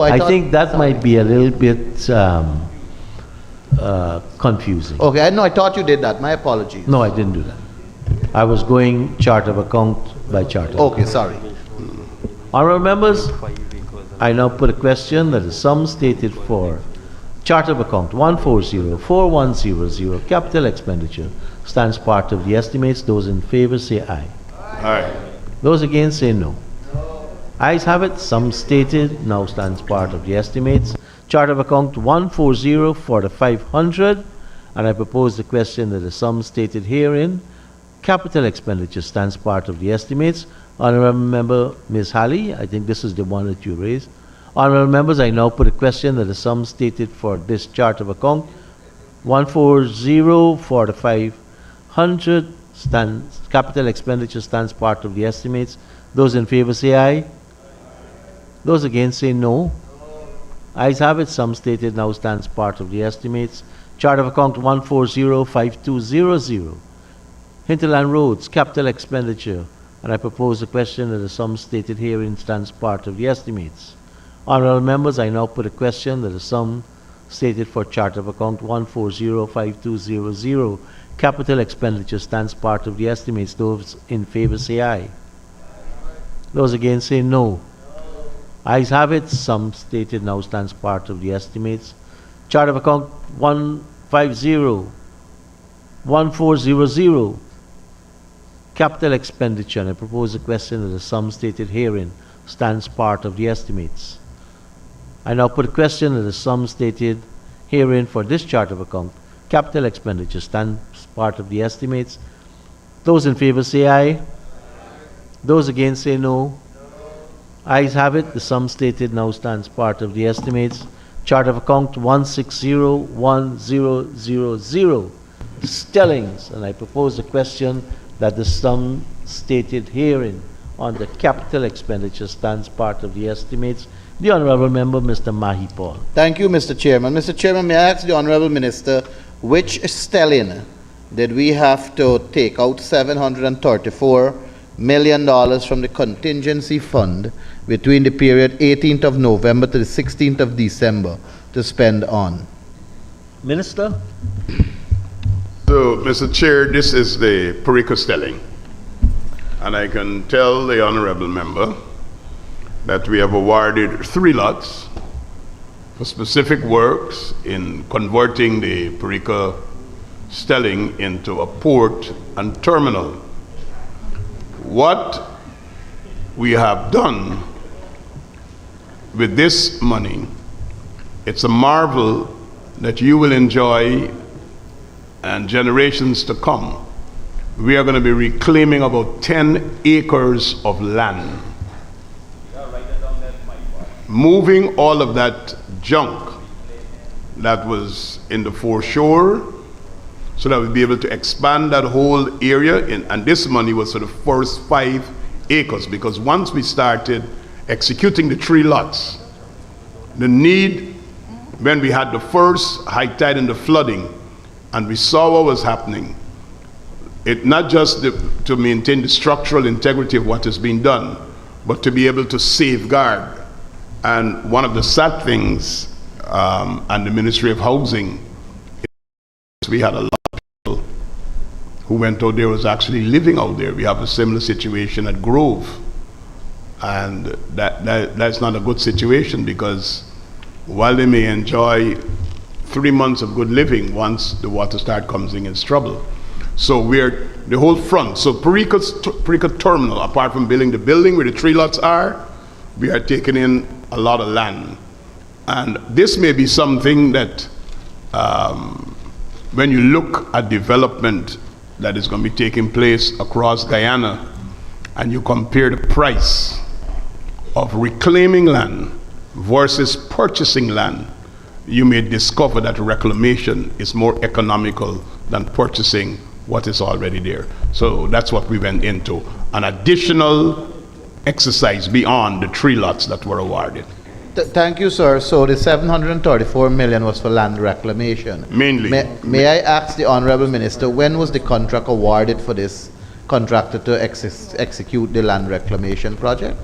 I thought- think that sorry. might be a little bit confusing. Okay, I thought you did that. My apologies. No, I didn't do that. I was going chart of account by chart. Okay, sorry. Honorable members, I now put a question that the sum stated for chart of account 1404100 capital expenditure stands part of the estimates. Those in favor say aye. Aye. Those against say no. Ayes have it. Sum stated now stands part of the estimates. Chart of account 1404500, and I propose the question that the sum stated herein, capital expenditure, stands part of the estimates. Honorable Member Ms. Halley, I think this is the one that you raised. Honorable members, I now put a question that the sum stated for this chart of account 1404500 stands, capital expenditure stands part of the estimates. Those in favor say aye. Those against say no. Ayes have it. Sum stated now stands part of the estimates. Chart of account 1405200 Hinterland Roads capital expenditure, and I propose the question that the sum stated herein stands part of the estimates. Honorable members, I now put a question that the sum stated for chart of account 1405200 capital expenditure stands part of the estimates. Those in favor say aye. Those against say no. Ayes have it. Sum stated now stands part of the estimates. Chart of account 1501400 capital expenditure, and I propose the question that the sum stated herein stands part of the estimates. I now put a question that the sum stated herein for this chart of account, capital expenditure, stands part of the estimates. Those in favor say aye. Those against say no. Ayes have it. The sum stated now stands part of the estimates. Chart of account 1601000 stellings, and I propose the question that the sum stated herein on the capital expenditure stands part of the estimates. The Honorable Member, Mr. Mahi Paul. Thank you, Mr. Chairman. Mr. Chairman, may I ask the Honorable Minister, which stelling did we have to take out $734 million from the contingency fund between the period 18th of November to the 16th of December to spend on? Minister? So, Mr. Chair, this is the Parika stelling. And I can tell the honorable member that we have awarded 3 lots for specific works in converting the Parika stelling into a port and terminal. What we have done with this money, it's a marvel that you will enjoy and generations to come. We are going to be reclaiming about 10 acres of land. Moving all of that junk that was in the foreshore so that we'll be able to expand that whole area. And this money was for the first 5 acres, because once we started executing the 3 lots, the need, when we had the first high tide and the flooding, and we saw what was happening, it not just to maintain the structural integrity of what is being done, but to be able to safeguard. And one of the sad things, and the Ministry of Housing, we had a lot of people who went out there was actually living out there. We have a similar situation at Grove, and that's not a good situation, because while they may enjoy 3 months of good living, once the water start coming in trouble. So we're the whole front. So Parika terminal, apart from building the building where the 3 lots are, we are taking in a lot of land. And this may be something that when you look at development that is going to be taking place across Guyana, and you compare the price of reclaiming land versus purchasing land, you may discover that reclamation is more economical than purchasing what is already there. So that's what we went into, an additional exercise beyond the 3 lots that were awarded. Thank you, sir. So the 734 million was for land reclamation. Mainly. May I ask the Honorable Minister, when was the contract awarded for this contractor to execute the land reclamation project?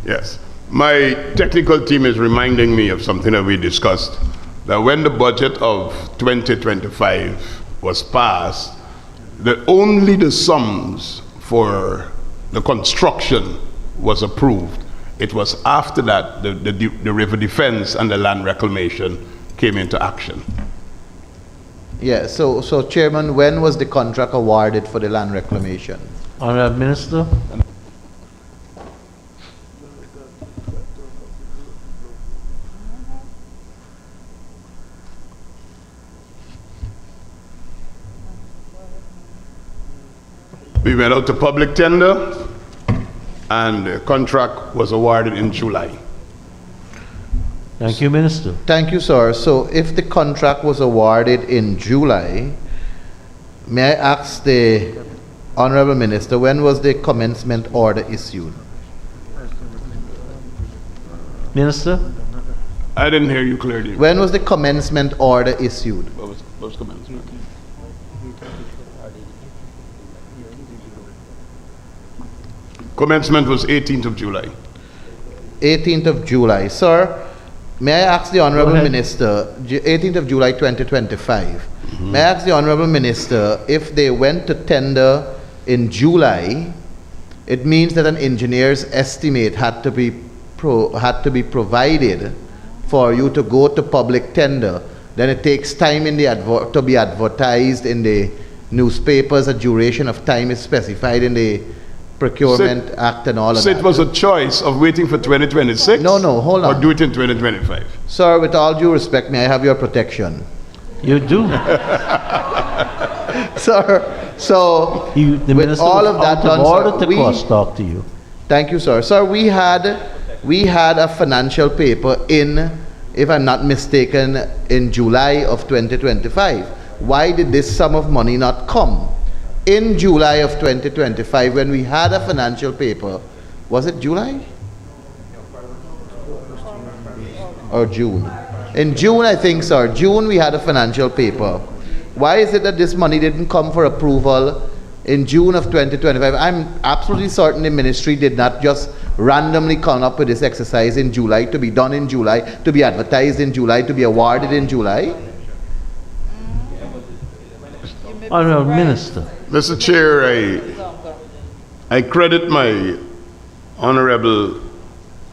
Yes. My technical team is reminding me of something that we discussed, that when the budget of 2025 was passed, that only the sums for the construction was approved. It was after that the river defense and the land reclamation came into action. Yeah, so Chairman, when was the contract awarded for the land reclamation? Honorable Minister. We went out to public tender, and the contract was awarded in July. Thank you, Minister. Thank you, sir. So if the contract was awarded in July, may I ask the Honorable Minister, when was the commencement order issued? Minister. I didn't hear you clearly. When was the commencement order issued? What was commencement? Commencement was 18th of July. 18th of July. Sir, may I ask the Honorable ahead. Minister, 18th of July 2025, may I ask the Honorable Minister, if they went to tender in July, it means that an engineer's estimate had to be provided for you to go to public tender. Then it takes time in the to be advertised in the newspapers. A duration of time is specified in the Procurement Act and all of So that. it was a choice of waiting for 2026? No, hold on. Or do it in 2025? Sir, with all due respect, may I have your protection? You do. Sir, so The with Minister all was of that out done, of order sir, to cross talk to you. thank you, sir. Sir, we had a financial paper in, if I'm not mistaken, in July of 2025. Why did this sum of money not come? In July of 2025, when we had a financial paper, was it July? Or June? In June, I think, sir. June, we had a financial paper. Why is it that this money didn't come for approval in June of 2025? I'm absolutely certain the ministry did not just randomly come up with this exercise in July, to be done in July, to be advertised in July, to be awarded in July. Honorable Minister. Mr. Chair, I credit my honorable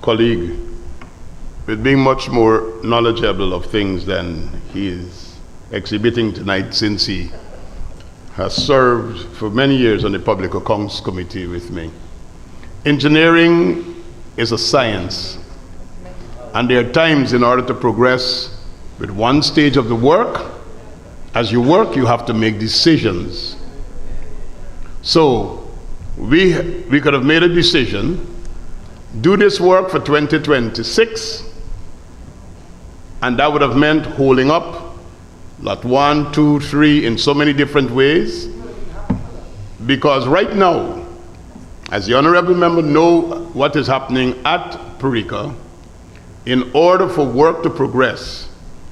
colleague with being much more knowledgeable of things than he is exhibiting tonight, since he has served for many years on the Public Accounts Committee with me. Engineering is a science, and there are times in order to progress with one stage of the work, as you work, you have to make decisions. So we could have made a decision, do this work for 2026, and that would have meant holding up lot 1, 2, 3 in so many different ways. Because right now, as the honorable member know what is happening at Parika, in order for work to progress,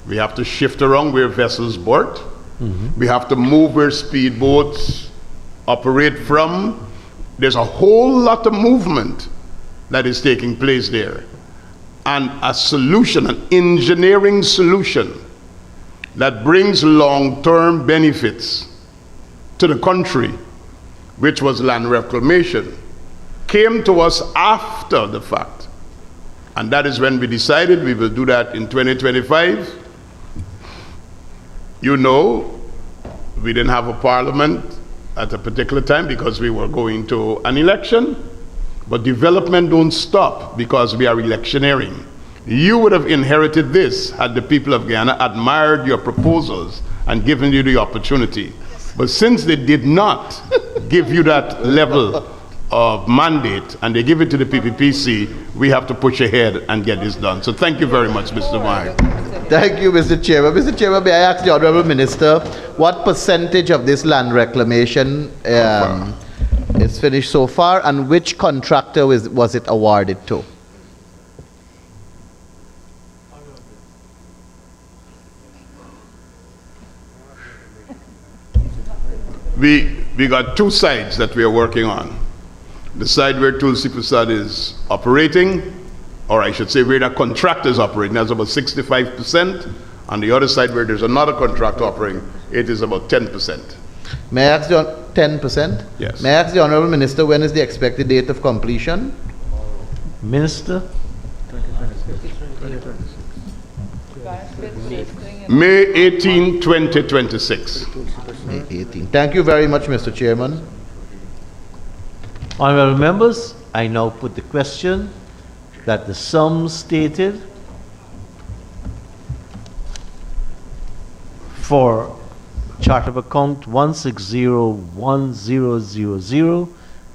we have to shift around where vessels board. We have to move where speedboats operate from. There's a whole lot of movement that is taking place there. And a solution, an engineering solution that brings long-term benefits to the country, which was land reclamation, came to us after the fact. And that is when we decided we will do that in 2025. You know, we didn't have a parliament at a particular time because we were going to an election, but development don't stop because we are electioneering. You would have inherited this had the people of Guyana admired your proposals and given you the opportunity. But since they did not give you that level of mandate and they give it to the PPPC, we have to push ahead and get this done. So thank you very much, Mr. Meyer. Thank you, Mr. Chairman. Mr. Chairman, may I ask the Honorable Minister, what percentage of this land reclamation is finished so far, and which contractor was it awarded to? We got two sides that we are working on. the side where Tulsi Prasad is operating, or I should say where the contractor is operating, that's about 65%. On the other side where there's another contractor operating, it is about 10%. May I ask the 10%? Yes. May I ask the Honorable Minister, when is the expected date of completion? Minister? May 18, 2026. May 18. Thank you very much, Mr. Chairman. Honorable members, I now put the question that the sum stated for chart of account 1601000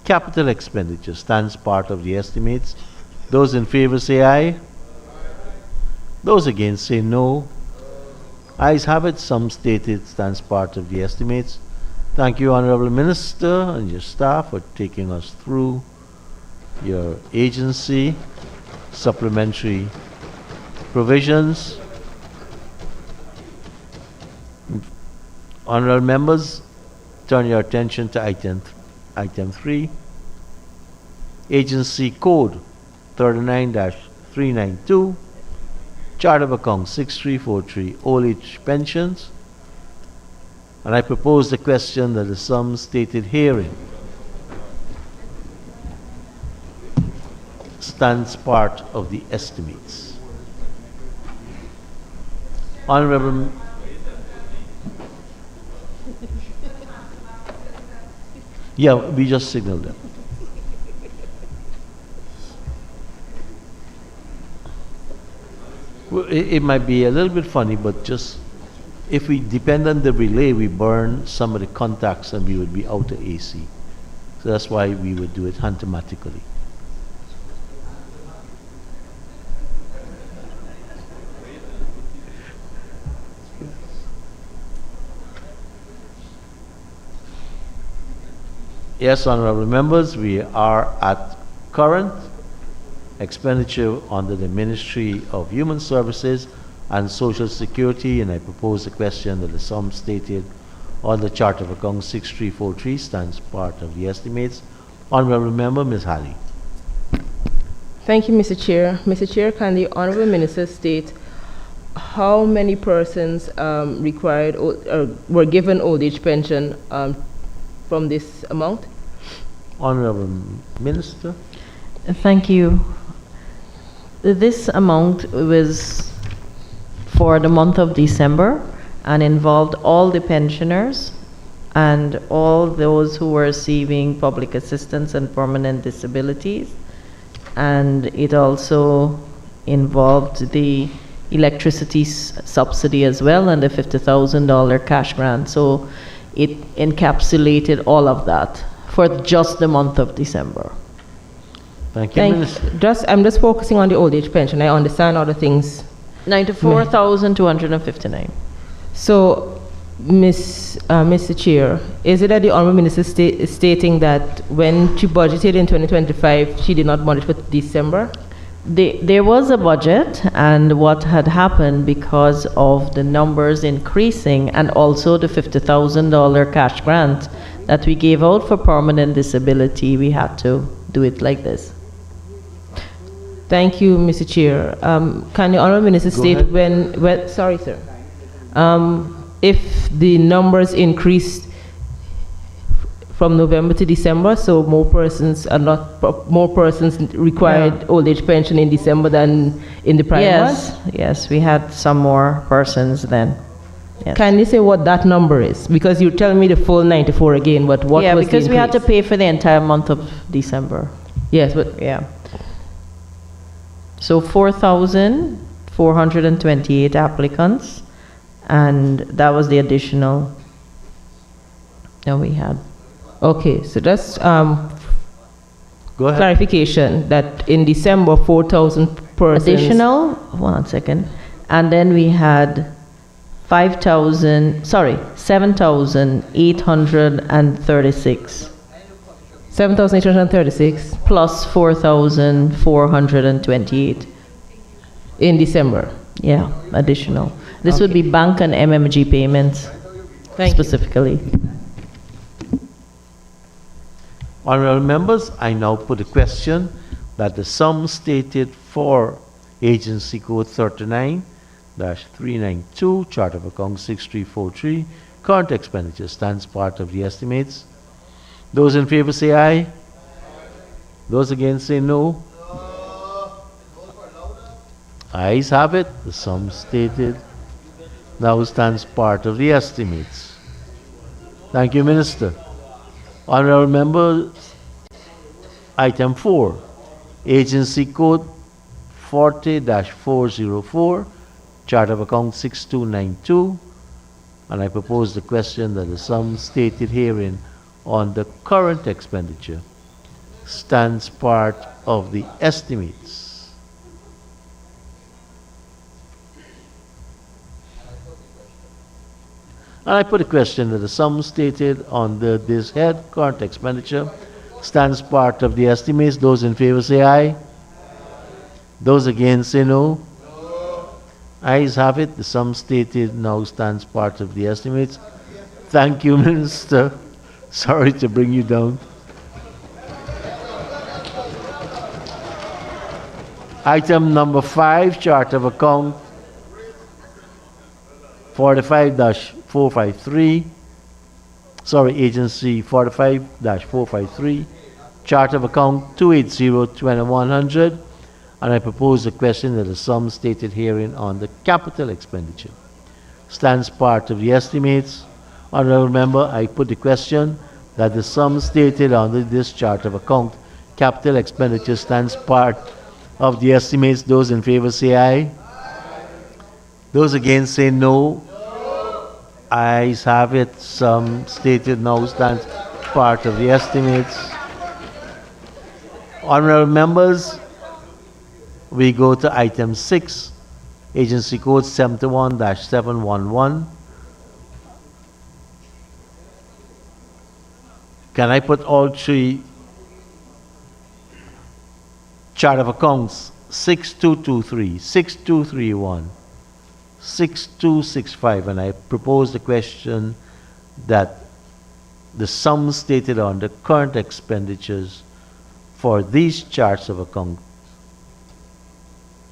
capital expenditure stands part of the estimates. Those in favor say aye. Those against say no. Ayes have it, sum stated stands part of the estimates. Thank you, Honorable Minister and your staff, for taking us through your agency supplementary provisions. Honorable members, turn your attention to item 3. Agency Code 39-392, Chart of Account 6343, Old Age Pensions. And I propose the question that the sum stated herein stands part of the estimates. Honorable Yeah, we just signaled them. Well, it might be a little bit funny, but just if we depend on the relay, we burn some of the contacts and we would be out of AC. So that's why we would do it automatically. Yes, honorable members, we are at current expenditure under the Ministry of Human Services and Social Security, and I propose the question that the sum stated on the chart of account 6343 stands part of the estimates. Honorable member, Ms. Halley. Thank you, Mr. Chair. Mr. Chair, can the Honorable Minister state how many persons required or were given old age pension from this amount? Honorable Minister. Thank you. This amount was for the month of December and involved all the pensioners and all those who were receiving public assistance and permanent disabilities. And it also involved the electricity subsidy as well and the $50,000 cash grant. So it encapsulated all of that for just the month of December. Thank you, Minister. I'm just focusing on the old age pension. I understand other things. 94,259. So, Mr. Chair, is it that the Honourable Minister is stating that when she budgeted in 2025, she did not budget for December? There was a budget, and what had happened because of the numbers increasing and also the $50,000 cash grant that we gave out for permanent disability, we had to do it like this. Thank you, Mr. Chair. Can the Honourable Minister state when, sorry, sir, if the numbers increased from November to December, so more persons required old age pension in December than in the prior month? Yes, we had some more persons then. Yes. Can you say what that number is? Because you're telling me the full 94 again, but what was the increase? Yeah, because we had to pay for the entire month of December. Yes, but yeah. So 4,428 applicants, and that was the additional that we had. Okay, so that's Go ahead. clarification that in December 4,000 persons. Additional, 1 second, and then we had 7,836. 7,836 plus 4,428 in December. Yeah, additional. This would be bank and MMG payments Thank you. specifically. Honorable members, I now put a question that the sum stated for Agency Code 39-392, Chart of Account 6343, current expenditure stands part of the estimates. Those in favor say aye. Those against say no. Ayes have it. The sum stated now stands part of the estimates. Thank you, Minister. Honorable members, item 4, Agency Code 40-404, Chart of Account 6292, and I propose the question that the sum stated herein on the current expenditure stands part of the estimates. And I put a question that the sum stated under this head, current expenditure, stands part of the estimates. Those in favor say aye. Those against say no. Ayes have it. The sum stated now stands part of the estimates. Thank you, Minister. Sorry to bring you down. Item number 5, Chart of Account 45-453. Sorry, Agency 45-453. Chart of Account 280-2100. And I propose the question that the sum stated herein on the capital expenditure stands part of the estimates. Honorable member, I put the question that the sum stated under this chart of account capital expenditure stands part of the estimates. Those in favor say aye. Those against say no. Ayes have it. Sum stated now stands part of the estimates. Honorable members, we go to item 6, Agency Code 71-711. Can I put all three chart of accounts 6223, 6231, 6265, and I propose the question that the sum stated on the current expenditures for these charts of account.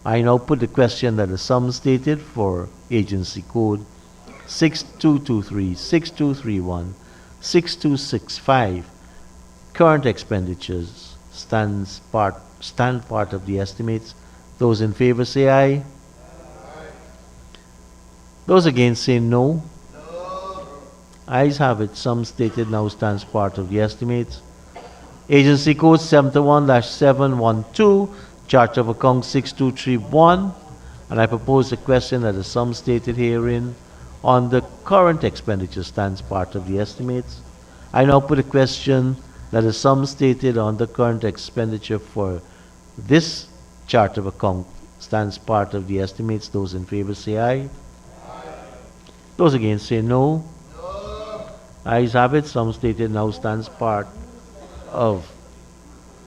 I now put the question that the sum stated for Agency Code 6223, 6231, 6265, current expenditures stand part of the estimates. Those in favor say aye. Those against say no. Ayes have it. Sum stated now stands part of the estimates. Agency Code 71-712, Chart of Account 6231, and I propose the question that the sum stated herein on the current expenditure stands part of the estimates. I now put a question that the sum stated on the current expenditure for this chart of account stands part of the estimates. Those in favor say aye. Those against say no. Ayes have it. Sum stated now stands part of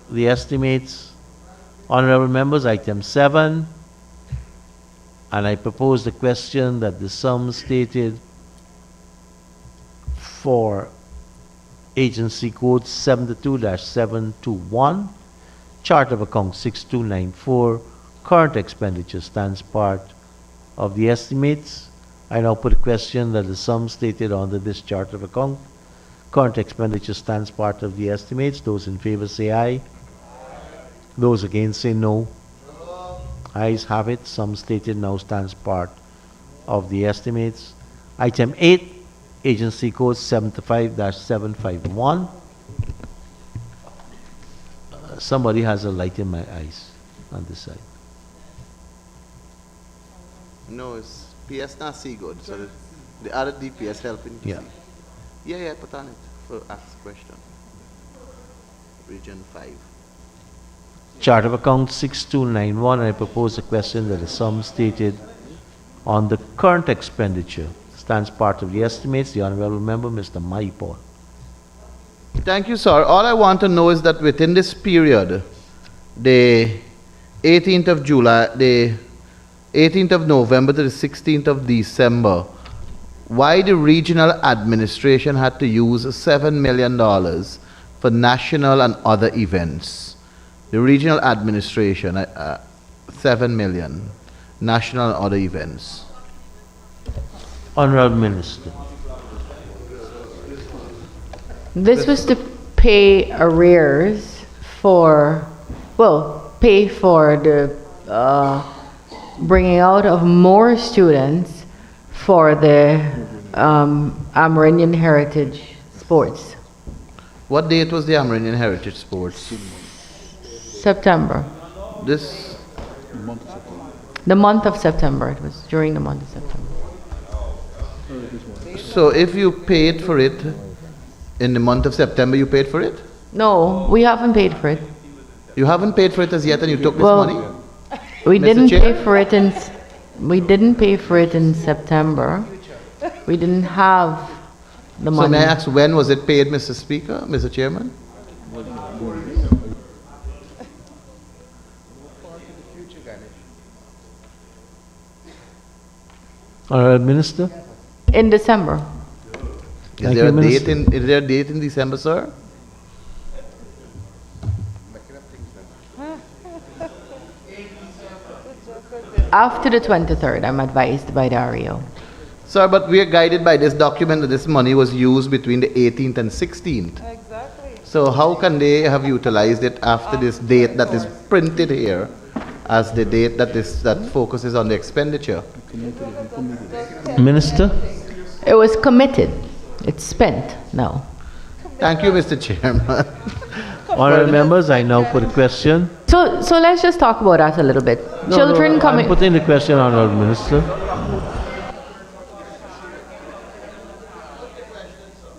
the estimates. Honorable members, item 7, and I propose the question that the sum stated for Agency Code 72-721, Chart of Account 6294, current expenditure stands part of the estimates. I now put a question that the sum stated under this chart of account, current expenditure stands part of the estimates. Those in favor say aye. Those against say no. Ayes have it. Sum stated now stands part of the estimates. Item 8, Agency Code 75-751. Somebody has a light in my eyes on this side. No, it's PS not see good, so the other DPS helping to Yeah. see. Yeah, put on it for ask question. Region 5. Chart of account 6291, and I propose a question that the sum stated on the current expenditure stands part of the estimates. The Honorable Member, Mr. Maipol. Thank you, sir. All I want to know is that within this period, the 18th of July, the 18th of November to the 16th of December, why the regional administration had to use $7 million for national and other events. The regional administration, 7 million. National and other events. Honorable Minister. This was to pay arrears for, well, pay for the bringing out of more students for the Amerindian Heritage Sports. What date was the Amerindian Heritage Sports? September. This, The month of September. It was during the month of September. so if you paid for it in the month of September, you paid for it? No, we haven't paid for it. You haven't paid for it as yet and you took this Well, money? We Mr. didn't Chair? pay for it in, we didn't pay for it in September. We didn't have the So money. may I ask, when was it paid, Mr. Speaker, Mr. Chairman? Honorable Minister. In December. Thank you, Minister. Is there a date in December, sir? After the 23rd, I'm advised by the REO. Sir, but we are guided by this document that this money was used between the 18th and 16th. Exactly. So how can they have utilized it after this date that is printed here as the date that focuses on the expenditure? Minister. It was committed. It's spent now. Thank you, Mr. Chairman. Honorable members, I now put a question. So let's just talk about that a little bit. Children coming. I'm putting the question, Honorable Minister.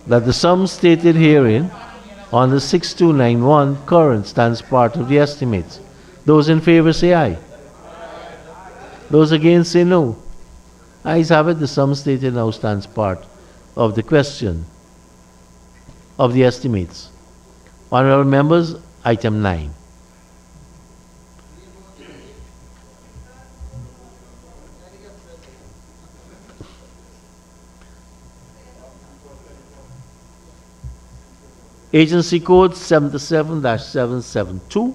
That the sum stated herein on the 6291 current stands part of the estimates. Those in favor say aye. Those against say no. Ayes have it, the sum stated now stands part of the question of the estimates. Honorable members, item 9. Agency code 77-772,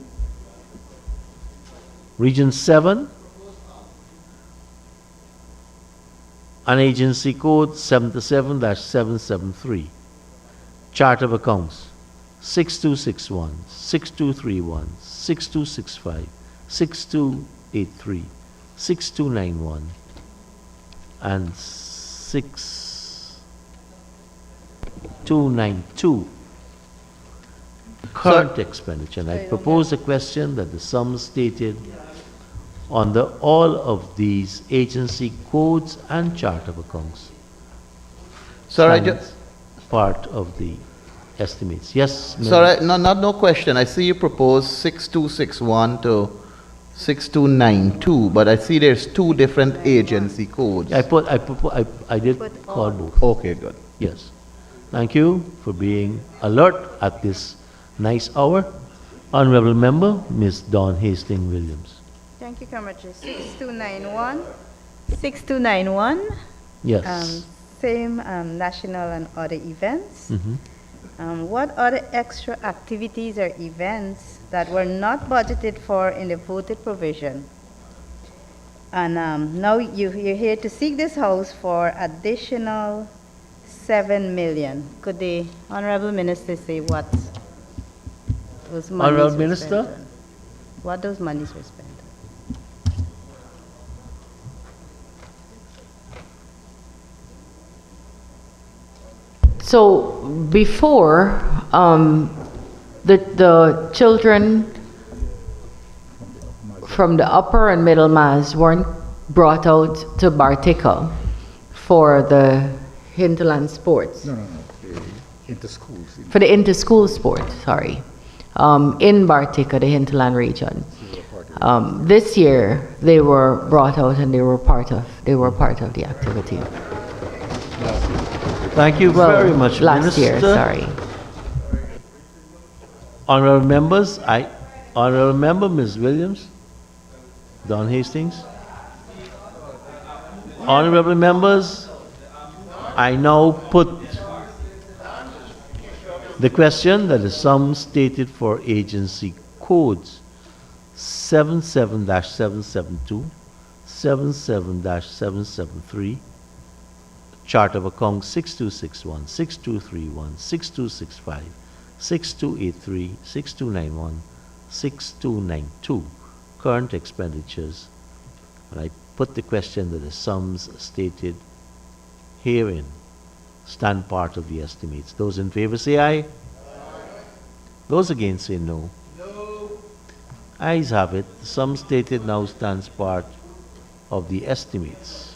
Region 7, and agency code 77-773, Chart of Accounts 6261, 6231, 6265, 6283, 6291, and 6292. Current expenditure. And I propose a question that the sums stated on all of these agency codes and chart of accounts Sir, stands part of the estimates. Yes, Sir, no question. I see you propose 6261 to 6292, but I see there's two different agency codes. I did call both. Okay, good. Yes. Thank you for being alert at this nice hour. Honorable Member, Ms. Dawn Hastings Williams. Thank you, Comrade. 6291. 6291. Yes. Same national and other events. Mhm. What other extra activities or events that were not budgeted for in the voted provision? And now you're here to seek this house for additional 7 million. Could the Honorable Minister say what those monies Honorable were Minister? spent on? What those monies were spent on? So before, the children from the upper and middle mass weren't brought out to Parika for the hinterland sports. No. The inter-schools. For the inter-school sports, sorry. In Parika, the hinterland region. This year, they were brought out and they were part of the activity. Thank you Well, very much, last Minister. year, sorry. Honorable members, Honorable Member Ms. Williams, Dawn Hastings. Honorable members, I now put the question that the sum stated for agency codes 77-772, 77-773, Chart of Accounts 6261, 6231, 6265, 6283, 6291, 6292, current expenditures. And I put the question that the sums stated herein stand part of the estimates. Those in favor say aye. Those against say no. Ayes have it. The sum stated now stands part of the estimates.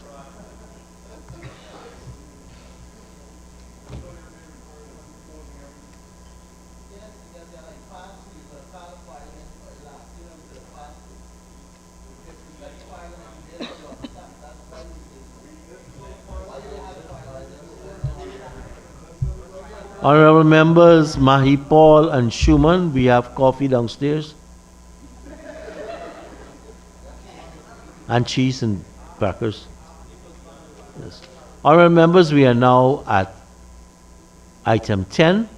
Honorable members Mahi Paul and Schumann, we have coffee downstairs. And cheese and crackers. Yes. Honorable members, we are now at item 10.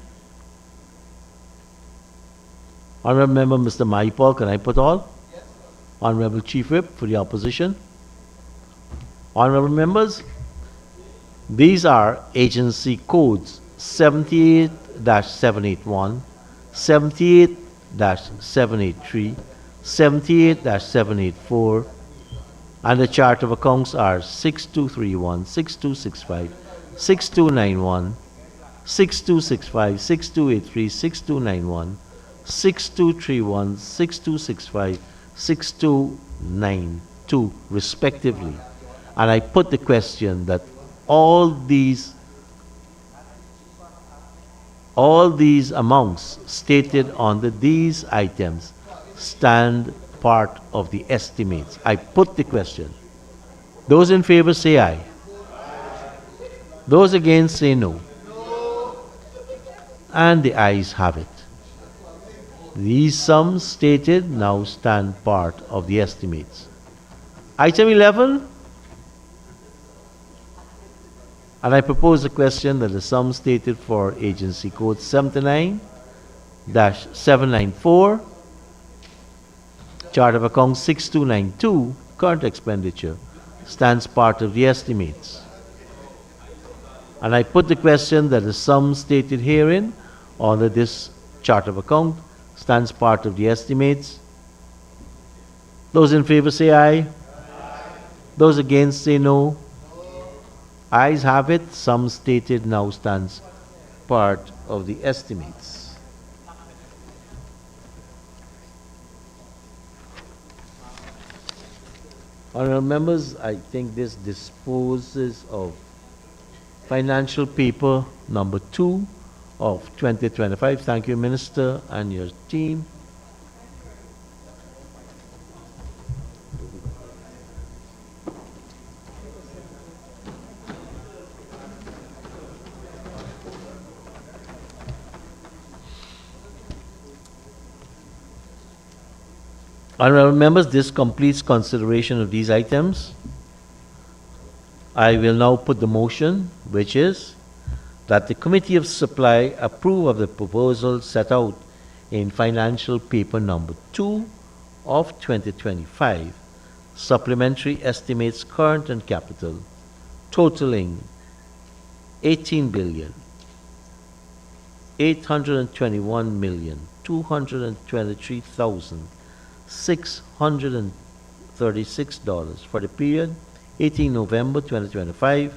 Honorable member Mr. Mahi Paul, can I put all? Yes. Honorable Chief Whip for the opposition. Honorable members, these are agency codes 78-781, 78-783, 78-784, and the chart of accounts are 6231, 6265, 6291, 6265, 6283, 6291, 6231, 6265, 6292, respectively. And I put the question that all these amounts stated under these items stand part of the estimates. I put the question. Those in favor say aye. Those against say no. And the ayes have it. These sums stated now stand part of the estimates. Item 11. And I propose the question that the sum stated for agency code 79-794, chart of accounts 6292, current expenditure, stands part of the estimates. And I put the question that the sum stated herein under this chart of account stands part of the estimates. Those in favor say aye. Those against say no. Ayes have it. Sum stated now stands part of the estimates. Honourable members, I think this disposes of financial paper number 2 of 2025. Thank you, Minister, and your team. Honourable members, this completes consideration of these items. I will now put the motion, which is that the Committee of Supply approve of the proposal set out in financial paper number 2 of 2025, supplementary estimates current and capital, totaling 18,821,223,636 for the period 18 November 2025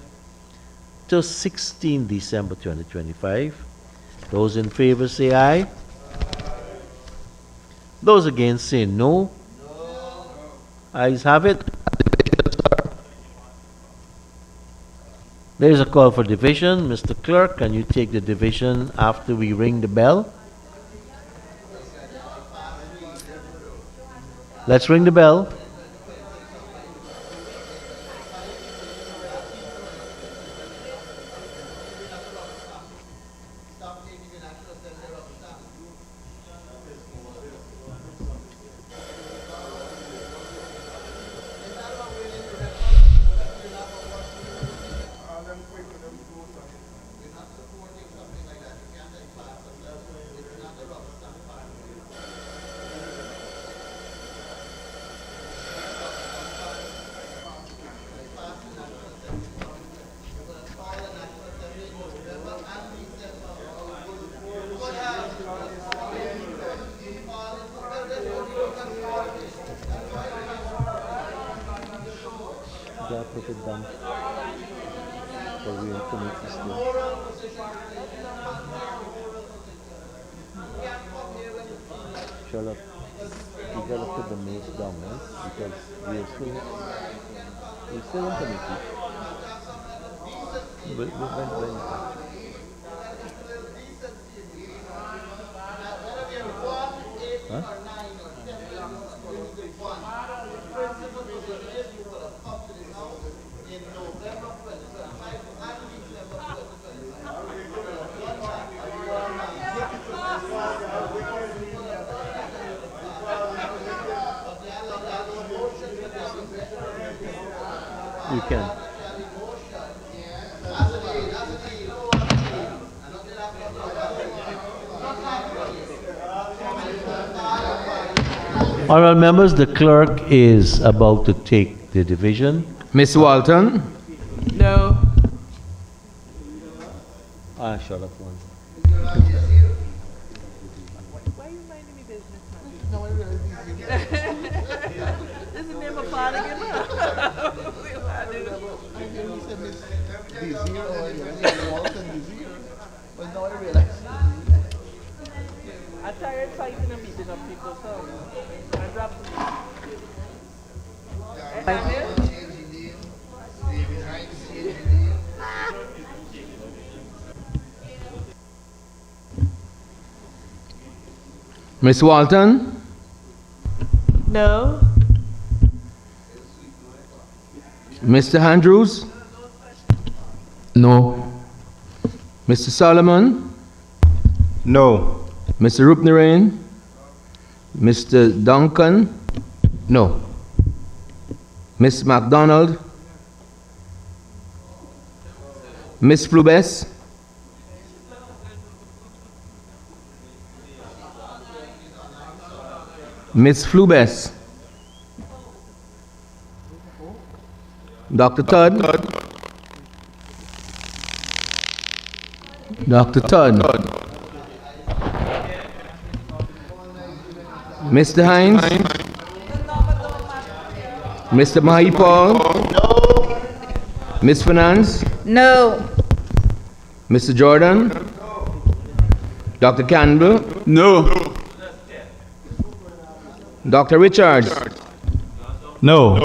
to 16 December 2025. Those in favor say aye. Those against say no. Ayes have it. There is a call for division. Mr. Clerk, can you take the division after we ring the bell? Let's ring the bell. put it down. For we information still. Shut up. You gotta put the notes down, right? Because we're still in committee. When huh? You can. Honorable members, the clerk is about to take the division. Ms. Walton? No. Shut up one. Why are you minding me business, man? No, I realize this is never planning enough. I'm tired fighting and beating up people, so I dropped Ms. Walton? No. Mr. Andrews? No. Mr. Solomon? No. Mr. Rupnarain? Mr. Duncan? No. Ms. MacDonald? Ms. Flubes? Ms. Flubes? Dr. Todd? Dr. Todd? Mr. Hines? Mr. Mahipal? No. Ms. Finance? No. Mr. Jordan? Dr. Campbell? No. Dr. Richards? No.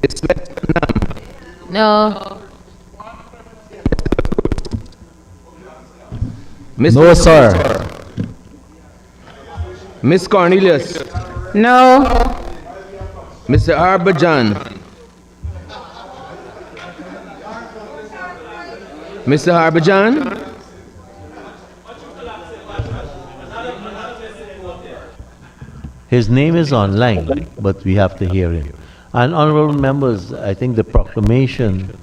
Ms. No. Ms. No, sir. Ms. Cornelius? No. Mr. Arbajan? Mr. Arbajan? His name is online, but we have to hear him. And honorable members, I think the proclamation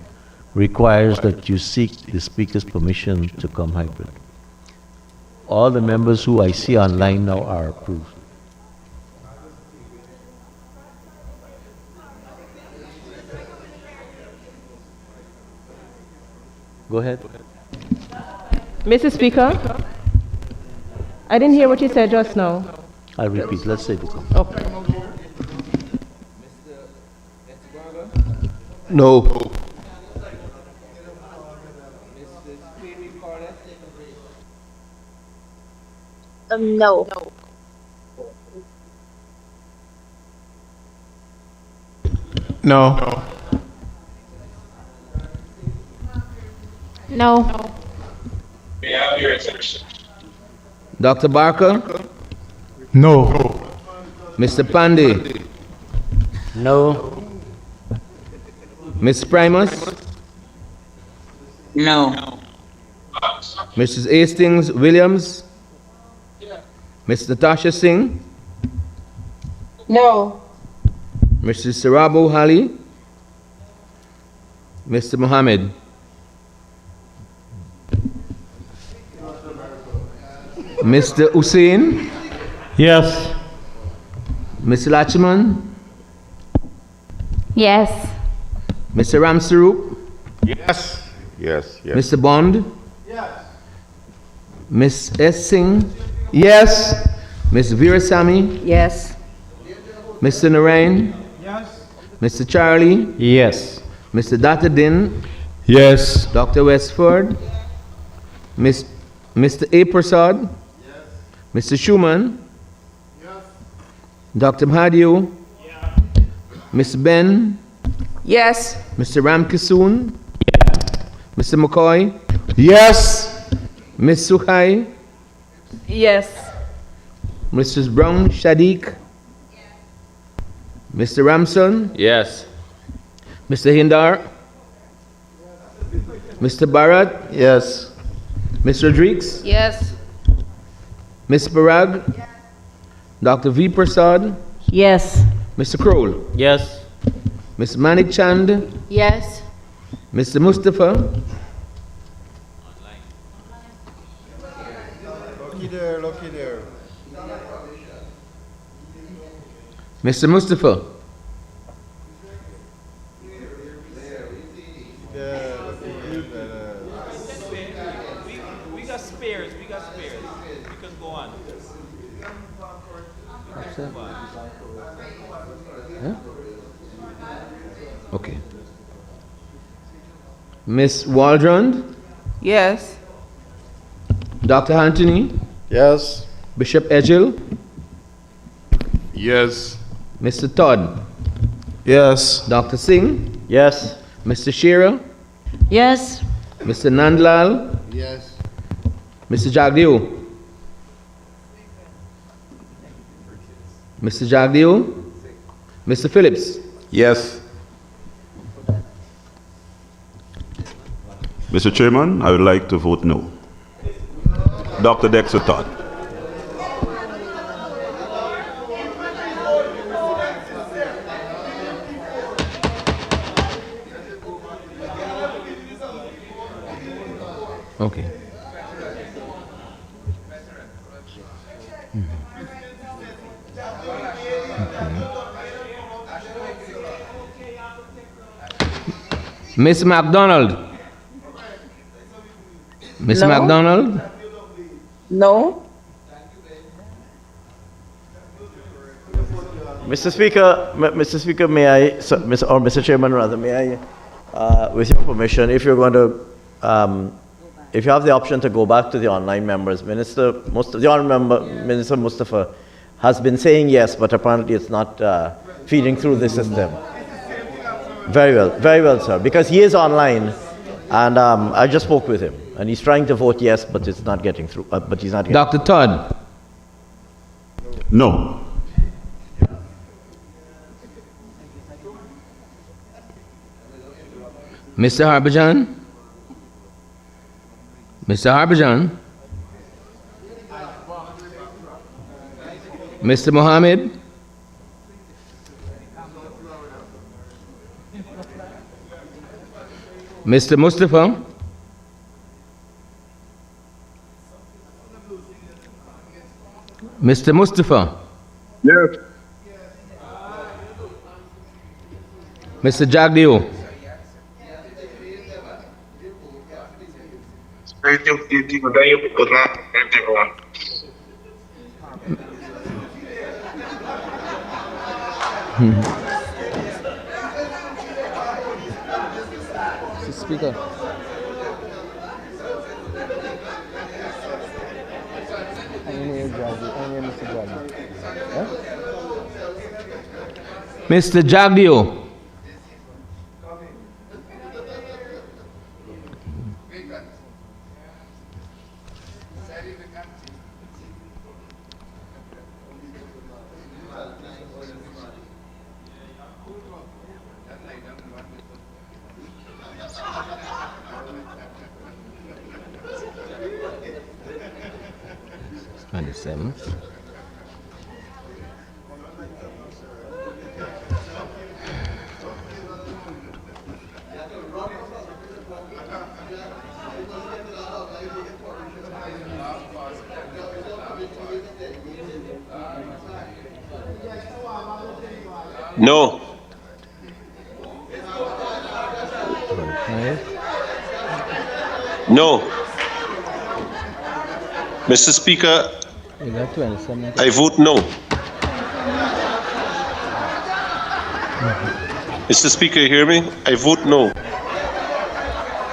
requires that you seek the speaker's permission to come hybrid. All the members who I see online now are approved. Go ahead. Mr. Speaker, I didn't hear what you said just now. I'll repeat. Let's say this. Okay. No. No. No. No. Dr. Barker? No. Mr. Pandey? No. Ms. Primus? No. Mrs. Hastings Williams? Ms. Natasha Singh? No. Mrs. Sarabo Hali? Mr. Mohammed? Mr. Hussein? Yes. Ms. Lachman? Yes. Mr. Ramsarup? Yes. Yes. Yes. Mr. Bond? Yes. Ms. S. Singh? Yes. Ms. Veerasamy? Yes. Mr. Narain? Yes. Mr. Charlie? Yes. Mr. Datadin? Yes. Dr. Westford? Mr. A. Prasad? Mr. Schumann? Dr. Mahadiu? Mr. Ben? Yes. Mr. Ramkisoon? Mr. McCoy? Yes. Ms. Sukhai? Yes. Mrs. Brown Shadiq? Mr. Ramson? Yes. Mr. Hindar? Mr. Bharat? Yes. Ms. Rodriguez? Yes. Ms. Parag? Dr. V. Prasad? Yes. Mr. Kroll? Yes. Ms. Manik Chand? Yes. Mr. Mustafa? Looky there. Mr. Mustafa? We got spares. We can go on. Okay. Miss Waldron? Yes. Dr. Anthony? Yes. Bishop Edgel? Yes. Mr. Todd? Yes. Dr. Singh? Yes. Mr. Shearer? Yes. Mr. Nandlal? Yes. Mr. Jagdeo? Mr. Jagdeo? Mr. Phillips? Yes. Mr. Chairman, I would like to vote no. Dr. Dexter Todd. Okay. Miss McDonald? Miss No. McDonald? No. Mr. Speaker, may I, or Mr. Chairman rather, may I, with your permission, if you're going to, if you have the option to go back to the online members, the Honourable Minister Mustafa has been saying yes, but apparently it's not feeding through the system. Very well, sir, because he is online, and I just spoke with him, and he's trying to vote yes, but it's not getting through. But he's not getting. Dr. Todd? No. Mr. Harbhajan? Mr. Harbhajan? Mr. Mohammed? Mr. Mustafa? Mr. Mustafa? Yes. Mr. Jagdeo? Speaker. Mr. Jagdeo? Twenty-seven. No. No. Mr. Speaker, I vote no. Mr. Speaker, you hear me? I vote no.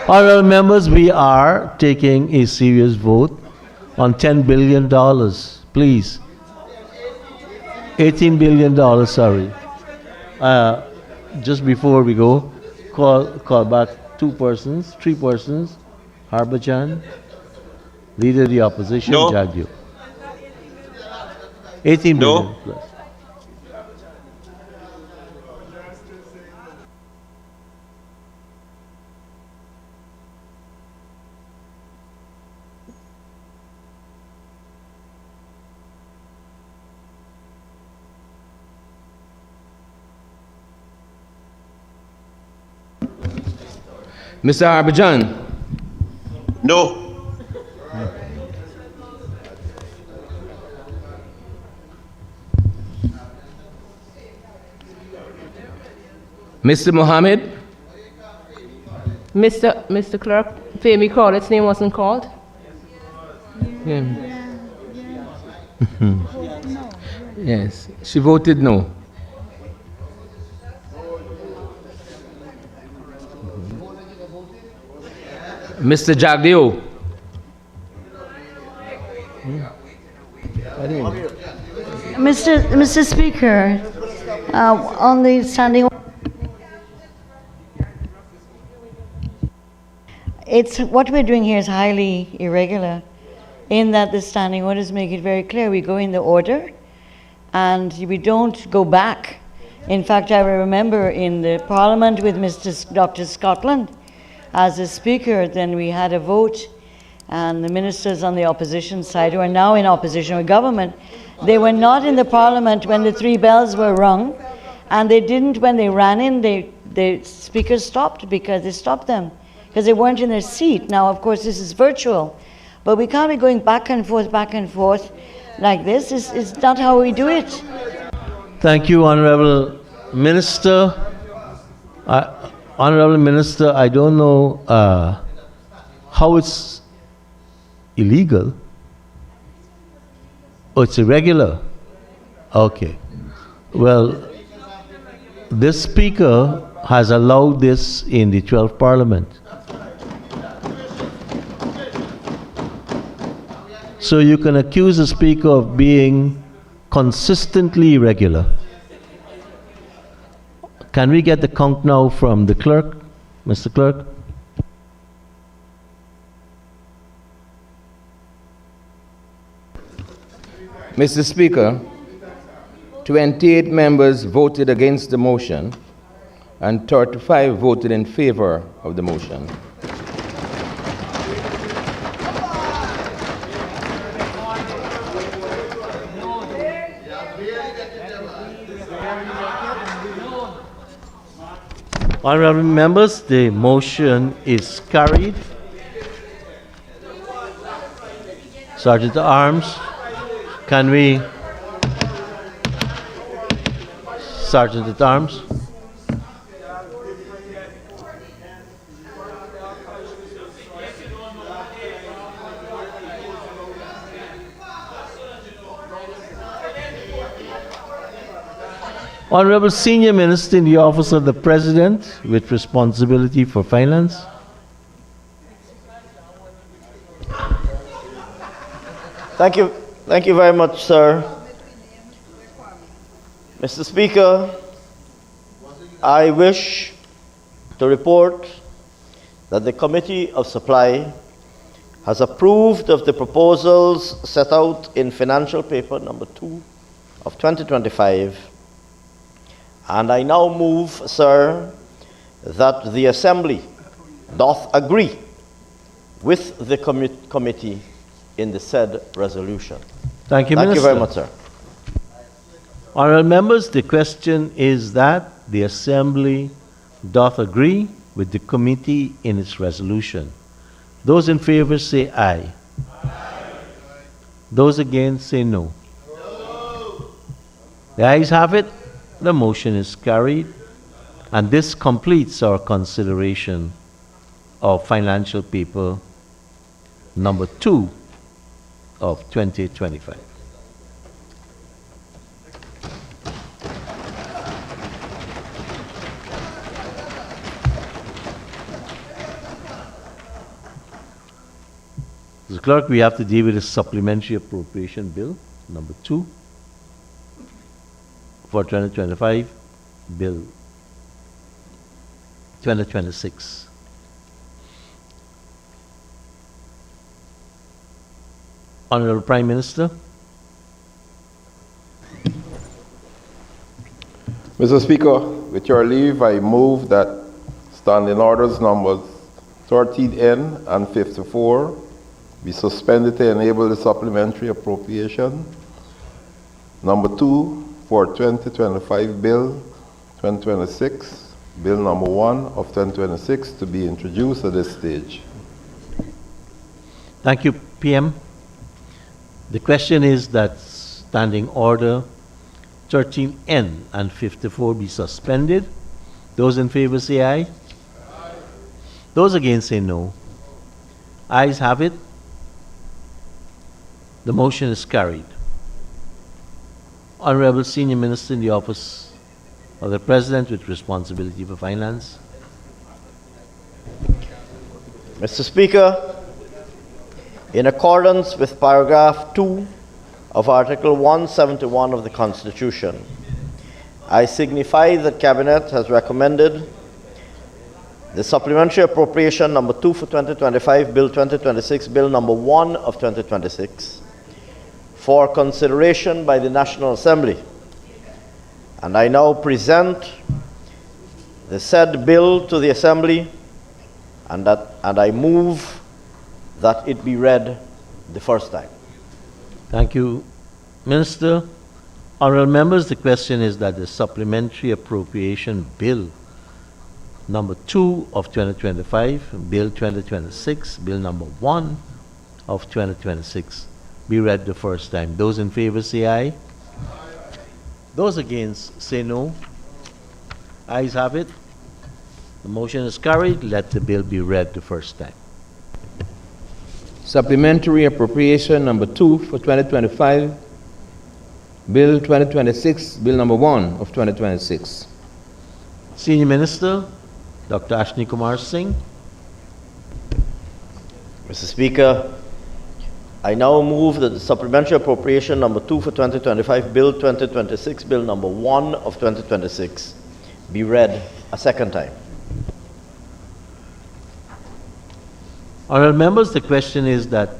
Honorable members, we are taking a serious vote on $10 billion. Please. $18 billion, sorry. Just before we go, call back three persons. Harbhajan, Leader of the Opposition, No. Jagdeo. 18 No. billion plus. Mr. Harbhajan, No. Mr. Mohammed, Mr. Clerk, Femi Corlett's name wasn't called? yes, she voted no. Mr. Jagdeo. Mr. Speaker, on the standing, what we're doing here is highly irregular, in that the standing orders make it very clear. We go in the order, and we don't go back. In fact, I remember in the Parliament with Dr. Scotland as a speaker, then we had a vote, and the ministers on the opposition side, who are now in opposition with government, they were not in the Parliament when the three bells were rung, and they didn't, when they ran in, the speakers stopped, because they stopped them, because they weren't in their seat. Now, of course, this is virtual, but we can't be going back and forth like this. It's not how we do it. Thank you, Honorable Minister. Honorable Minister, I don't know how it's illegal. Oh, it's irregular. Okay. Well, this speaker has allowed this in the 12th Parliament. So you can accuse the speaker of being consistently irregular. Can we get the count now from the clerk, Mr. Clerk? Mr. Speaker, 28 members voted against the motion and 35 voted in favor of the motion. Honorable members, the motion is carried. Sergeant at Arms, can we? Sergeant at Arms. Honorable Senior Minister in the Office of the President with responsibility for finance. Thank you very much, sir. Mr. Speaker, I wish to report that the Committee of Supply has approved of the proposals set out in Financial Paper number 2 of 2025. And I now move, sir, that the Assembly doth agree with the committee in the said resolution. Thank you, Thank Minister. you very much, sir. Honorable members, the question is that the Assembly doth agree with the committee in its resolution. Those in favor say aye. Aye. Those against say no. No. The ayes have it. The motion is carried, and this completes our consideration of Financial Paper number 2 of 2025. Clerk, we have to deal with the supplementary appropriation bill, number 2, for 2025, bill 2026. Honorable Prime Minister. Mr. Speaker, with your leave, I move that standing orders numbers 13N and 54 be suspended to enable the supplementary appropriation. Number 2 for 2025 Bill 2026, Bill number 1 of 2026 to be introduced at this stage. Thank you, PM. The question is that standing order 13N and 54 be suspended. Those in favor say aye. Aye. Those against say no. Ayes have it. The motion is carried. Honorable Senior Minister in the Office of the President with responsibility for finance. Mr. Speaker, in accordance with paragraph 2 of Article 171 of the Constitution, I signify that Cabinet has recommended the supplementary appropriation number 2 for 2025, Bill 2026, Bill number 1 of 2026, for consideration by the National Assembly. And I now present the said bill to the Assembly, and I move that it be read the first time. Thank you, Minister. Honourable members, the question is that the supplementary appropriation bill number 2 of 2025, Bill 2026, Bill number 1 of 2026 be read the first time. Those in favor say aye. Aye. Those against say no. Ayes have it. The motion is carried. Let the bill be read the first time. Supplementary appropriation number 2 for 2025, Bill 2026, Bill number 1 of 2026. Senior Minister, Dr. Ashni Kumar Singh. Mr. Speaker, I now move that the supplementary appropriation number 2 for 2025, Bill 2026, Bill number 1 of 2026 be read a second time. Honourable members, the question is that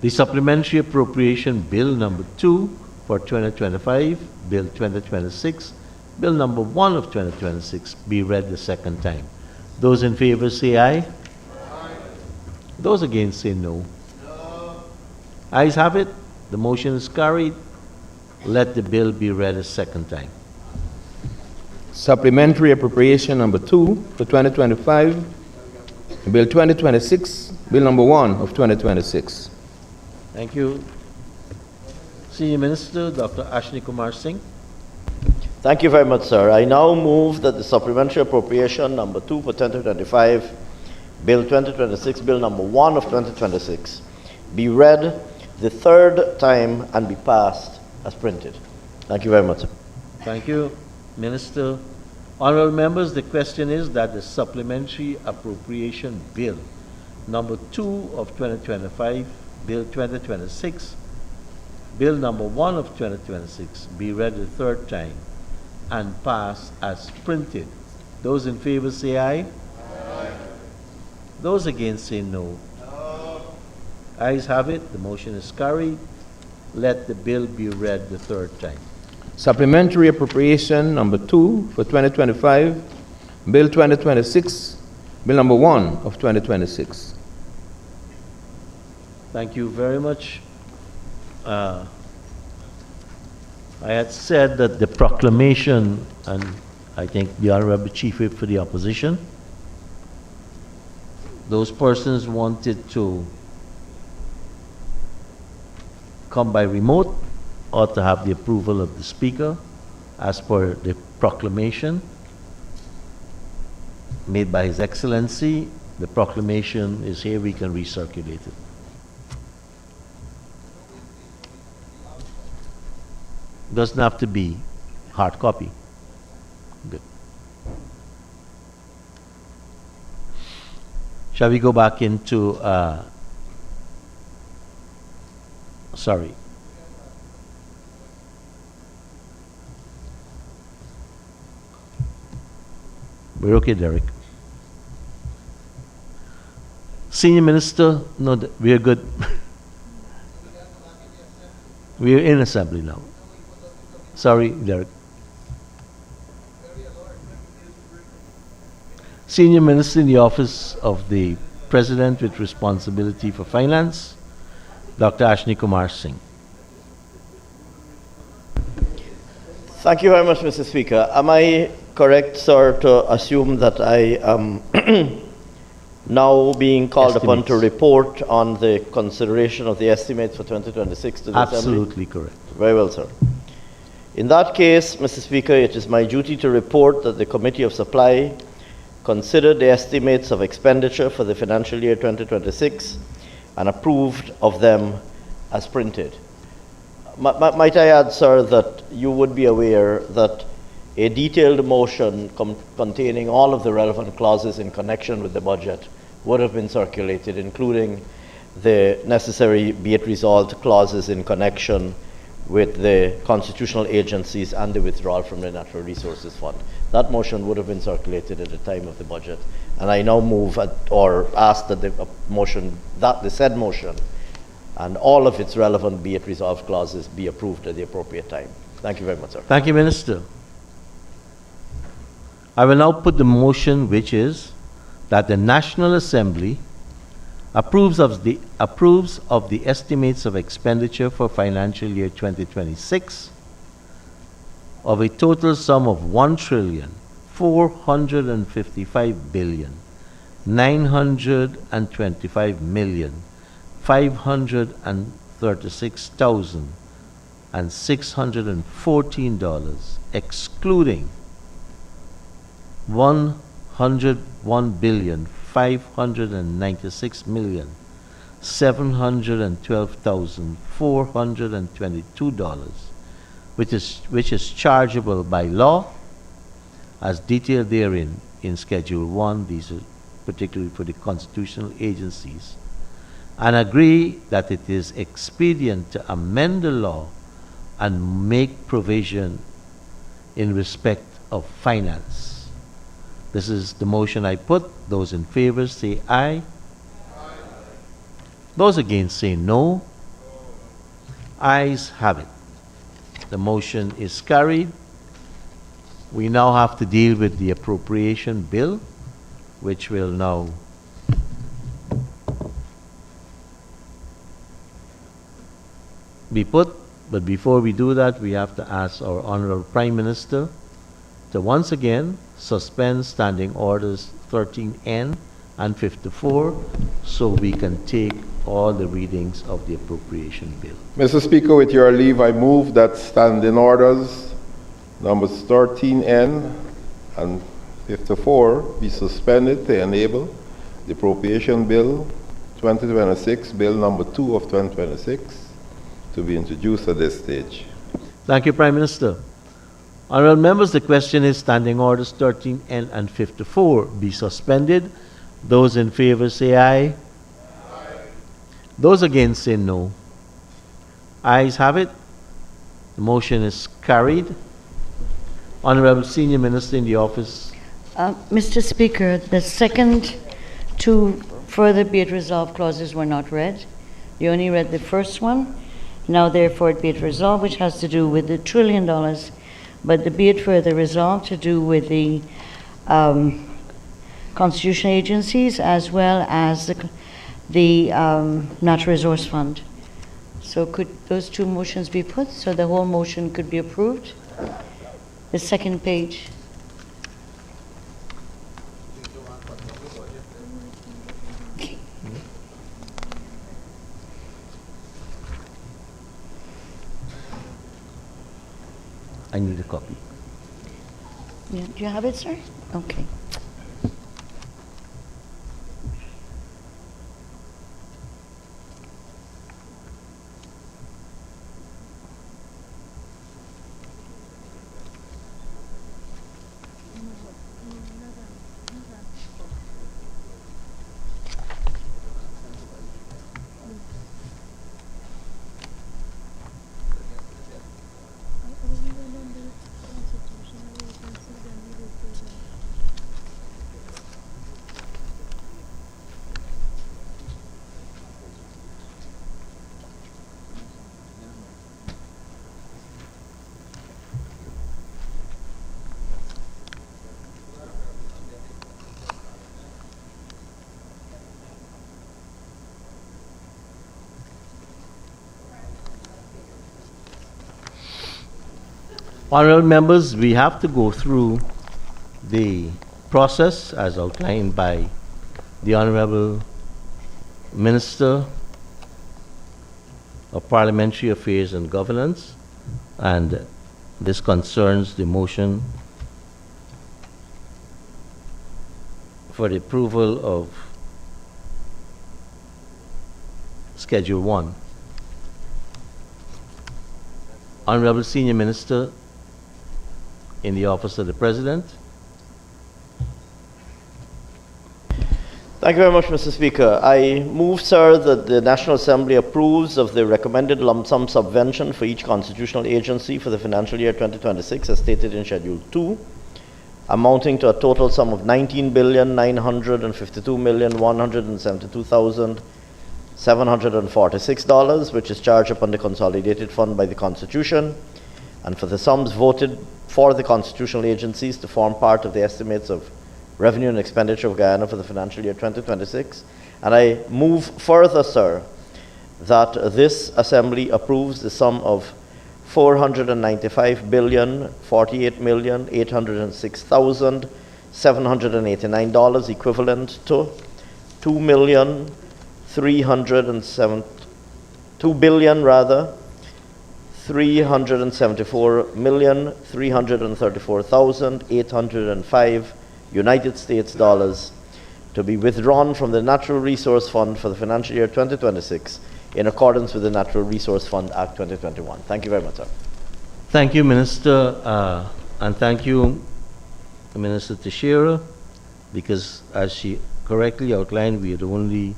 the supplementary appropriation bill number 2 for 2025, Bill 2026, Bill number 1 of 2026 be read the second time. Those in favor say aye. Aye. Those against say no. No. Ayes have it. The motion is carried. Let the bill be read a second time. Supplementary appropriation number 2 for 2025, Bill 2026, Bill number 1 of 2026. Thank you. Senior Minister, Dr. Ashni Kumar Singh. Thank you very much, sir. I now move that the supplementary appropriation number 2 for 2025, Bill 2026, Bill number 1 of 2026 be read the third time and be passed as printed. Thank you very much, sir. Thank you, Minister. Honourable members, the question is that the supplementary appropriation bill number 2 of 2025, Bill 2026, Bill number 1 of 2026 be read the third time and pass as printed. Those in favor say aye. Aye. Those against say no. No. Ayes have it. The motion is carried. Let the bill be read the third time. Supplementary appropriation number 2 for 2025, Bill 2026, Bill number 1 of 2026. Thank you very much. I had said that the proclamation, and I think the Honorable Chief Whip for the opposition, those persons wanted to come by remote or to have the approval of the Speaker as per the proclamation made by His Excellency. The proclamation is here, we can recirculate it. Doesn't have to be hard copy. Good. Shall we go back into Sorry. We're okay, Derek. Senior Minister, no, we're good. We're in assembly now. Sorry, Derek. Senior Minister in the Office of the President with responsibility for finance, Dr. Ashni Kumar Singh. Thank you very much, Mr. Speaker. Am I correct, sir, to assume that I am now being called upon to report on the consideration of the estimates for 2026 to the Assembly? Absolutely correct. Very well, sir. In that case, Mr. Speaker, it is my duty to report that the Committee of Supply considered the estimates of expenditure for the financial year 2026 and approved of them as printed. Might I add, sir, that you would be aware that a detailed motion containing all of the relevant clauses in connection with the budget would have been circulated, including the necessary be it resolved clauses in connection with the constitutional agencies and the withdrawal from the Natural Resources Fund. That motion would have been circulated at the time of the budget, and I now move or ask that the said motion and all of its relevant be it resolved clauses be approved at the appropriate time. Thank you very much, sir. Thank you, Minister. I will now put the motion, which is that the National Assembly approves of the estimates of expenditure for financial year 2026 of a total sum of 1,455,925,536,614, excluding $101,596,712,422, which is chargeable by law as detailed therein in Schedule 1, these are particularly for the constitutional agencies, and agree that it is expedient to amend the law and make provision in respect of finance. This is the motion I put. Those in favor say aye. Those against say no. Ayes have it. The motion is carried. We now have to deal with the appropriation bill, which will now be put. But before we do that, we have to ask our Honorable Prime Minister to once again suspend Standing Orders 13N and 54 so we can take all the readings of the appropriation bill. Mr. Speaker, with your leave, I move that Standing Orders numbers 13N and 54 be suspended to enable the Appropriation Bill 2026, Bill number 2 of 2026, to be introduced at this stage. Thank you, Prime Minister. Honorable members, the question is Standing Orders 13N and 54 be suspended. Those in favor say aye. Those against say no. Ayes have it. The motion is carried. Honorable Senior Minister in the Office. Mr. Speaker, the second two further be it resolved clauses were not read. You only read the first one. Now therefore it be it resolved, which has to do with the $1 trillion, but the be it further resolved to do with the constitutional agencies as well as the Natural Resource Fund. So could those two motions be put so the whole motion could be approved? The second page. I need a copy. Yeah, do you have it, sir? Okay. Honorable members, we have to go through the process as outlined by the Honorable Minister of Parliamentary Affairs and Governance, and this concerns the motion for the approval of Schedule 1. Honorable Senior Minister in the Office of the President. Thank you very much, Mr. Speaker. I move, sir, that the National Assembly approves of the recommended lump sum subvention for each constitutional agency for the financial year 2026 as stated in Schedule 2, amounting to a total sum of $19,952,172,746, which is charged upon the Consolidated Fund by the Constitution, and for the sums voted for the constitutional agencies to form part of the estimates of revenue and expenditure of Guyana for the financial year 2026. And I move further, sir, that this Assembly approves the sum of $495,048,806,789, equivalent to $2,374,334,805 United States dollars to be withdrawn from the Natural Resource Fund for the financial year 2026 in accordance with the Natural Resource Fund Act 2021. Thank you very much, sir. Thank you, Minister, and thank you, Minister Teixeira, because as she correctly outlined, we had only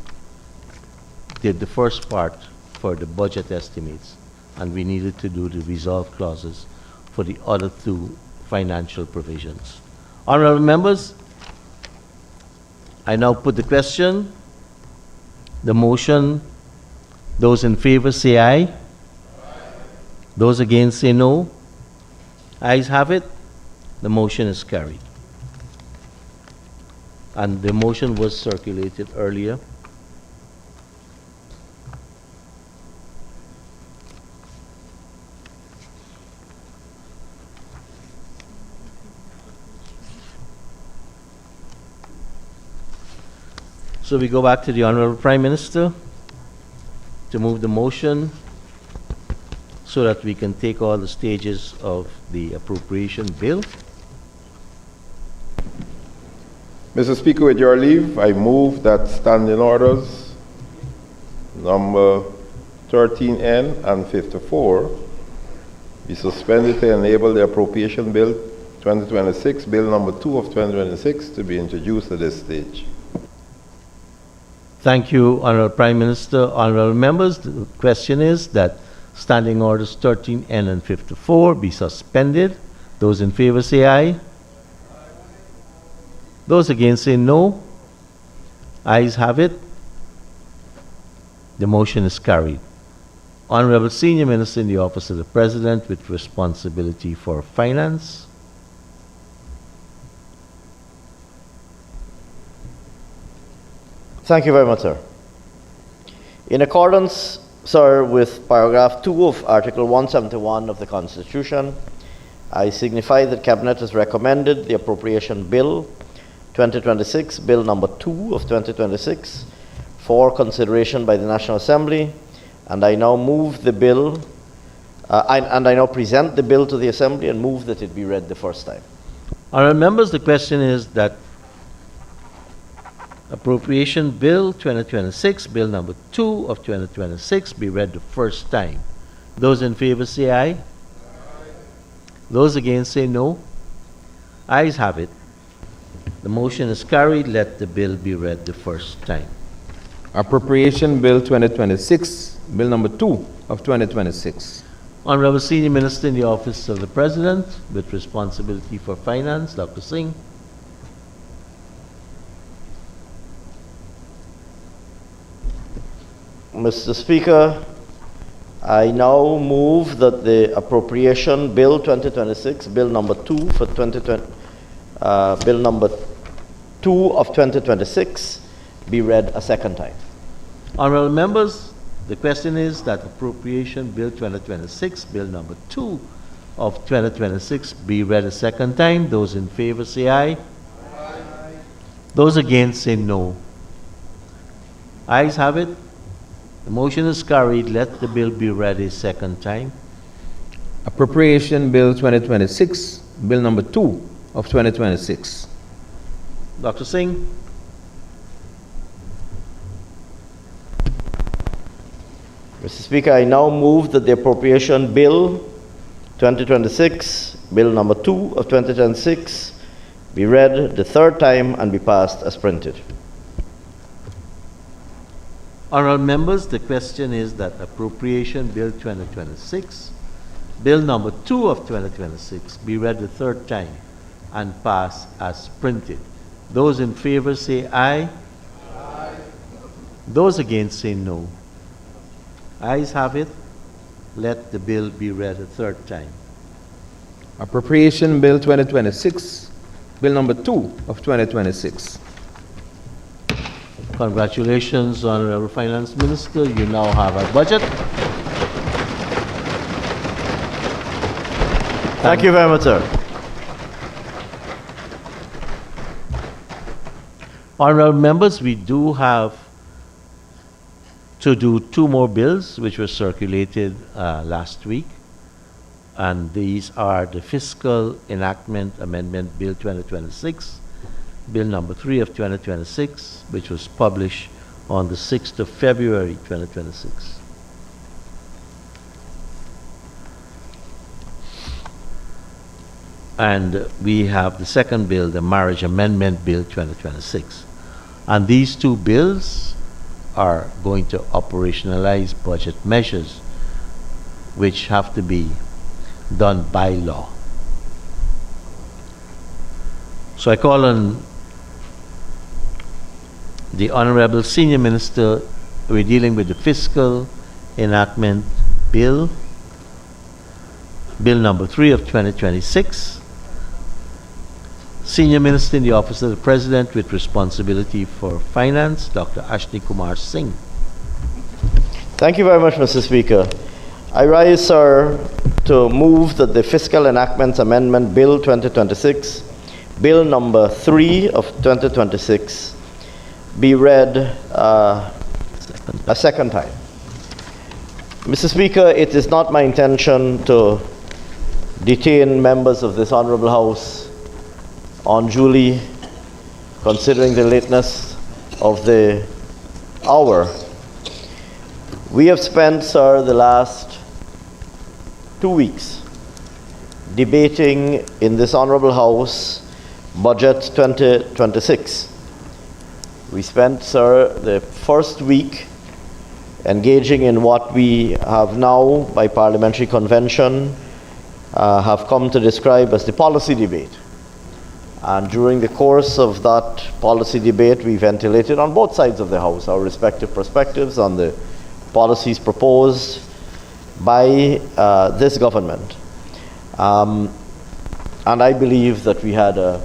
did the first part for the budget estimates, and we needed to do the resolve clauses for the other two financial provisions. Honorable members, I now put the question. The motion, those in favor say aye. Aye. Those against say no. Ayes have it. The motion is carried. And the motion was circulated earlier. So we go back to the Honorable Prime Minister to move the motion so that we can take all the stages of the appropriation bill. Mr. Speaker, with your leave, I move that standing orders number 13N and 54 be suspended to enable the appropriation bill 2026, bill number 2 of 2026, to be introduced at this stage. Thank you, Honorable Prime Minister. Honorable members, the question is that standing orders 13N and 54 be suspended. Those in favor say aye. Those against say no. Ayes have it. The motion is carried. Honorable Senior Minister in the Office of the President with responsibility for finance. Thank you very much, sir. In accordance, sir, with paragraph 2 of Article 171 of the Constitution, I signify that Cabinet has recommended the Appropriation Bill 2026, Bill number 2 of 2026, for consideration by the National Assembly, and I now move the bill, I now present the bill to the Assembly and move that it be read the first time. Honorable members, the question is that Appropriation Bill 2026, Bill number 2 of 2026 be read the first time. Those in favor say aye. Aye. Those against say no. Ayes have it. The motion is carried. Let the bill be read the first time. Appropriation Bill 2026, Bill number 2 of 2026. Honorable Senior Minister in the Office of the President with responsibility for finance, Dr. Singh. Mr. Speaker, I now move that the Appropriation Bill 2026, Bill number 2 for 2020, Bill number 2 of 2026 be read a second time. Honorable members, the question is that Appropriation Bill 2026, Bill number 2 of 2026 be read a second time. Those in favor say aye. Those against say no. Ayes have it. The motion is carried. Let the bill be read a second time. Appropriation Bill 2026, Bill number 2 of 2026. Dr. Singh. Mr. Speaker, I now move that the Appropriation Bill 2026, Bill number 2 of 2026, be read the third time and be passed as printed. Honourable members, the question is that Appropriation Bill 2026, Bill number 2 of 2026, be read the third time and pass as printed. Those in favor say aye. Aye. Those against say no. Ayes have it. Let the bill be read a third time. Appropriation Bill 2026, Bill number 2 of 2026. Congratulations, Honorable Finance Minister. You now have a budget. Thank you very much, sir. Honorable members, we do have to do two more bills which were circulated last week, and these are the Fiscal Enactment Amendment Bill 2026, Bill number 3 of 2026, which was published on the 6th of February 2026. And we have the second bill, the Marriage Amendment Bill 2026. And these two bills are going to operationalize budget measures which have to be done by law. So I call on the Honorable Senior Minister. We're dealing with the Fiscal Enactment Bill, Bill number 3 of 2026. Senior Minister in the Office of the President with responsibility for finance, Dr. Ashni Kumar Singh. Thank you very much, Mr. Speaker. I rise, sir, to move that the Fiscal Enactments Amendment Bill 2026, Bill number 3 of 2026, be read a second time. Mr. Speaker, it is not my intention to detain members of this Honorable House unduly, considering the lateness of the hour. We have spent, sir, the last 2 weeks debating in this Honorable House Budget 2026. We spent, sir, the first week engaging in what we have now, by parliamentary convention, have come to describe as the policy debate. And during the course of that policy debate, we ventilated on both sides of the House our respective perspectives on the policies proposed by this government. And I believe that we had a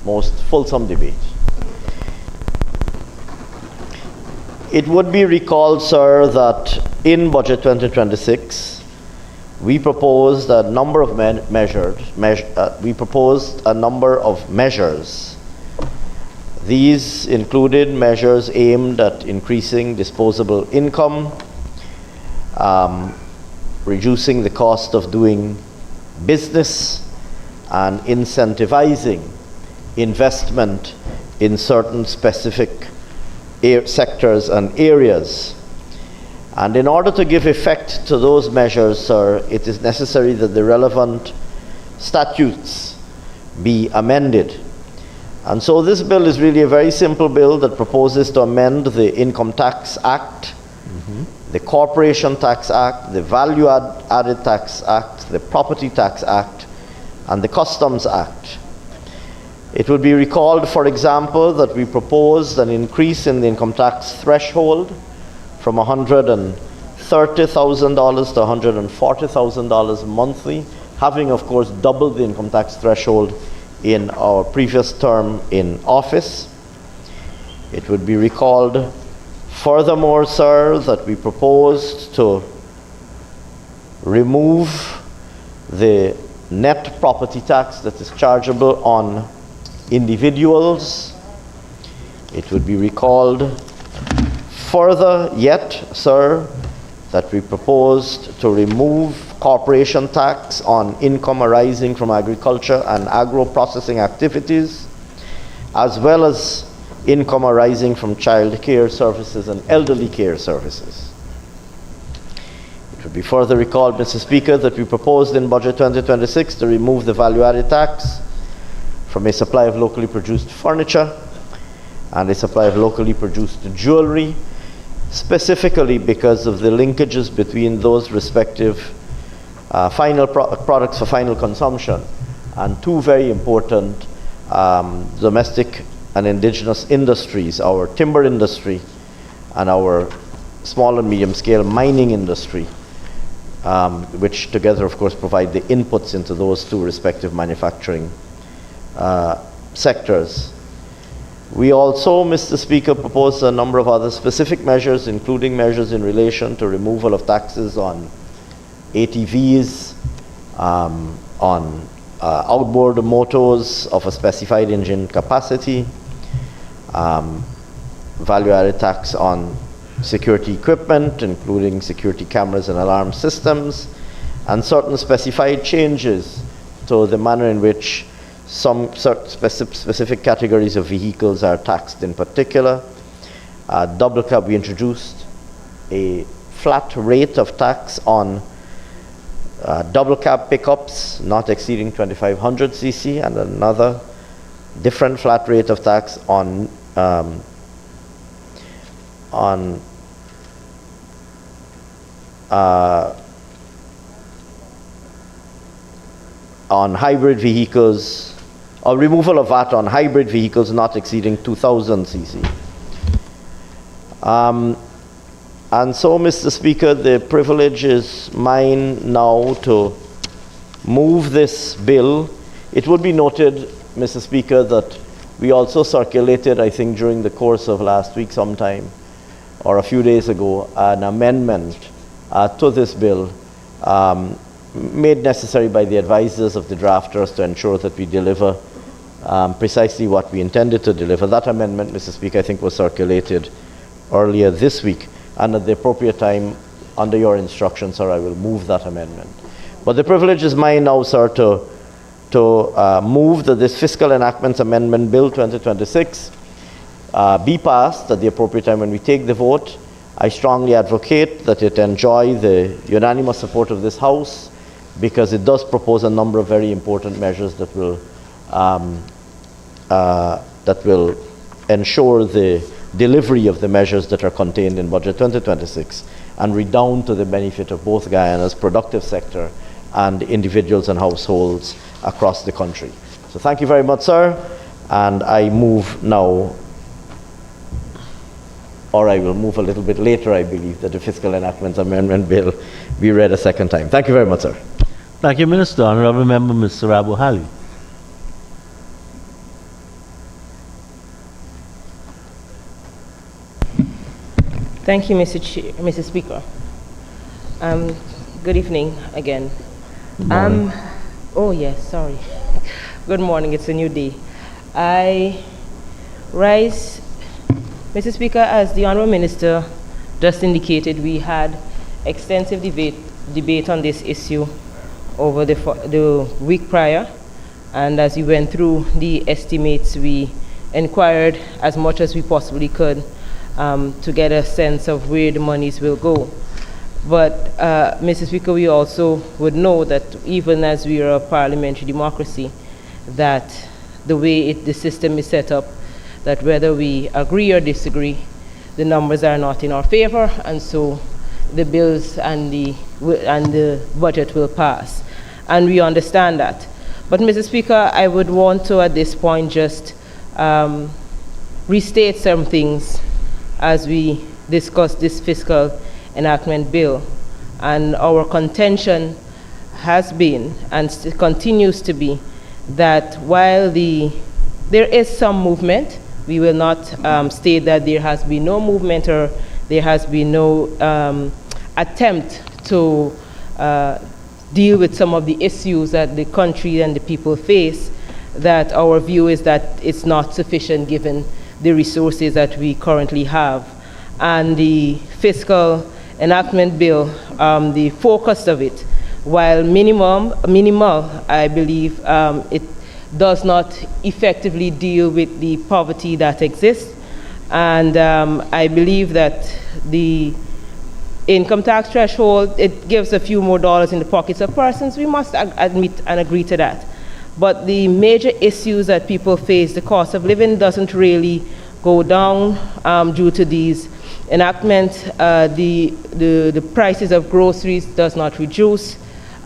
most fulsome debate. It would be recalled, sir, that in Budget 2026, we proposed a number of measures. These included measures aimed at increasing disposable income, reducing the cost of doing business, and incentivizing investment in certain specific sectors and areas. And in order to give effect to those measures, sir, it is necessary that the relevant statutes be amended. And so this bill is really a very simple bill that proposes to amend the Income Tax Act, the Corporation Tax Act, the Value Added Tax Act, the Property Tax Act, and the Customs Act. It would be recalled, for example, that we proposed an increase in the income tax threshold from $130,000 to $140,000 monthly, having, of course, doubled the income tax threshold in our previous term in office. It would be recalled, furthermore, sir, that we proposed to remove the net property tax that is chargeable on individuals. It would be recalled further yet, sir, that we proposed to remove corporation tax on income arising from agriculture and agro-processing activities, as well as income arising from child care services and elderly care services. It would be further recalled, Mr. Speaker, that we proposed in Budget 2026 to remove the value-added tax from a supply of locally produced furniture and a supply of locally produced jewelry, specifically because of the linkages between those respective products for final consumption and two very important domestic and indigenous industries, our timber industry and our small and medium scale mining industry, which together of course provide the inputs into those two respective manufacturing sectors. We also, Mr. Speaker, proposed a number of other specific measures, including measures in relation to removal of taxes on ATVs, on outboard motors of a specified engine capacity, value-added tax on security equipment, including security cameras and alarm systems, and certain specified changes to the manner in which some specific categories of vehicles are taxed in particular. Double cab, we introduced a flat rate of tax on double cab pickups not exceeding 2500 cc, and another different flat rate of tax on hybrid vehicles, or removal of VAT on hybrid vehicles not exceeding 2000 cc. And so, Mr. Speaker, the privilege is mine now to move this bill. It would be noted, Mr. Speaker, that we also circulated, I think during the course of last week sometime, or a few days ago, an amendment to this bill made necessary by the advisors of the drafters to ensure that we deliver precisely what we intended to deliver. That amendment, Mr. Speaker, I think was circulated earlier this week, and at the appropriate time, under your instructions, sir, I will move that amendment. But the privilege is mine now, sir, to move that this Fiscal Enactments Amendment Bill 2026 be passed at the appropriate time when we take the vote. I strongly advocate that it enjoy the unanimous support of this House, because it does propose a number of very important measures that will ensure the delivery of the measures that are contained in Budget 2026 and redound to the benefit of both Guyana's productive sector and individuals and households across the country. So thank you very much, sir, and I move now, or I will move a little bit later, I believe, that the Fiscal Enactments Amendment Bill be read a second time. Thank you very much, sir. Thank you, Minister. Honourable Member Mr. Abu Hali. Thank you, Mr. Speaker. Good evening again. Oh yes, sorry. Good morning, it's a new day. I rise, Mr. Speaker, as the Honourable Minister just indicated, we had extensive debate on this issue over the week prior, and as we went through the estimates, we inquired as much as we possibly could to get a sense of where the monies will go. But, Mr. Speaker, we also would know that even as we are a parliamentary democracy, that the way the system is set up, that whether we agree or disagree, the numbers are not in our favor, and so the bills and the budget will pass. And we understand that. But, Mr. Speaker, I would want to, at this point, just restate some things as we discuss this fiscal enactment bill. And our contention has been, and continues to be, that while there is some movement, we will not state that there has been no movement or there has been no attempt to deal with some of the issues that the country and the people face, that our view is that it's not sufficient given the resources that we currently have. And the fiscal enactment bill, the focus of it, while minimal, I believe it does not effectively deal with the poverty that exists. And I believe that the income tax threshold, it gives a few more dollars in the pockets of persons. We must admit and agree to that. But the major issues that people face, the cost of living doesn't really go down due to these enactments. The prices of groceries does not reduce,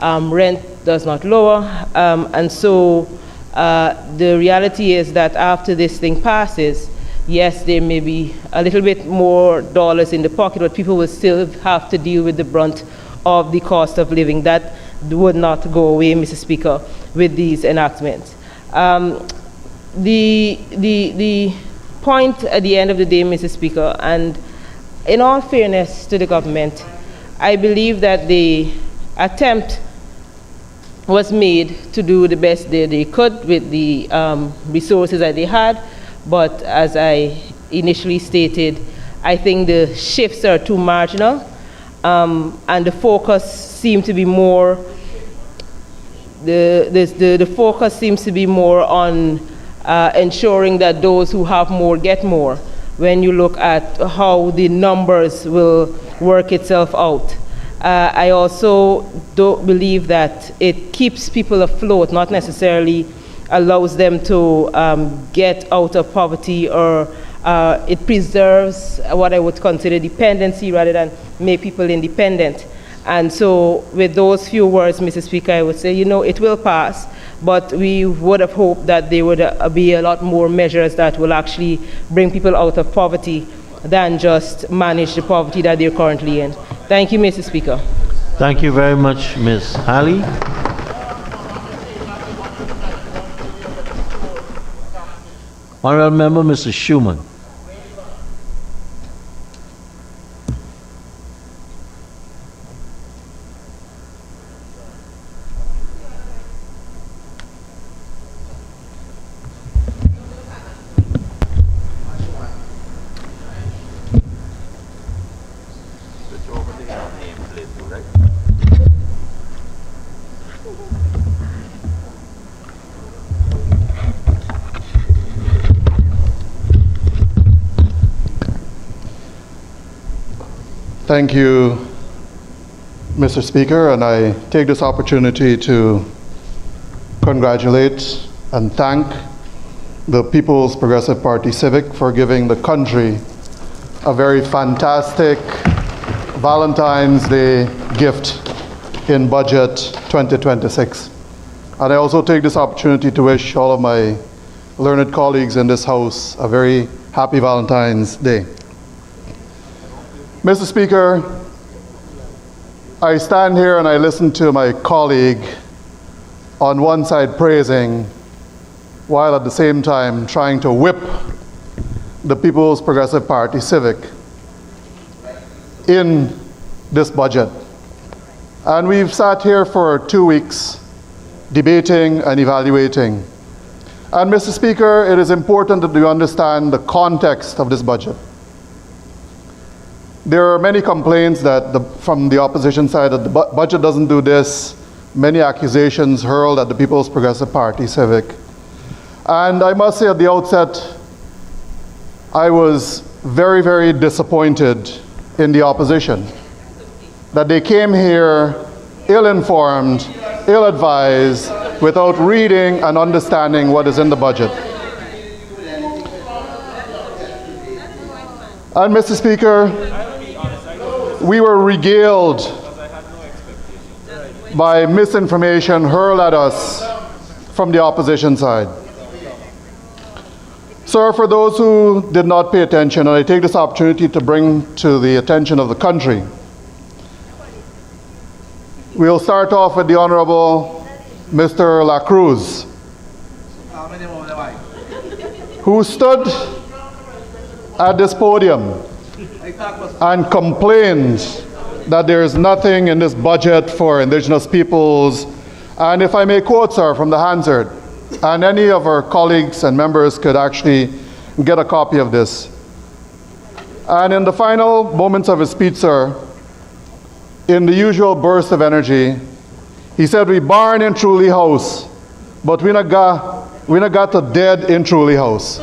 rent does not lower, and so the reality is that after this thing passes, yes, there may be a little bit more dollars in the pocket, but people will still have to deal with the brunt of the cost of living. That would not go away, Mr. Speaker, with these enactments. The point at the end of the day, Mr. Speaker, and in all fairness to the government, I believe that the attempt was made to do the best they could with the resources that they had, but as I initially stated, I think the shifts are too marginal, and the focus seems to be more, the focus seems to be more on ensuring that those who have more get more, when you look at how the numbers will work itself out. I also don't believe that it keeps people afloat, not necessarily allows them to get out of poverty, or it preserves what I would consider dependency rather than make people independent. And so with those few words, Mr. Speaker, I would say, you know, it will pass, but we would have hoped that there would be a lot more measures that will actually bring people out of poverty than just manage the poverty that they're currently in. Thank you, Mr. Speaker. Thank you very much, Ms. Halley. Honorable Member, Mr. Schumann. Thank you, Mr. Speaker, and I take this opportunity to congratulate and thank the People's Progressive Party Civic for giving the country a very fantastic Valentine's Day gift in Budget 2026. And I also take this opportunity to wish all of my learned colleagues in this House a very happy Valentine's Day. Mr. Speaker, I stand here and I listen to my colleague on one side praising, while at the same time trying to whip the People's Progressive Party Civic in this budget. And we've sat here for 2 weeks debating and evaluating. And Mr. Speaker, it is important that you understand the context of this budget. There are many complaints that from the opposition side that the budget doesn't do this, many accusations hurled at the People's Progressive Party Civic. And I must say at the outset, I was very, very disappointed in the opposition, that they came here ill-informed, ill-advised, without reading and understanding what is in the budget. And Mr. Speaker, we were regaled by misinformation hurled at us from the opposition side. Sir, for those who did not pay attention, and I take this opportunity to bring to the attention of the country, we'll start off with the Honorable Mr. La Cruz, who stood at this podium and complained that there is nothing in this budget for indigenous peoples. And if I may quote, sir, from the Hansard, and any of our colleagues and members could actually get a copy of this. And in the final moments of his speech, sir, in the usual burst of energy, he said, "We barn in Truly House, but we not got to dead in Truly House."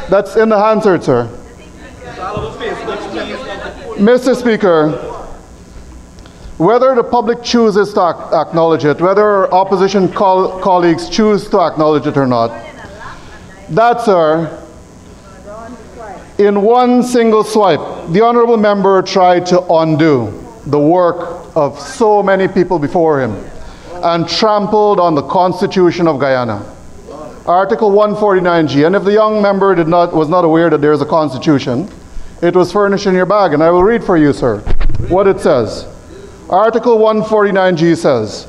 That's in the Hansard, sir. Mr. Speaker, whether the public chooses to acknowledge it, whether opposition colleagues choose to acknowledge it or not, that, sir, in one single swipe, the honourable member tried to undo the work of so many people before him and trampled on the Constitution of Guyana. Article 149G, and if the young member was not aware that there is a constitution, it was furnished in your bag, and I will read for you, sir, what it says. Article 149G says,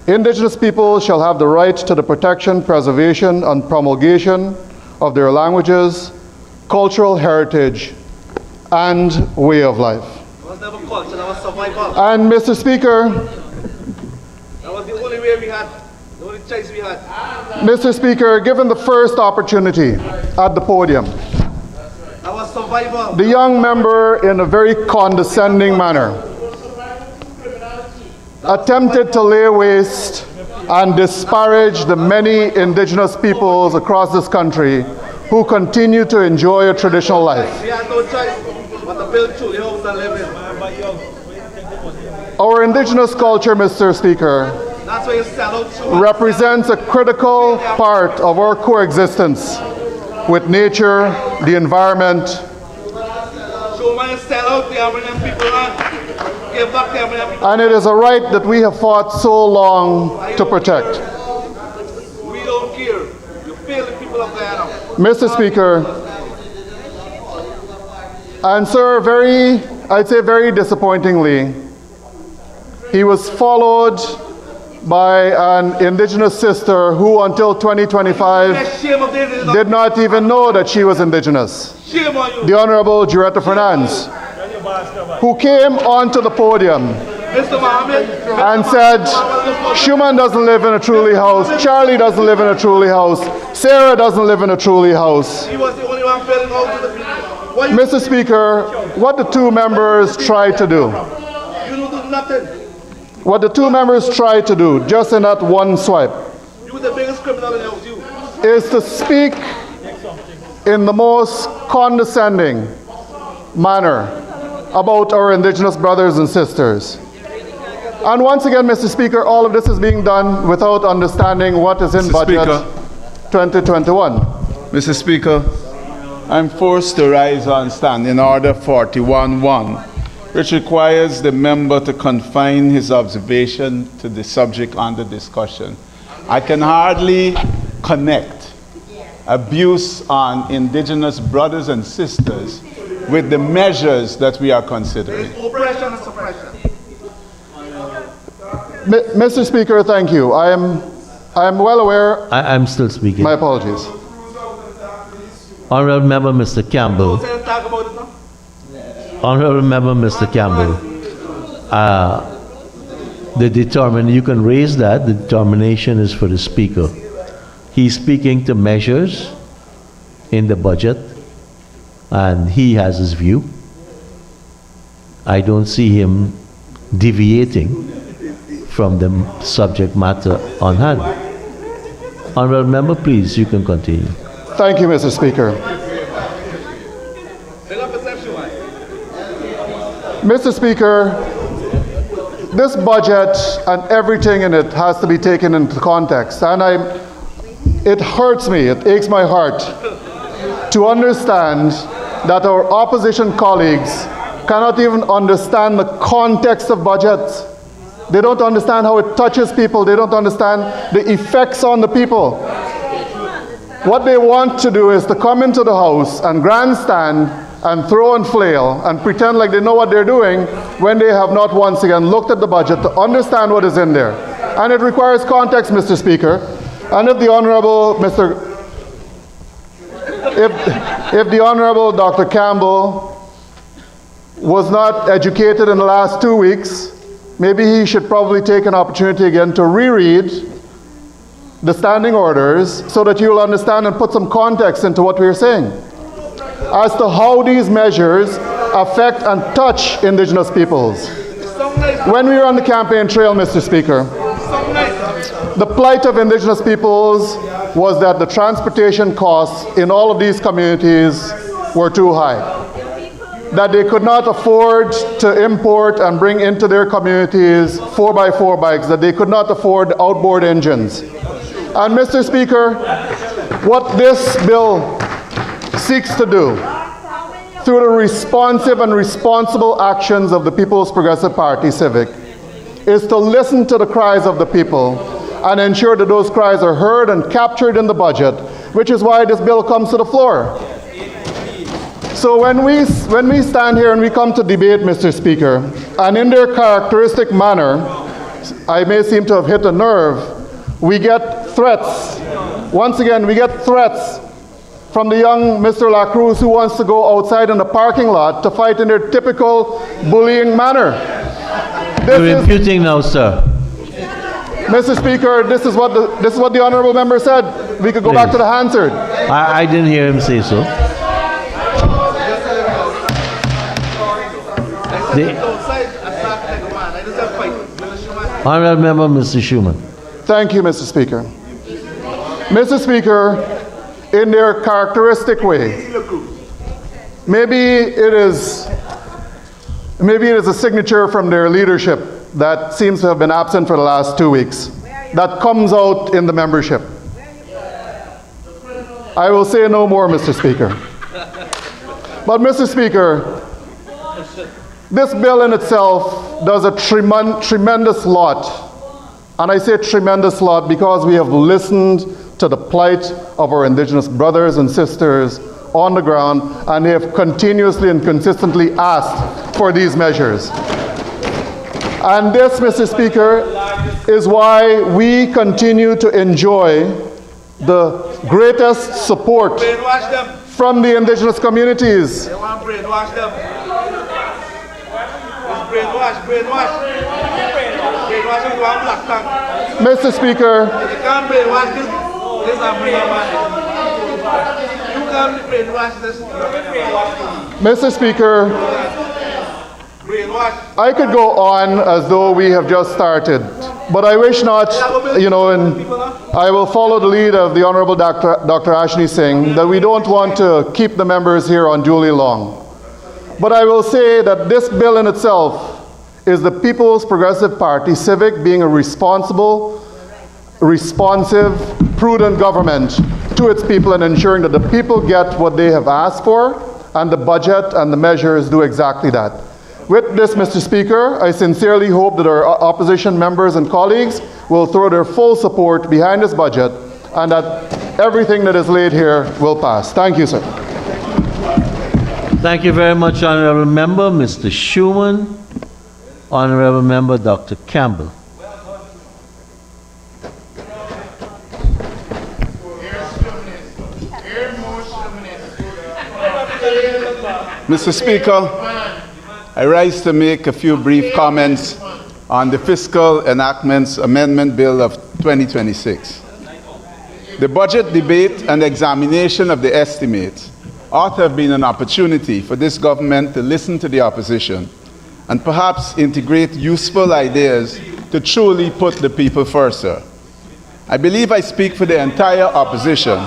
Indigenous people shall have the right to the protection, preservation, and promulgation of their languages, cultural heritage, and way of life. That was never culture, that was survival. And Mr. Speaker, That was the only way we had, the only choice we had. Mr. Speaker, given the first opportunity at the podium, That was survival. the young member, in a very condescending manner, attempted to lay waste and disparage the many indigenous peoples across this country who continue to enjoy a traditional life. We had no choice but to build Truly House and live in. Our indigenous culture, Mr. Speaker, That's why you sell out Truly. represents a critical part of our coexistence with nature, the environment, So when you sell out, they are bringing people on. Give back to them. and it is a right that we have fought so long to protect. We don't care. You fail the people of Guyana. Mr. Speaker, and sir, I'd say very disappointingly, he was followed by an indigenous sister who until 2025 Shame of this. did not even know that she was indigenous. Shame on you. The Honorable Juretta Fernandes, who came onto the podium Mr. Mohammed. and said, Schumann doesn't live in a Truly House, Charlie doesn't live in a Truly House, Sarah doesn't live in a Truly House. He was the only one building out to the people. What you Mr. Speaker, what the two members tried to do, You don't do nothing. what the two members tried to do, just in that one swipe, You were the biggest criminal in the house, you. is to speak in the most condescending manner about our indigenous brothers and sisters. And once again, Mr. Speaker, all of this is being done without understanding what is in Mr. budget Speaker. 2021. Mr. Speaker, I'm forced to rise on Standing Order 41-1, which requires the member to confine his observation to the subject under discussion. I can hardly connect abuse on indigenous brothers and sisters with the measures that we are considering. Oppression and suppression. Mr. Speaker, thank you. I am well aware. I'm still speaking. My apologies. Honourable Member Mr. Campbell. Talk about it now. Honourable Member Mr. Campbell. You can raise that. The determination is for the Speaker. He's speaking to measures in the budget, and he has his view. I don't see him deviating from the subject matter on hand. Honourable Member, please, you can continue. Thank you, Mr. Speaker. Mr. Speaker, this budget and everything in it has to be taken into context, and it hurts me, it aches my heart to understand that our opposition colleagues cannot even understand the context of budgets. They don't understand how it touches people. They don't understand the effects on the people. What they want to do is to come into the House and grandstand and throw and flail and pretend like they know what they're doing when they have not once again looked at the budget to understand what is in there. And it requires context, Mr. Speaker. And if the Honourable if the Honourable Dr. Campbell was not educated in the last 2 weeks, maybe he should probably take an opportunity again to reread the standing orders so that you will understand and put some context into what we are saying as to how these measures affect and touch Indigenous peoples. When we were on the campaign trail, Mr. Speaker, the plight of Indigenous peoples was that the transportation costs in all of these communities were too high, that they could not afford to import and bring into their communities 4x4 bikes, that they could not afford outboard engines. And Mr. Speaker, what this bill seeks to do, through the responsive and responsible actions of the People's Progressive Party Civic, is to listen to the cries of the people and ensure that those cries are heard and captured in the budget, which is why this bill comes to the floor. So when we stand here and we come to debate, Mr. Speaker, and in their characteristic manner, I may seem to have hit a nerve, we get threats. Once again, we get threats from the young Mr. La Cruz who wants to go outside in the parking lot to fight in their typical bullying manner. You're imputing now, sir. Mr. Speaker, this is what the honourable member said. We could go back to the Hansard. I didn't hear him say so. Honourable Member, Mr. Schumann. Thank you, Mr. Speaker. Mr. Speaker, in their characteristic way, maybe it is a signature from their leadership that seems to have been absent for the last 2 weeks, that comes out in the membership. I will say no more, Mr. Speaker. But Mr. Speaker, this bill in itself does a tremendous lot. And I say tremendous lot because we have listened to the plight of our Indigenous brothers and sisters on the ground, and they have continuously and consistently asked for these measures. And this, Mr. Speaker, is why we continue to enjoy the greatest support from the Indigenous communities. They want to brainwash them. It's brainwash. Brainwash them with one black tongue. Mr. Speaker, You can't brainwash this. This is a brainwash. You can't brainwash this. Mr. Speaker, I could go on as though we have just started, but I wish not, and I will follow the lead of the Honorable Dr. Ashni Singh, that we don't want to keep the members here unduly long. But I will say that this bill in itself is the People's Progressive Party Civic being a responsible, responsive, prudent government to its people and ensuring that the people get what they have asked for, and the budget and the measures do exactly that. With this, Mr. Speaker, I sincerely hope that our opposition members and colleagues will throw their full support behind this budget and that everything that is laid here will pass. Thank you, sir. Thank you very much, Honourable Member. Mr. Schumann. Honourable Member Dr. Campbell. Mr. Speaker, I rise to make a few brief comments on the Fiscal Enactments Amendment Bill of 2026. The budget debate and examination of the estimates ought to have been an opportunity for this government to listen to the opposition and perhaps integrate useful ideas to truly put the people first, sir. I believe I speak for the entire opposition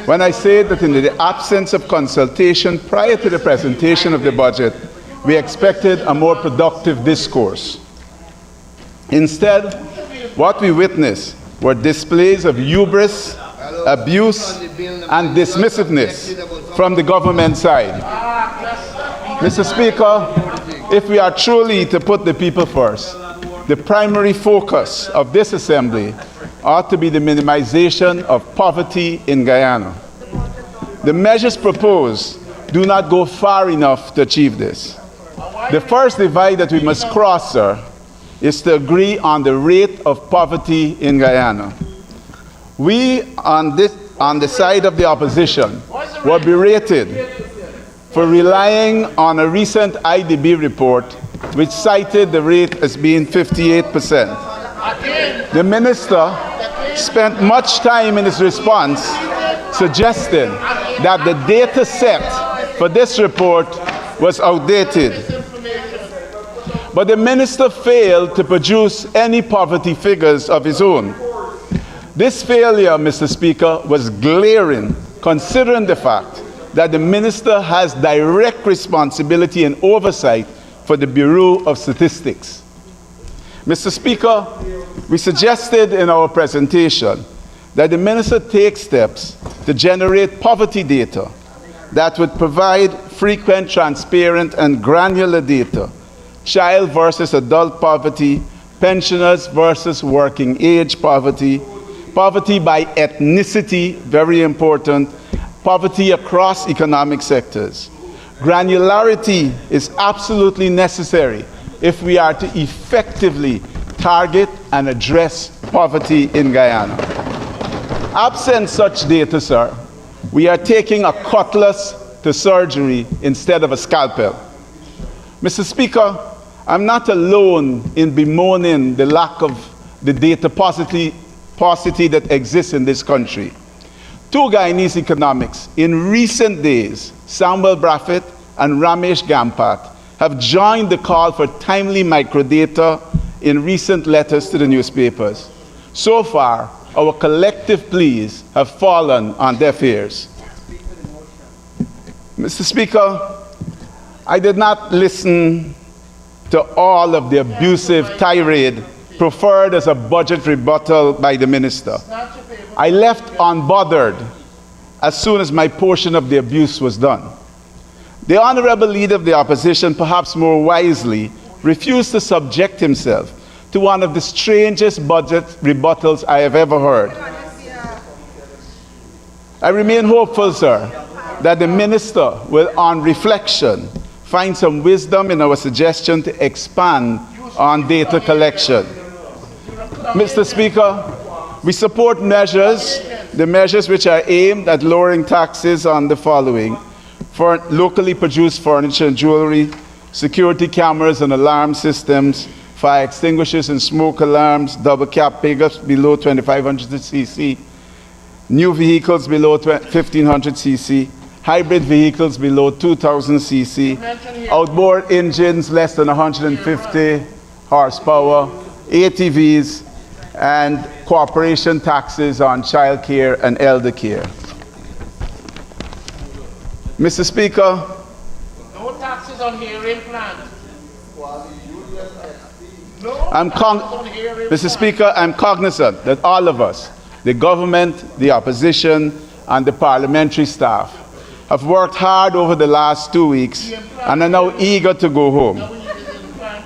when I say that in the absence of consultation prior to the presentation of the budget, we expected a more productive discourse. Instead, what we witnessed were displays of hubris, abuse, and dismissiveness from the government side. Mr. Speaker, if we are truly to put the people first, the primary focus of this assembly ought to be the minimization of poverty in Guyana. The measures proposed do not go far enough to achieve this. The first divide that we must cross, sir, is to agree on the rate of poverty in Guyana. We, on the side of the opposition, were berated for relying on a recent IDB report which cited the rate as being 58%. The minister spent much time in his response suggesting that the data set for this report was outdated. But the minister failed to produce any poverty figures of his own. This failure, Mr. Speaker, was glaring considering the fact that the minister has direct responsibility and oversight for the Bureau of Statistics. Mr. Speaker, we suggested in our presentation that the minister take steps to generate poverty data that would provide frequent, transparent, and granular data, child versus adult poverty, pensioners versus working age poverty, poverty by ethnicity, very important, poverty across economic sectors. Granularity is absolutely necessary if we are to effectively target and address poverty in Guyana. Absent such data, sir, we are taking a cutlass to surgery instead of a scalpel. Mr. Speaker, I'm not alone in bemoaning the lack of the data paucity that exists in this country. Two Guyanese economics in recent days, Samuel Braffett and Ramesh Gampat, have joined the call for timely microdata in recent letters to the newspapers. So far, our collective pleas have fallen on deaf ears. Mr. Speaker, I did not listen to all of the abusive tirade preferred as a budget rebuttal by the minister. I left unbothered as soon as my portion of the abuse was done. The honorable leader of the opposition, perhaps more wisely, refused to subject himself to one of the strangest budget rebuttals I have ever heard. I remain hopeful, sir, that the minister will, on reflection, find some wisdom in our suggestion to expand on data collection. Mr. Speaker, we support the measures which are aimed at lowering taxes on the following: for locally produced furniture and jewelry, security cameras and alarm systems, fire extinguishers and smoke alarms, double cap pickups below 2,500 cc, new vehicles below 1,500 cc, hybrid vehicles below 2,000 cc, outboard engines less than 150 horsepower, ATVs, and corporation taxes on child care and elder care. Mr. Speaker, No taxes on hearing plans. Mr. Speaker, I'm cognizant that all of us, the government, the opposition, and the parliamentary staff, have worked hard over the last 2 weeks and are now eager to go home.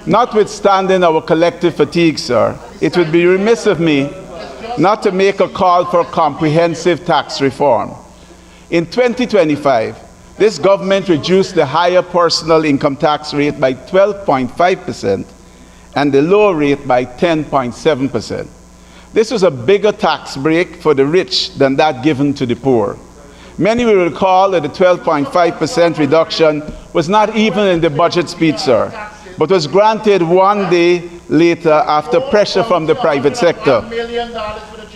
Notwithstanding our collective fatigue, sir, it would be remiss of me not to make a call for comprehensive tax reform. In 2025, this government reduced the higher personal income tax rate by 12.5% and the lower rate by 10.7%. This was a bigger tax break for the rich than that given to the poor. Many will recall that the 12.5% reduction was not even in the budget speech, sir, but was granted 1 day later after pressure from the private sector.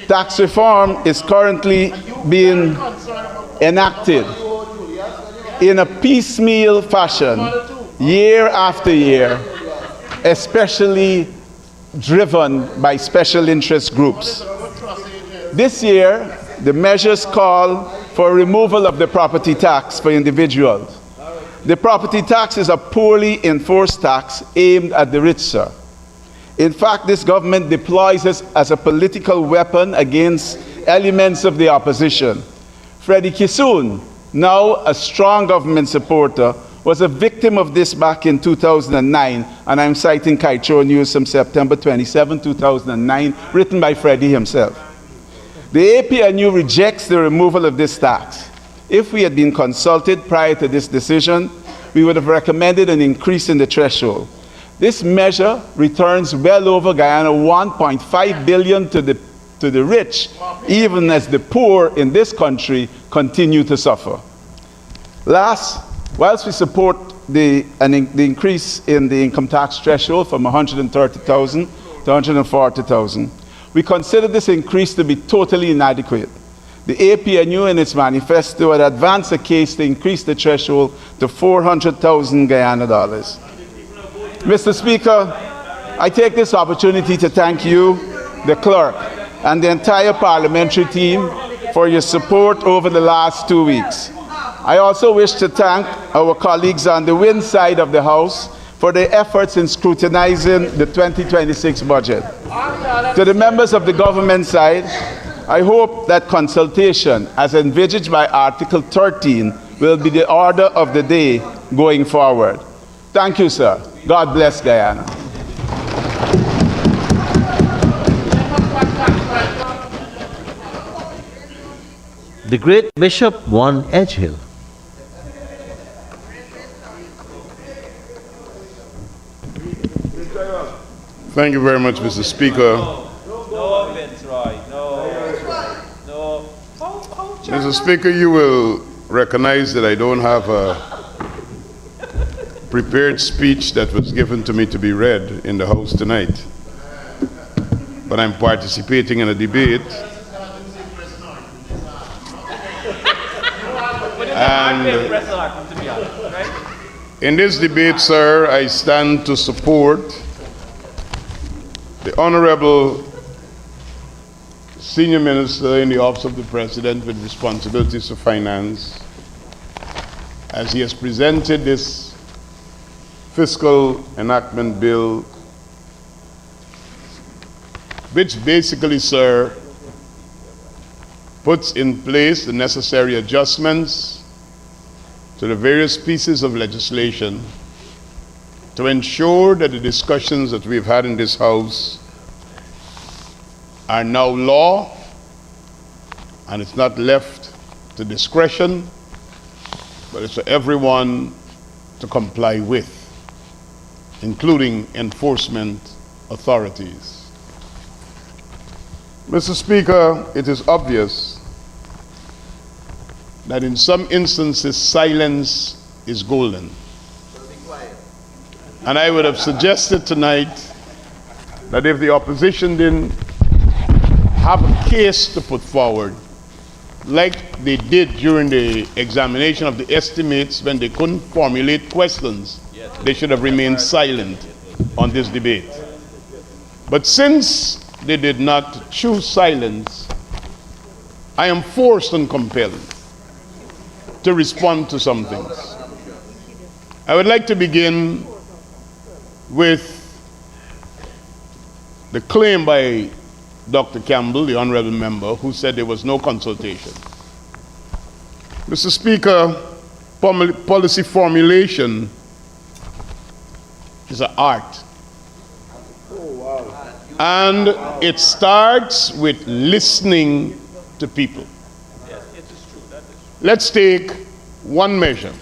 Tax reform is currently being enacted in a piecemeal fashion, year after year, especially driven by special interest groups. This year, the measures call for removal of the property tax for individuals. The property tax is a poorly enforced tax aimed at the rich, sir. In fact, this government deploys it as a political weapon against elements of the opposition. Freddie Kissoon, now a strong government supporter, was a victim of this back in 2009, and I'm citing Kaitro News from September 27, 2009, written by Freddie himself. The APNU rejects the removal of this tax. If we had been consulted prior to this decision, we would have recommended an increase in the threshold. This measure returns well over Guyana 1.5 billion to the rich, even as the poor in this country continue to suffer. Last, Whilst we support the increase in the income tax threshold from 130,000 to 140,000, we consider this increase to be totally inadequate. The APNU in its manifesto had advanced a case to increase the threshold to 400,000 Guyana dollars. Mr. Speaker, I take this opportunity to thank you, the clerk, and the entire parliamentary team for your support over the last 2 weeks. I also wish to thank our colleagues on the Win side of the House for their efforts in scrutinizing the 2026 budget. To the members of the government side, I hope that consultation, as envisaged by Article 13, will be the order of the day going forward. Thank you, sir. God bless Guyana. The Great Bishop One Edgehill. Thank you very much, Mr. Speaker. No, Fitzroy, no. Mr. Speaker, you will recognize that I don't have a prepared speech that was given to me to be read in the House tonight. But I'm participating in a debate. And in this debate, sir, I stand to support the Honorable Senior Minister in the Office of the President with responsibilities for finance, as he has presented this fiscal enactment bill, which basically, sir, puts in place the necessary adjustments to the various pieces of legislation to ensure that the discussions that we've had in this House are now law, and it's not left to discretion, but it's for everyone to comply with, including enforcement authorities. Mr. Speaker, it is obvious that in some instances silence is golden. And I would have suggested tonight that if the opposition didn't have a case to put forward, like they did during the examination of the estimates when they couldn't formulate questions, they should have remained silent on this debate. But since they did not choose silence, I am forced and compelled to respond to some things. I would like to begin with the claim by Dr. Campbell, the honorable member, who said there was no consultation. Mr. Speaker, policy formulation is an art. And it starts with listening to people. Let's take one measure,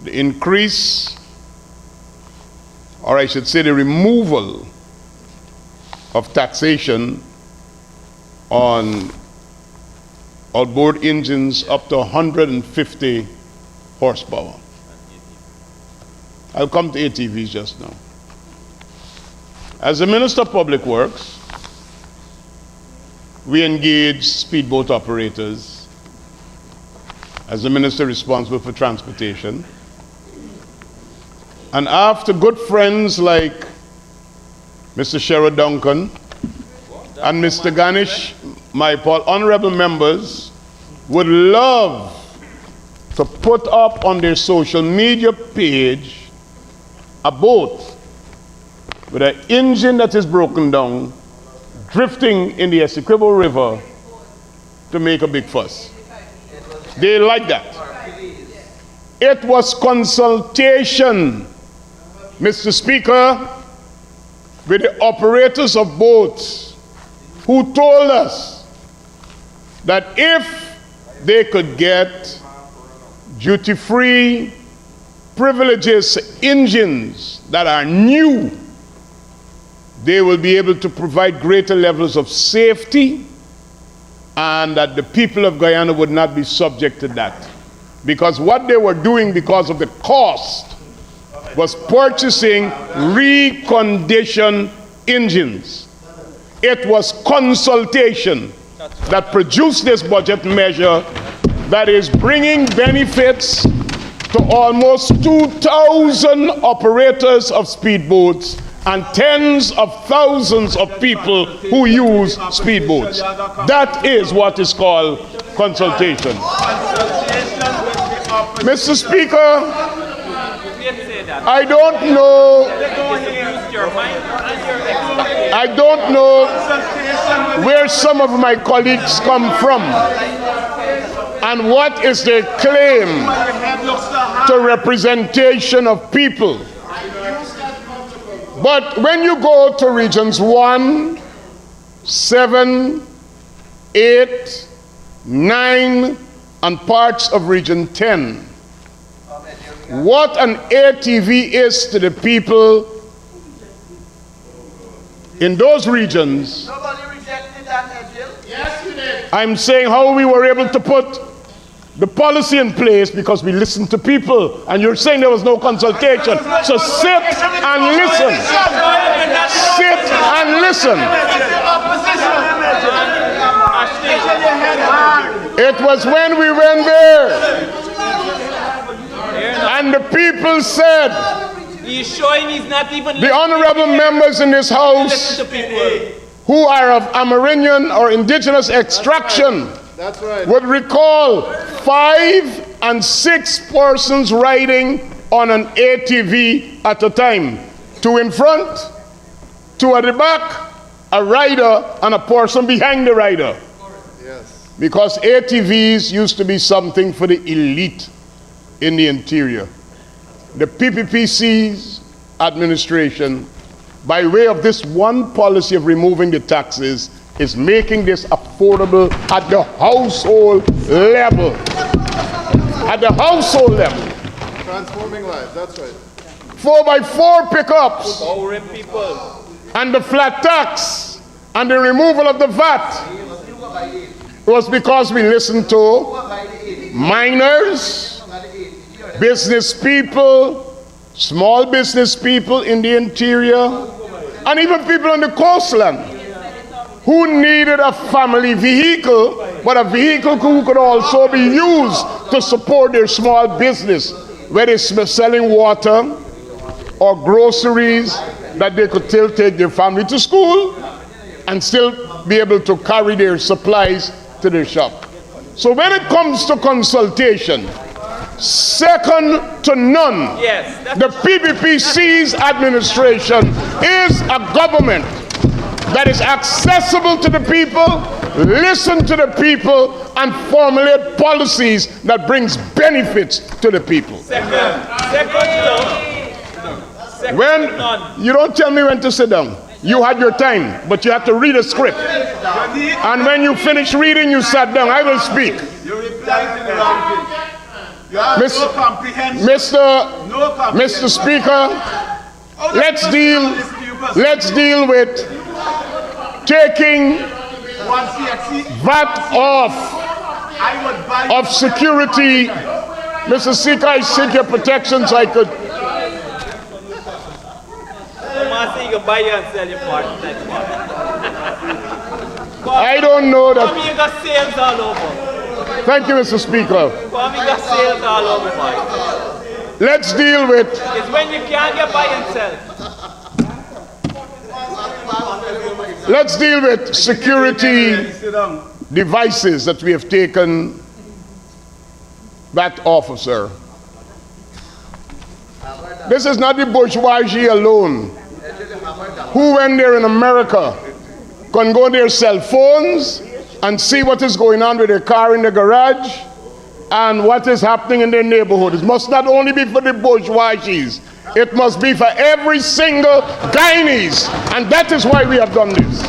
the increase, or I should say the removal of taxation on outboard engines up to 150 horsepower. I'll come to ATVs just now. As the Minister of Public Works, we engage speedboat operators as the Minister responsible for transportation. And after good friends like Mr. Sherrod Duncan and Mr. Ganesh, my honorable members would love to put up on their social media page a boat with an engine that is broken down, drifting in the Essequibo River to make a big fuss. They like that. It was consultation, Mr. Speaker, with the operators of boats who told us that if they could get duty-free privileges engines that are new, they will be able to provide greater levels of safety, and that the people of Guyana would not be subject to that. because what they were doing because of the cost was purchasing reconditioned engines. It was consultation that produced this budget measure that is bringing benefits to almost 2,000 operators of speedboats and tens of thousands of people who use speedboats. That is what is called consultation. Mr. Speaker, I don't know where some of my colleagues come from and what is their claim to representation of people. But when you go to regions 1, 7, 8, 9, and parts of region 10, what an ATV is to the people in those regions, I'm saying how we were able to put the policy in place because we listened to people, and you're saying there was no consultation. So sit and listen. Sit and listen. It was when we went there and the people said, he's showing he's not even the honorable members in this house who are of Amerindian or indigenous extraction would recall 5 and 6 persons riding on an ATV at a time. 2 in front, 2 at the back, a rider and a person behind the rider. Yes. Because ATVs used to be something for the elite in the interior. The PPPC's administration, by way of this one policy of removing the taxes, is making this affordable at the household level. At the household level. Transforming lives, that's right. 4x4 pickups and the flat tax and the removal of the VAT was because we listened to miners, business people, small business people in the interior, and even people on the coastline who needed a family vehicle, but a vehicle who could also be used to support their small business, whether it's selling water or groceries that they could still take their family to school and still be able to carry their supplies to their shop. So when it comes to consultation, second to none, the PPPC's administration is a government that is accessible to the people, listen to the people, and formulate policies that brings benefits to the people. When you don't tell me when to sit down. You had your time, but you had to read a script. And when you finish reading, you sat down. I will speak. Mr. Speaker, let's deal with taking VAT off of security. Mr. Speaker, I seek your protection so I could. I don't know that. Thank you, Mr. Speaker. Let's deal with. It's when you can't get buy and sell. Let's deal with security devices that we have taken that off, sir. This is not the bourgeoisie alone, who when they're in America can go on their cell phones and see what is going on with their car in the garage and what is happening in their neighborhood. It must not only be for the bourgeoisies, it must be for every single Guyanese. And that is why we have done this.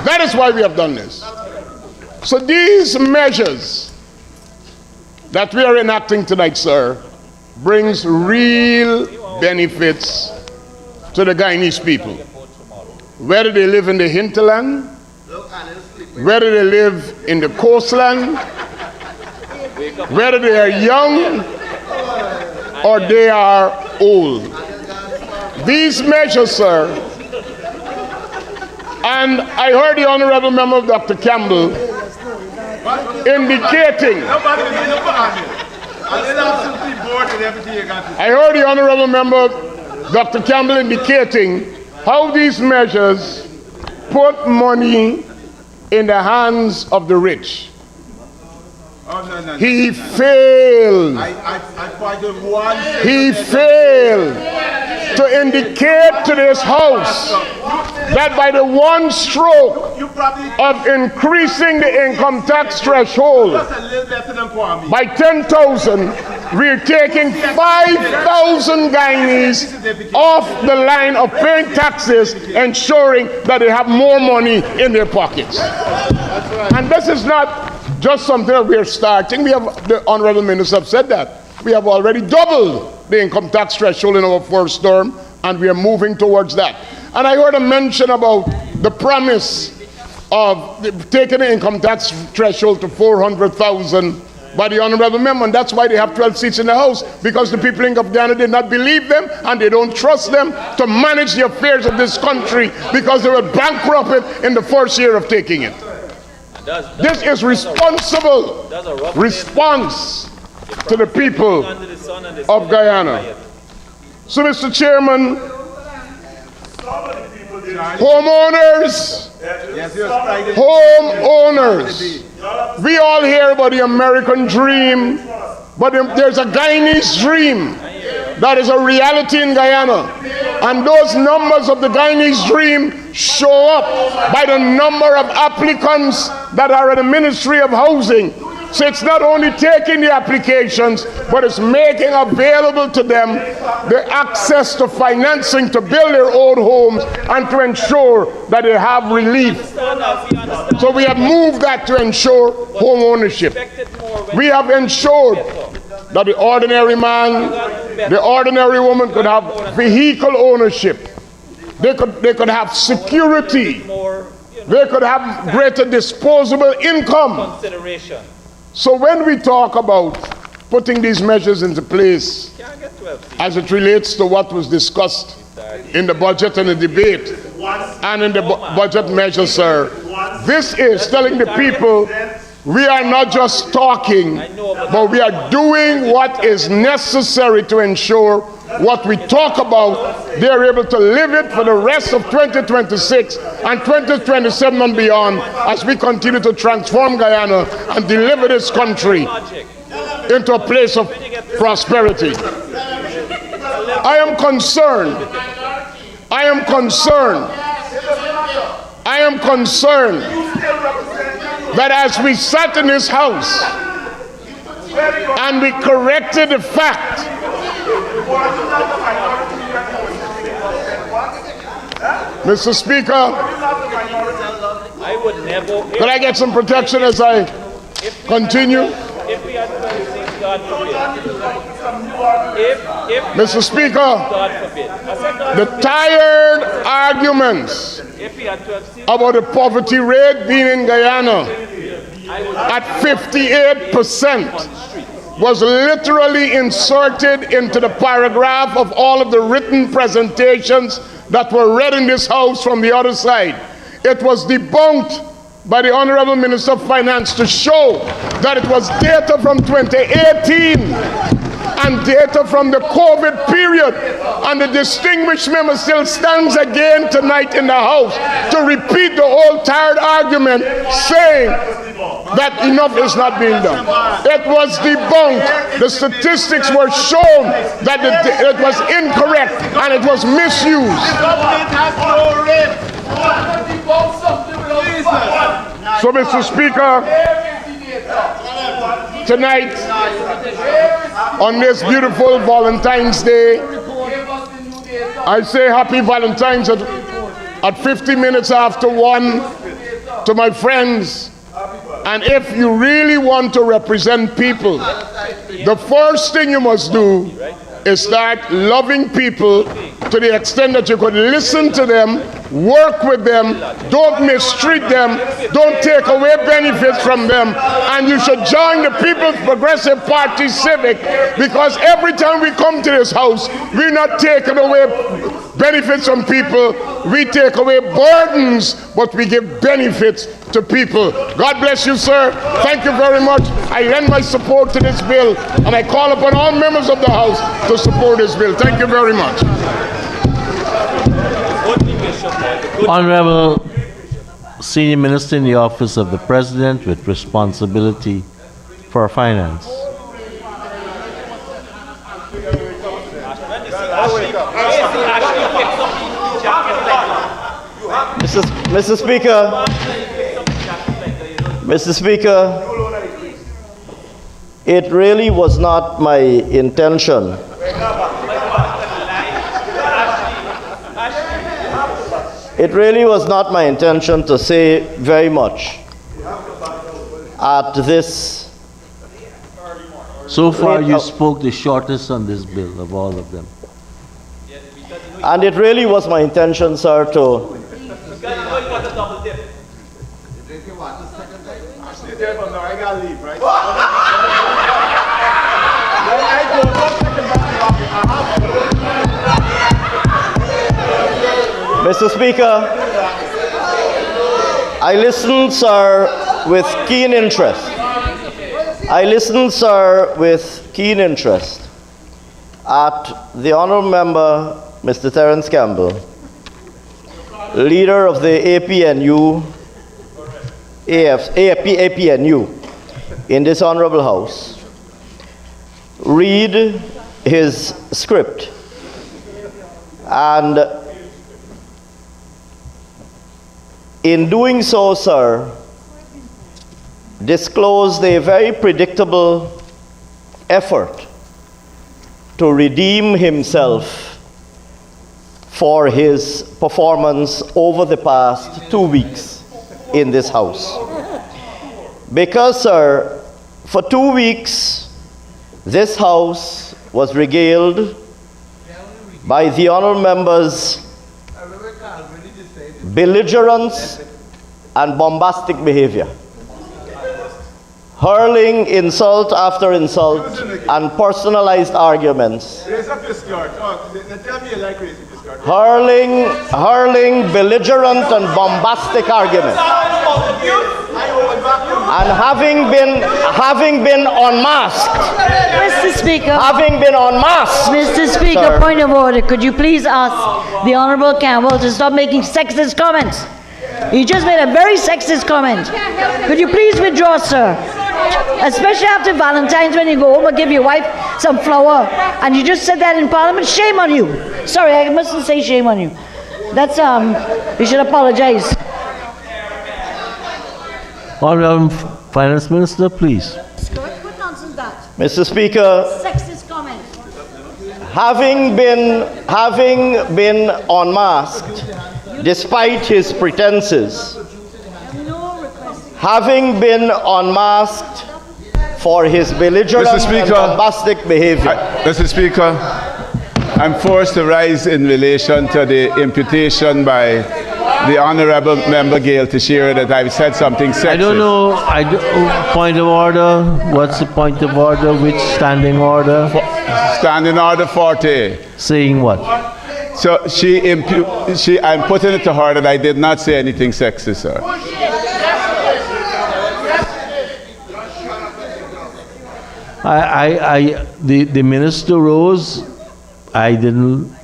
That is why we have done this. So these measures that we are enacting tonight, sir, brings real benefits to the Guyanese people. Whether they live in the hinterland, whether they live in the coastland, whether they are young or they are old. These measures, sir, and I heard the Honorable Member of Dr. Campbell indicating, I heard the Honorable Member Dr. Campbell indicating how these measures put money in the hands of the rich. He failed. He failed to indicate to this House that by the one stroke of increasing the income tax threshold by 10,000, we're taking 5,000 Guyanese off the line of paying taxes, ensuring that they have more money in their pockets. And this is not just something that we're starting. We have, the Honorable Minister have said that. We have already doubled the income tax threshold in our first term, and we are moving towards that. And I heard a mention about the promise of taking the income tax threshold to 400,000 by the Honorable Member, and that's why they have 12 seats in the House, because the people in Guyana did not believe them, and they don't trust them to manage the affairs of this country, because they were bankrupted in the first year of taking it. This is responsible response to the people of Guyana. So, Mr. Chairman, homeowners, we all hear about the American dream, but there's a Guyanese dream that is a reality in Guyana. And those numbers of the Guyanese dream show up by the number of applicants that are at the Ministry of Housing. So it's not only taking the applications, but it's making available to them the access to financing to build their own homes and to ensure that they have relief. So we have moved that to ensure home ownership. We have ensured that the ordinary man, the ordinary woman could have vehicle ownership. They could have security. They could have greater disposable income. So when we talk about putting these measures into place, as it relates to what was discussed in the budget and the debate, and in the budget measures, sir, this is telling the people we are not just talking, but we are doing what is necessary to ensure what we talk about, they're able to live it for the rest of 2026 and 2027 and beyond, as we continue to transform Guyana and deliver this country into a place of prosperity. I am concerned that as we sat in this House and we corrected the fact Mr. Speaker, could I get some protection as I continue? Mr. Speaker, the tired arguments about the poverty rate being in Guyana at 58% was literally inserted into the paragraph of all of the written presentations that were read in this House from the other side. It was debunked by the Honorable Minister of Finance to show that it was data from 2018 and data from the COVID period. And the distinguished member still stands again tonight in the House to repeat the old tired argument, saying that enough is not being done. It was debunked. The statistics were shown that it was incorrect and it was misused. So, Mr. Speaker, tonight, on this beautiful Valentine's Day, I say happy Valentine's at 50 minutes after 1 to my friends. And if you really want to represent people, the first thing you must do is start loving people to the extent that you could listen to them work with them, don't mistreat them, don't take away benefits from them, and you should join the People's Progressive Party Civic, because every time we come to this house, we're not taking away benefits from people, we take away burdens, but we give benefits to people. God bless you, sir. Thank you very much. I lend my support to this bill, and I call upon all members of the House to support this bill. Thank you very much. Honorable Senior Minister in the Office of the President with responsibility for finance. Mr. Speaker, it really was not my intention to say very much at this. So far, you spoke the shortest on this bill of all of them. And it really was my intention, sir, to. Mr. Speaker, I listened, sir, with keen interest. At the honourable member, Mr. Terence Campbell, leader of the APNU in this honourable house, read his script and in doing so, sir, disclosed a very predictable effort to redeem himself for his performance over the past 2 weeks in this house. Because, sir, for 2 weeks, this house was regaled by the honourable members' belligerence and bombastic behavior, hurling insult after insult and personalized arguments, hurling belligerent and bombastic arguments, and having been unmasked, Mr. Speaker. Mr. Speaker, sir. Point of order. Could you please ask the Honourable Campbell to stop making sexist comments? He just made a very sexist comment. Could you please withdraw, sir? Especially after Valentine's, when you go home and give your wife some flower, and you just said that in Parliament. Shame on you. Sorry, I mustn't say shame on you. That's you should apologize. Honorable Finance Minister, please. What nonsense is that? Mr. Speaker, Sexist comment. having been unmasked, despite his pretenses, having been unmasked for his belligerent and bombastic behavior. Mr. Speaker, I'm forced to rise in relation to the imputation by the Honourable Member Gail Teixeira that I've said something sexist. I don't know. Point of order. What's the point of order? Which standing order? Standing order 40. Saying what? So I'm putting it to her that I did not say anything sexist, sir. The minister rose. I didn't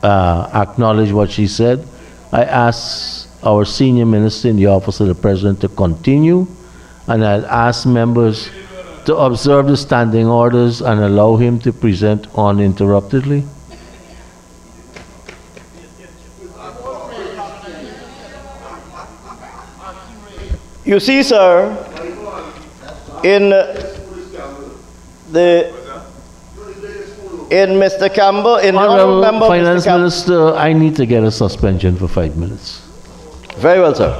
acknowledge what she said. I asked our senior minister in the office of the president to continue, and I'll ask members to observe the standing orders and allow him to present uninterruptedly. You see, sir, in Mr. Campbell, in the honourable member, Finance Minister, I need to get a suspension for 5 minutes. Very well, sir.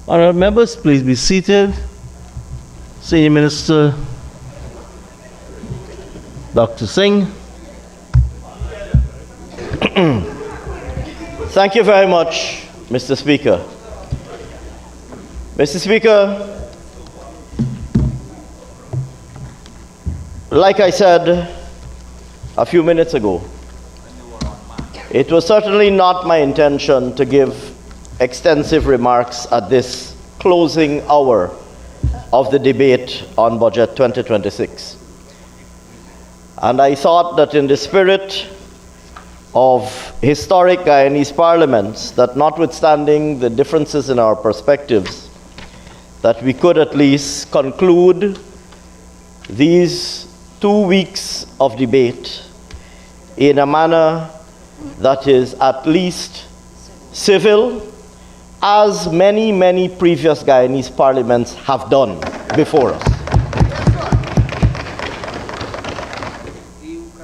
Honourable members, please be seated. Senior Minister Dr. Singh. Thank you very much, Mr. Speaker. Mr. Speaker, like I said a few minutes ago, it was certainly not my intention to give extensive remarks at this closing hour of the debate on Budget 2026. And I thought that in the spirit of historic Guyanese parliaments, that notwithstanding the differences in our perspectives, that we could at least conclude these 2 weeks of debate in a manner that is at least civil, as many, many previous Guyanese parliaments have done before us.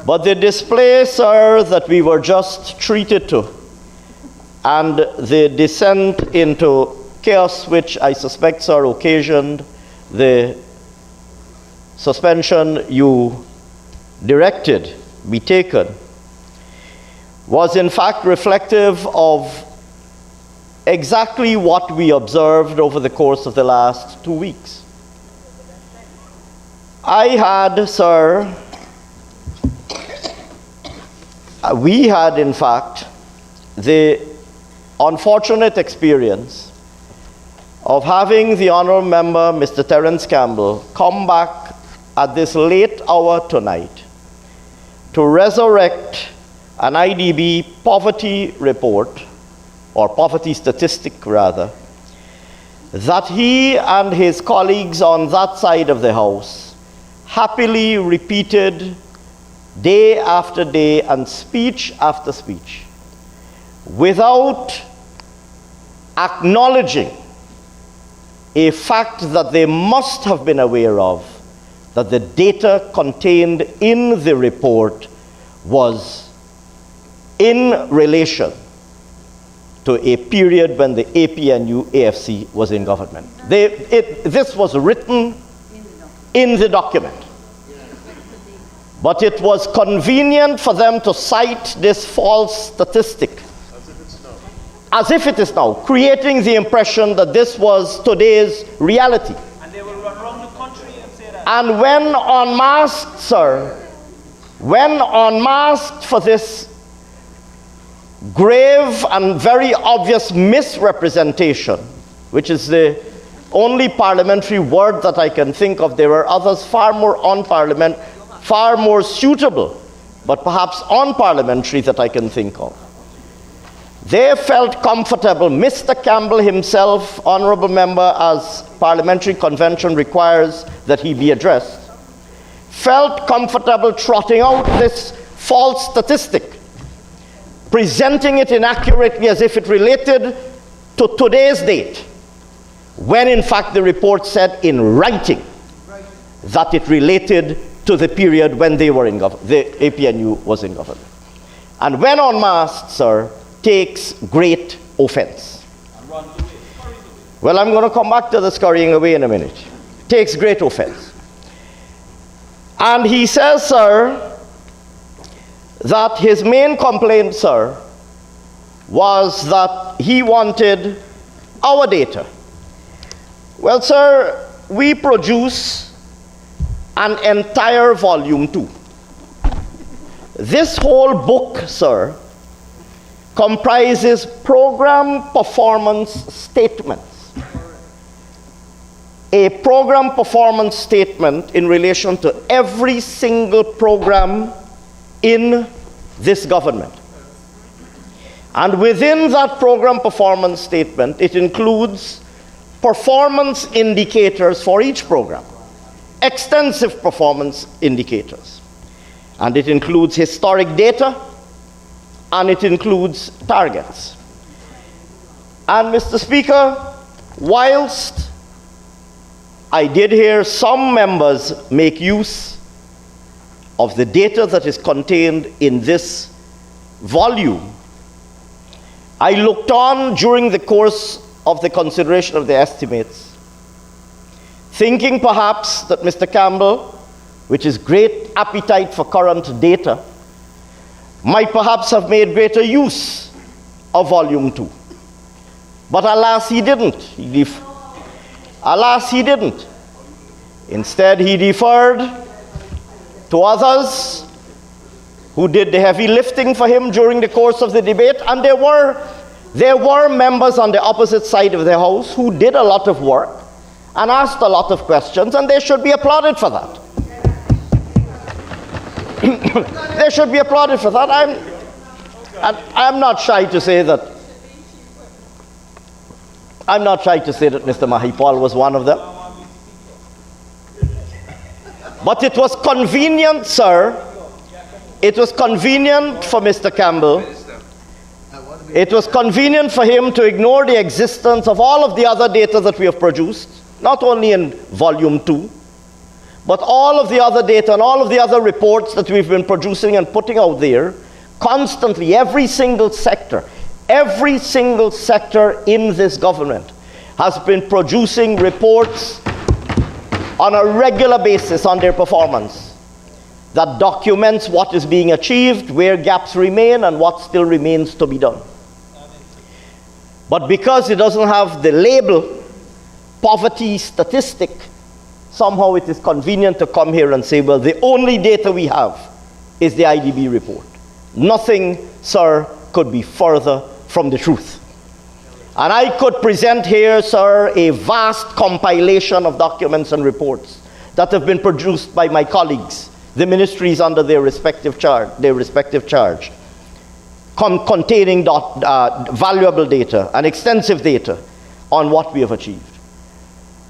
But the display, sir, that we were just treated to, and the descent into chaos which I suspect, sir, occasioned the suspension you directed be taken, was in fact reflective of exactly what we observed over the course of the last 2 weeks. I had, sir, we had in fact the unfortunate experience of having the Honourable Member, Mr. Terence Campbell, come back at this late hour tonight to resurrect an IDB poverty report, or poverty statistic rather, that he and his colleagues on that side of the House happily repeated day after day and speech after speech, without acknowledging a fact that they must have been aware of, that the data contained in the report was in relation to a period when the APNU AFC was in government. This was written in the document. But it was convenient for them to cite this false statistic as if it is now, creating the impression that this was today's reality. And they will run around the country and say that. And when unmasked, sir, when unmasked for this grave and very obvious misrepresentation, which is the only parliamentary word that I can think of, there are others far more unparliamentary, far more suitable, but perhaps unparliamentary that I can think of. They felt comfortable, Mr. Campbell himself, honorable member, as parliamentary convention requires that he be addressed, felt comfortable trotting out this false statistic, presenting it inaccurately as if it related to today's date, when in fact the report said in writing that it related to the period when they were in government, the APNU was in government. And when unmasked, sir, takes great offense. Well, I'm going to come back to the scurrying away in a minute. Takes great offense. And he says, sir, that his main complaint, sir, was that he wanted our data. Well, sir, we produce an entire volume 2. This whole book, sir, comprises program performance statements. A program performance statement in relation to every single program in this government. And within that program performance statement, it includes performance indicators for each program, extensive performance indicators. And it includes historic data, and it includes targets. And Mr. Speaker, whilst I did hear some members make use of the data that is contained in this volume, I looked on during the course of the consideration of the estimates, thinking perhaps that Mr. Campbell, with his great appetite for current data, might perhaps have made greater use of volume 2. But alas, he didn't. Alas, he didn't. Instead, he deferred to others who did the heavy lifting for him during the course of the debate, and there were members on the opposite side of the House who did a lot of work and asked a lot of questions, and they should be applauded for that. They should be applauded for that. I'm not shy to say that. I'm not shy to say that Mr. Mahipal was one of them. But it was convenient, sir. It was convenient for Mr. Campbell. It was convenient for him to ignore the existence of all of the other data that we have produced, not only in volume 2, but all of the other data and all of the other reports that we've been producing and putting out there constantly. Every single sector in this government has been producing reports on a regular basis on their performance that documents what is being achieved, where gaps remain, and what still remains to be done. But because it doesn't have the label poverty statistic, somehow it is convenient to come here and say, well, the only data we have is the IDB report. Nothing, sir, could be further from the truth. And I could present here, sir, a vast compilation of documents and reports that have been produced by my colleagues, the ministries under their respective charge, containing valuable data and extensive data on what we have achieved.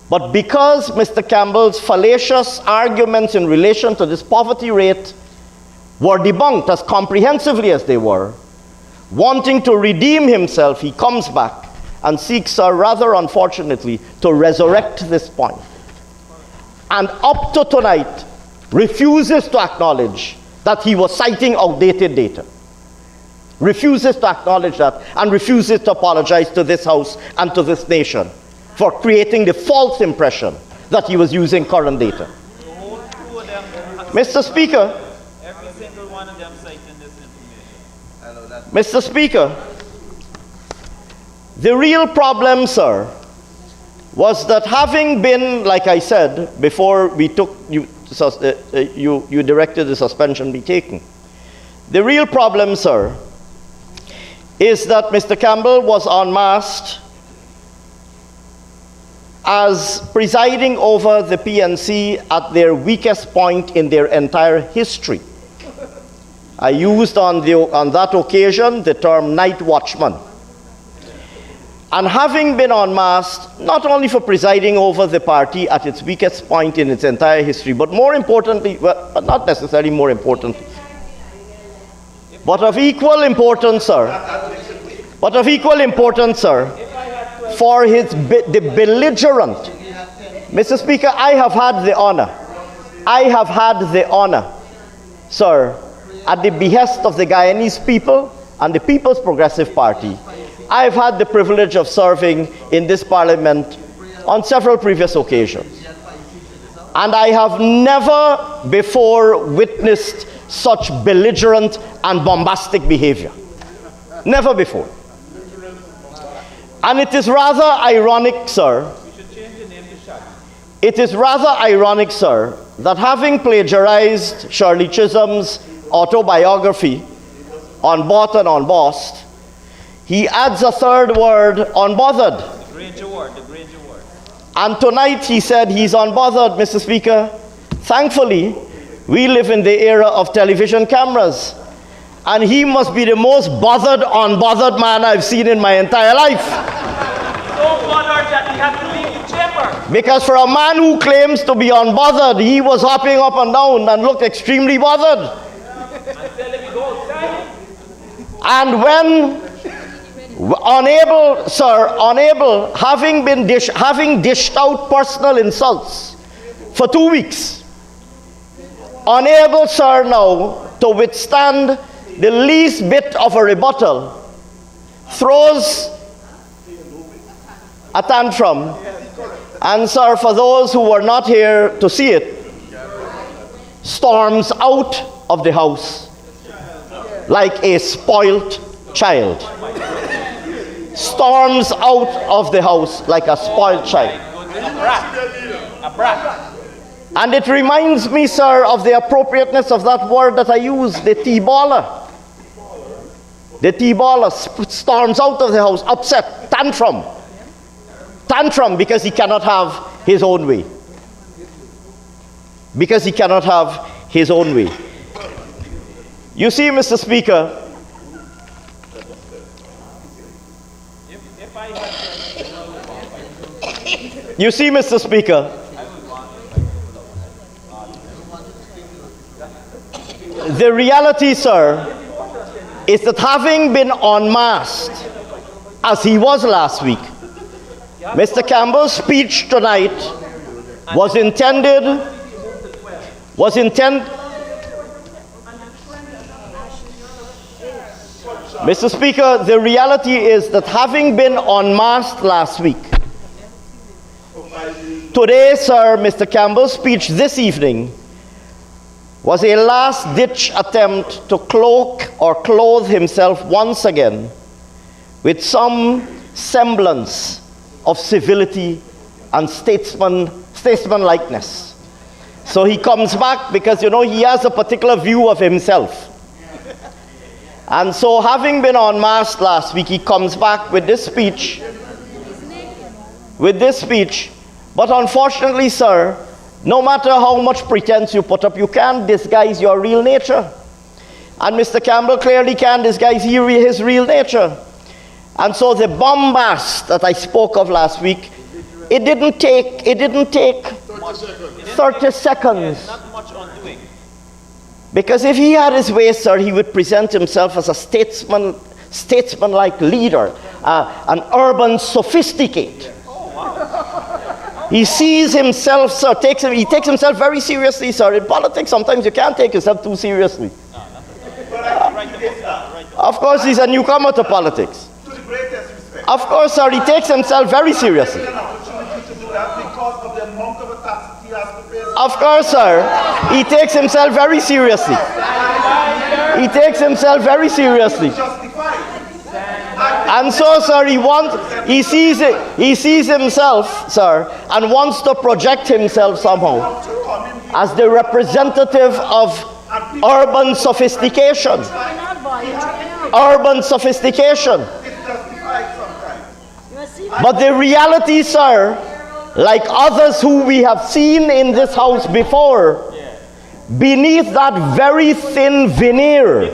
But because Mr. Campbell's fallacious arguments in relation to this poverty rate were debunked as comprehensively as they were, wanting to redeem himself, he comes back and seeks, rather unfortunately, to resurrect this point. And up to tonight, refuses to acknowledge that he was citing outdated data. Refuses to acknowledge that, and refuses to apologize to this House and to this nation for creating the false impression that he was using current data. Mr. Speaker, Mr. Speaker, the real problem, sir, was that having been, like I said, before we took you directed the suspension be taken. The real problem, sir, is that Mr. Campbell was unmasked as presiding over the PNC at their weakest point in their entire history. I used on that occasion the term night watchman. And having been unmasked, not only for presiding over the party at its weakest point in its entire history, but more importantly, well, but not necessarily more important, but of equal importance, sir, for the belligerent. Mr. Speaker, I have had the honor, sir, at the behest of the Guyanese people and the People's Progressive Party, I've had the privilege of serving in this parliament on several previous occasions. And I have never before witnessed such belligerent and bombastic behavior. Never before. And it is rather ironic, sir, that having plagiarized Shirley Chisholm's autobiography, Unbought and Unbossed, he adds a third word, unbothered. The Granger word. And tonight he said he's unbothered, Mr. Speaker. Thankfully, we live in the era of television cameras. And he must be the most unbothered man I've seen in my entire life. So bothered that he had to leave the chamber. Because for a man who claims to be unbothered, he was hopping up and down and looked extremely bothered. And when unable, having dished out personal insults for 2 weeks, unable, sir, now to withstand the least bit of a rebuttal, throws a tantrum, and, sir, for those who were not here to see it, storms out of the house like a spoilt child. Storms out of the house like a spoiled child. A brat. And it reminds me, sir, of the appropriateness of that word that I use, the T-baller. The T-baller storms out of the house, upset, tantrum. Tantrum because he cannot have his own way. Because he cannot have his own way. You see, Mr. Speaker, the reality, sir, is that having been unmasked, as he was last week, Mr. Campbell's speech tonight was intended. Mr. Speaker, the reality is that having been unmasked last week, today, sir, Mr. Campbell's speech this evening was a last-ditch attempt to cloak or clothe himself once again with some semblance of civility and statesmanlikeness. So he comes back because, you know, he has a particular view of himself. And so, having been unmasked last week, he comes back with this speech. But unfortunately, sir, no matter how much pretense you put up, you can't disguise your real nature. And Mr. Campbell clearly can't disguise his real nature. And so the bombast that I spoke of last week, it didn't take 30 seconds. Not much undoing. Because if he had his way, sir, he would present himself as a statesman-like leader, an urban sophisticate. He sees himself, sir, he takes himself very seriously, sir. In politics, sometimes you can't take yourself too seriously. Of course, he's a newcomer to politics. Of course, sir, he takes himself very seriously. Of course, sir, he takes himself very seriously. And so, sir, he sees himself, sir, and wants to project himself somehow as the representative of urban sophistication. But the reality, sir, like others who we have seen in this house before, beneath that very thin veneer,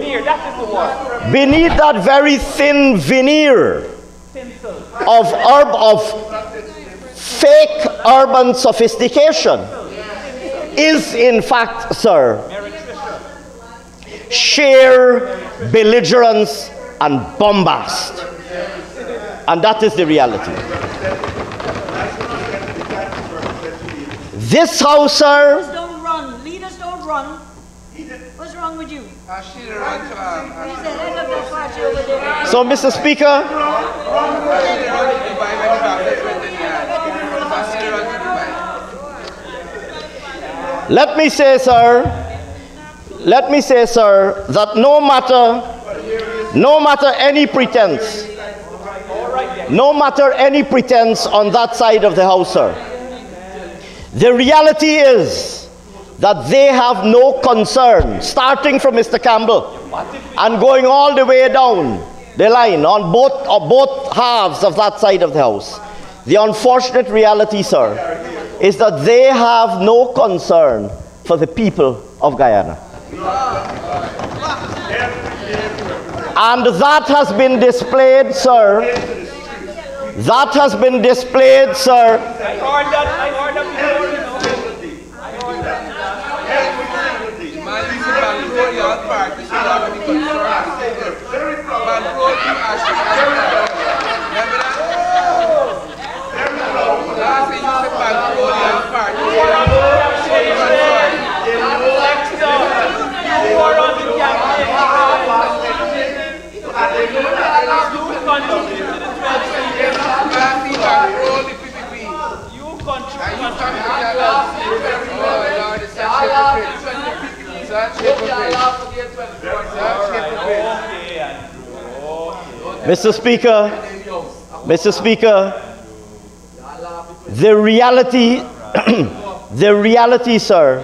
beneath that very thin veneer of fake urban sophistication is in fact, sir, sheer belligerence and bombast. And that is the reality. This house, sir. Leaders don't run. Leaders don't run. What's wrong with you? So, Mr. Speaker, let me say, sir, that no matter any pretense, on that side of the house, sir, the reality is that they have no concern, starting from Mr. Campbell and going all the way down the line on both halves of that side of the house. The unfortunate reality, sir, is that they have no concern for the people of Guyana. And that has been displayed, sir. That has been displayed, sir. Mr. Speaker, the reality, sir,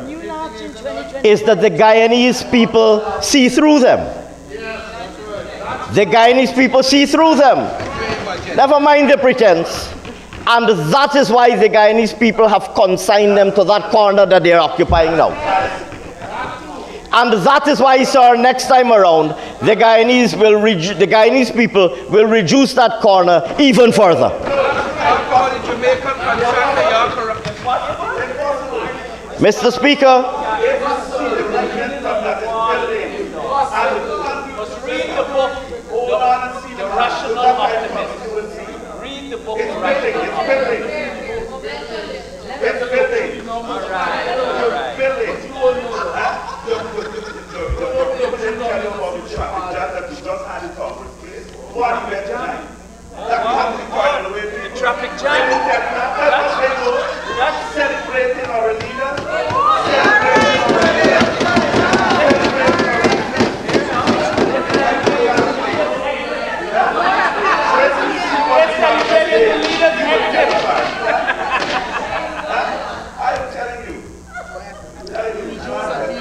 is that the Guyanese people see through them. The Guyanese people see through them. Never mind the pretense. And that is why the Guyanese people have consigned them to that corner that they are occupying now. And that is why, sir, next time around, the Guyanese people will reduce that corner even further. Mr. Speaker, read the book, The Rational Optimist. Read the book, The Rational Optimist. The traffic jam. That's celebrating our leader.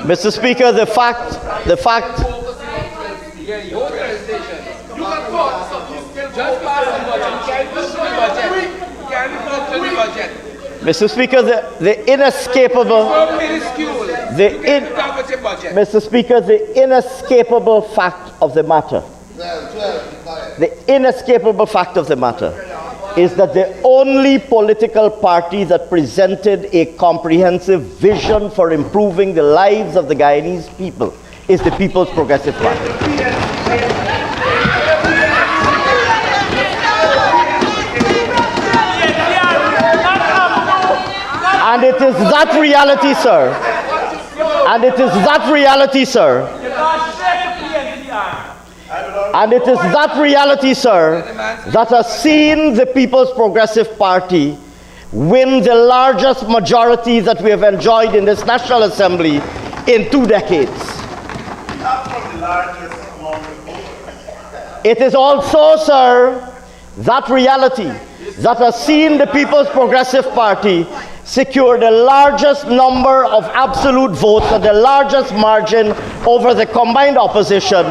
Mr. Speaker, the fact. Mr. Speaker, the inescapable fact of the matter. The inescapable fact of the matter is that the only political party that presented a comprehensive vision for improving the lives of the Guyanese people is the People's Progressive Party. And it is that reality, sir. And it is that reality, sir. And it is that reality, sir, that has seen the People's Progressive Party win the largest majority that we have enjoyed in this National Assembly in 2 decades. It is also, sir, that reality that has seen the People's Progressive Party secure the largest number of absolute votes and the largest margin over the combined opposition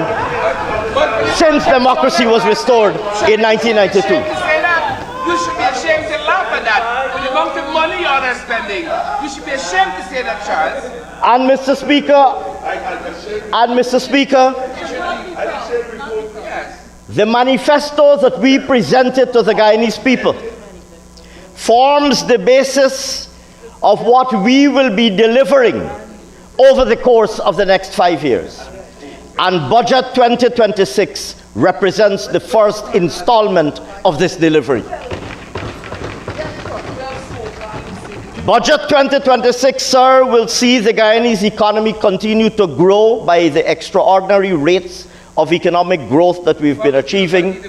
since democracy was restored in 1992. You should be ashamed to laugh at that. When you come to money y'all are spending. You should be ashamed to say that, Charles. And Mr. Speaker, the manifesto that we presented to the Guyanese people forms the basis of what we will be delivering over the course of the next 5 years. And Budget 2026 represents the first installment of this delivery. Budget 2026, sir, will see the Guyanese economy continue to grow by the extraordinary rates of economic growth that we've been achieving.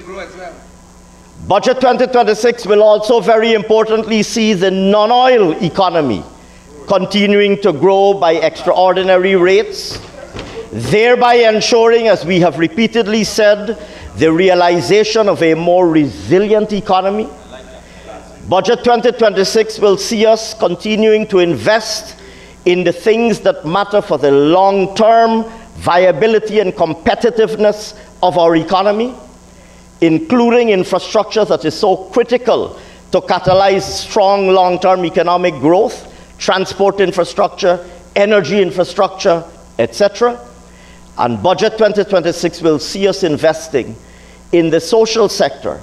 Budget 2026 will also very importantly see the non-oil economy continuing to grow by extraordinary rates, thereby ensuring, as we have repeatedly said, the realization of a more resilient economy. Budget 2026 will see us continuing to invest in the things that matter for the long-term viability and competitiveness of our economy, including infrastructure that is so critical to catalyze strong long-term economic growth, transport infrastructure, energy infrastructure, etc. And Budget 2026 will see us investing in the social sector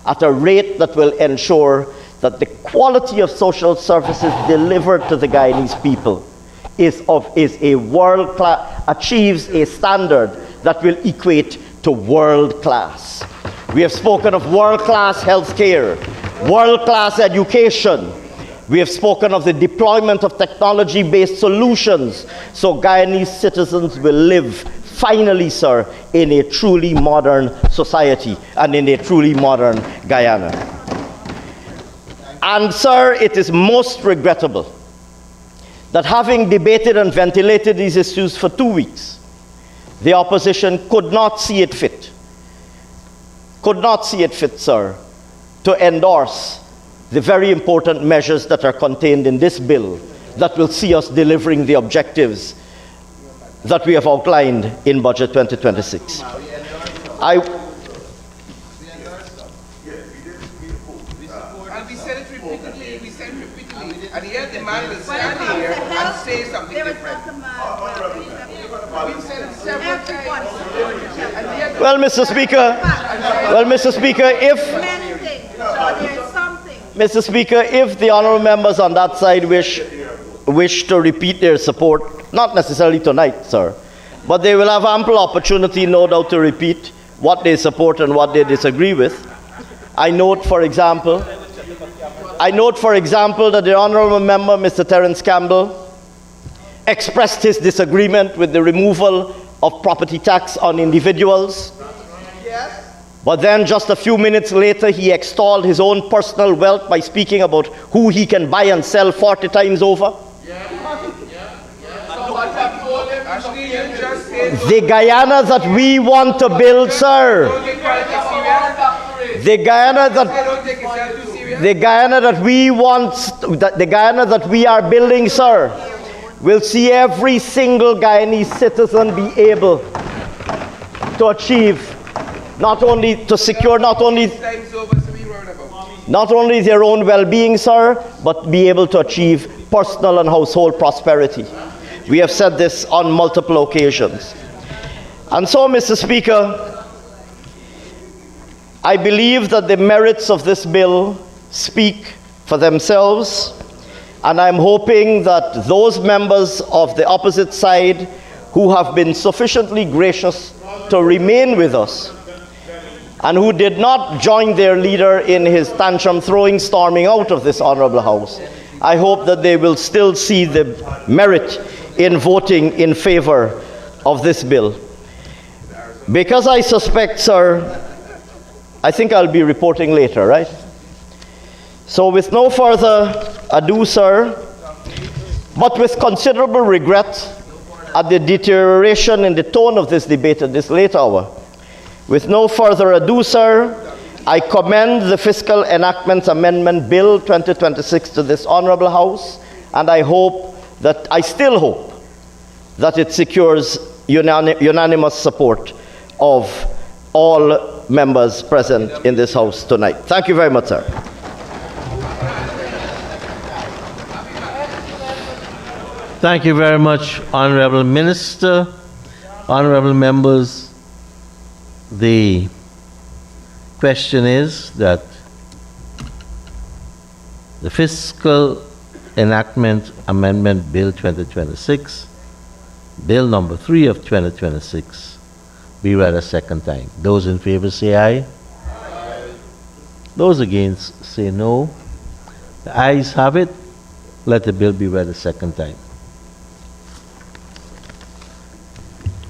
at a rate that will ensure that the quality of social services delivered to the Guyanese people is a world-class, achieves a standard that will equate to world-class. We have spoken of world-class healthcare, world-class education. We have spoken of the deployment of technology-based solutions so Guyanese citizens will live, finally, sir, in a truly modern society and in a truly modern Guyana. And, sir, it is most regrettable that having debated and ventilated these issues for 2 weeks, the opposition could not see it fit, sir, to endorse the very important measures that are contained in this bill that will see us delivering the objectives that we have outlined in Budget 2026. And yet the man will stand here and say something different. We've said it several times. Well, Mr. Speaker, if the honourable members on that side wish to repeat their support, not necessarily tonight, sir, but they will have ample opportunity, no doubt, to repeat what they support and what they disagree with. I note, for example, that the honourable member, Mr. Terence Campbell, expressed his disagreement with the removal of property tax on individuals. But then just a few minutes later, he extolled his own personal wealth by speaking about who he can buy and sell 40 times over. The Guyana that we want to build, sir, the Guyana that we are building, sir, will see every single Guyanese citizen be able to achieve, not only their own well-being, sir, but be able to achieve personal and household prosperity. We have said this on multiple occasions. And so, Mr. Speaker, I believe that the merits of this bill speak for themselves, and I'm hoping that those members of the opposite side who have been sufficiently gracious to remain with us and who did not join their leader in his tantrum throwing, storming out of this honourable House, I hope that they will still see the merit in voting in favour of this bill. Because I suspect, sir, I think I'll be reporting later, right? So with no further ado, sir, but with considerable regret at the deterioration in the tone of this debate at this late hour, with no further ado, sir, I commend the Fiscal Enactment Amendment Bill 2026 to this Honourable House, and I still hope that it secures unanimous support of all members present in this House tonight. Thank you very much, sir. Thank you very much, Honorable Minister. Honorable members, the question is that the Fiscal Enactment Amendment Bill 2026, Bill number 3 of 2026, be read a second time. Those in favor say aye. Aye. Those against say no. The ayes have it. Let the bill be read a second time.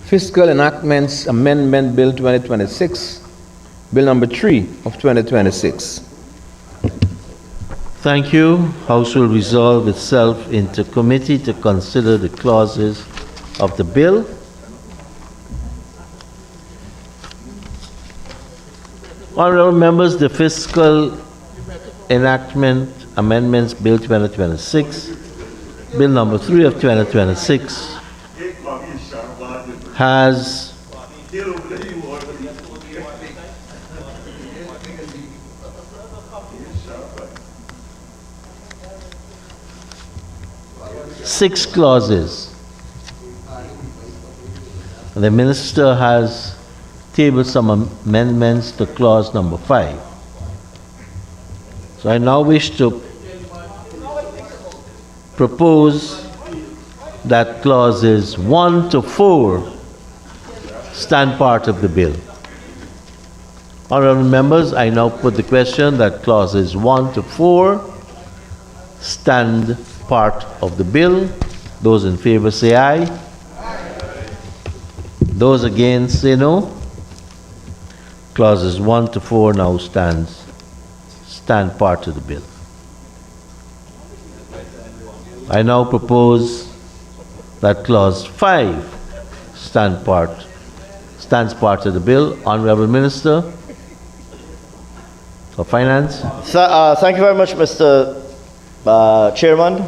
Fiscal Enactments Amendment Bill 2026, Bill number 3 of 2026. Thank you. House will resolve itself into committee to consider the clauses of the bill. Honorable members, the Fiscal Enactment Amendments Bill 2026, Bill number 3 of 2026, has six clauses. The minister has tabled some amendments to clause number 5. So I now wish to propose that clauses 1 to 4 stand part of the bill. Honorable members, I now put the question that clauses 1 to 4 stand part of the bill. Those in favor say aye. Those against say no. Clauses 1 to 4 now stand part of the bill. I now propose that clause 5 stands part of the bill. Honorable Minister of Finance. Thank you very much, Mr. Chairman.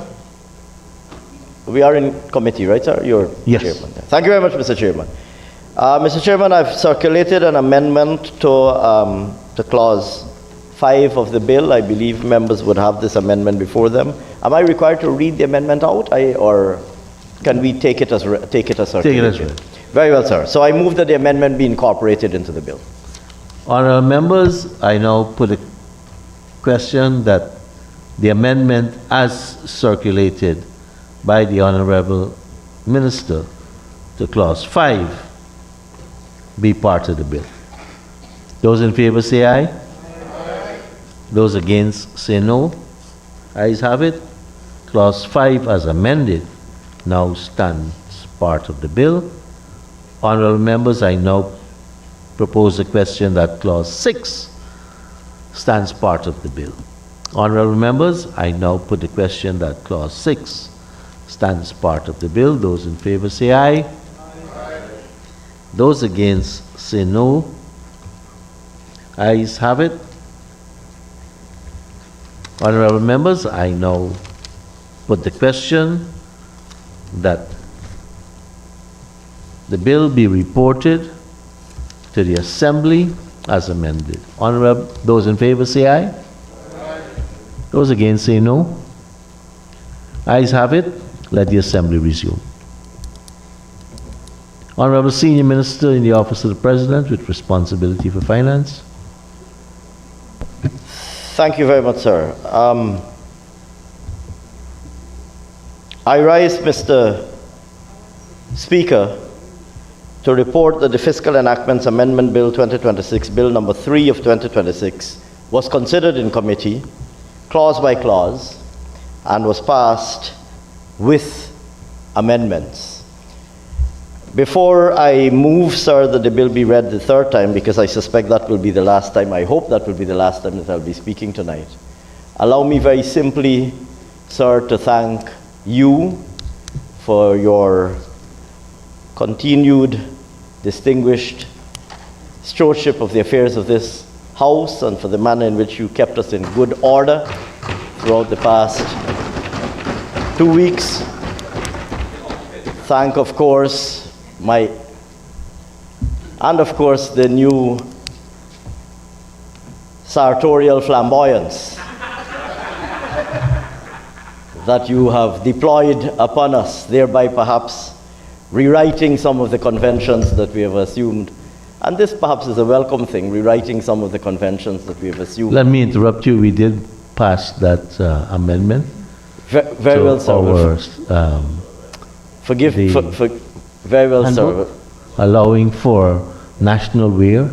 We are in committee, right, sir? You're yes. Chairman. Thank you very much, Mr. Chairman. Mr. Chairman, I've circulated an amendment to clause 5 of the bill. I believe members would have this amendment before them. Am I required to read the amendment out, or can we take it as circulated? Take it as read. Very well, sir. So I move that the amendment be incorporated into the bill. Honorable members, I now put a question that the amendment as circulated by the Honorable Minister to clause 5 be part of the bill. Those in favor say aye. Aye. Those against say no. Ayes have it. Clause 5 as amended now stands part of the bill. Honorable members, I now propose a question that clause 6 stands part of the bill. Honorable members, I now put the question that clause 6 stands part of the bill. Those in favor say aye. Aye. Those against say no. Ayes have it. Honorable members, I now put the question that the bill be reported to the Assembly as amended. Honorable, those in favor say aye. Aye. Those against say no. Ayes have it. Let the Assembly resume. Honorable Senior Minister in the Office of the President with responsibility for finance. Thank you very much, sir. I rise, Mr. Speaker, to report that the Fiscal Enactments Amendment Bill 2026, Bill number 3 of 2026, was considered in committee, clause by clause, and was passed with amendments. Before I move, sir, that the bill be read the third time, because I suspect that will be the last time, I hope that will be the last time that I'll be speaking tonight, allow me very simply, sir, to thank you for your continued distinguished stewardship of the affairs of this House and for the manner in which you kept us in good order throughout the past 2 weeks. Thank, of course, the new sartorial flamboyance that you have deployed upon us, thereby perhaps rewriting some of the conventions that we have assumed. And this perhaps is a welcome thing, rewriting some of the conventions that we have assumed. Let me interrupt you. We did pass that amendment. Very well, sir. Very well, sir. Allowing for national wear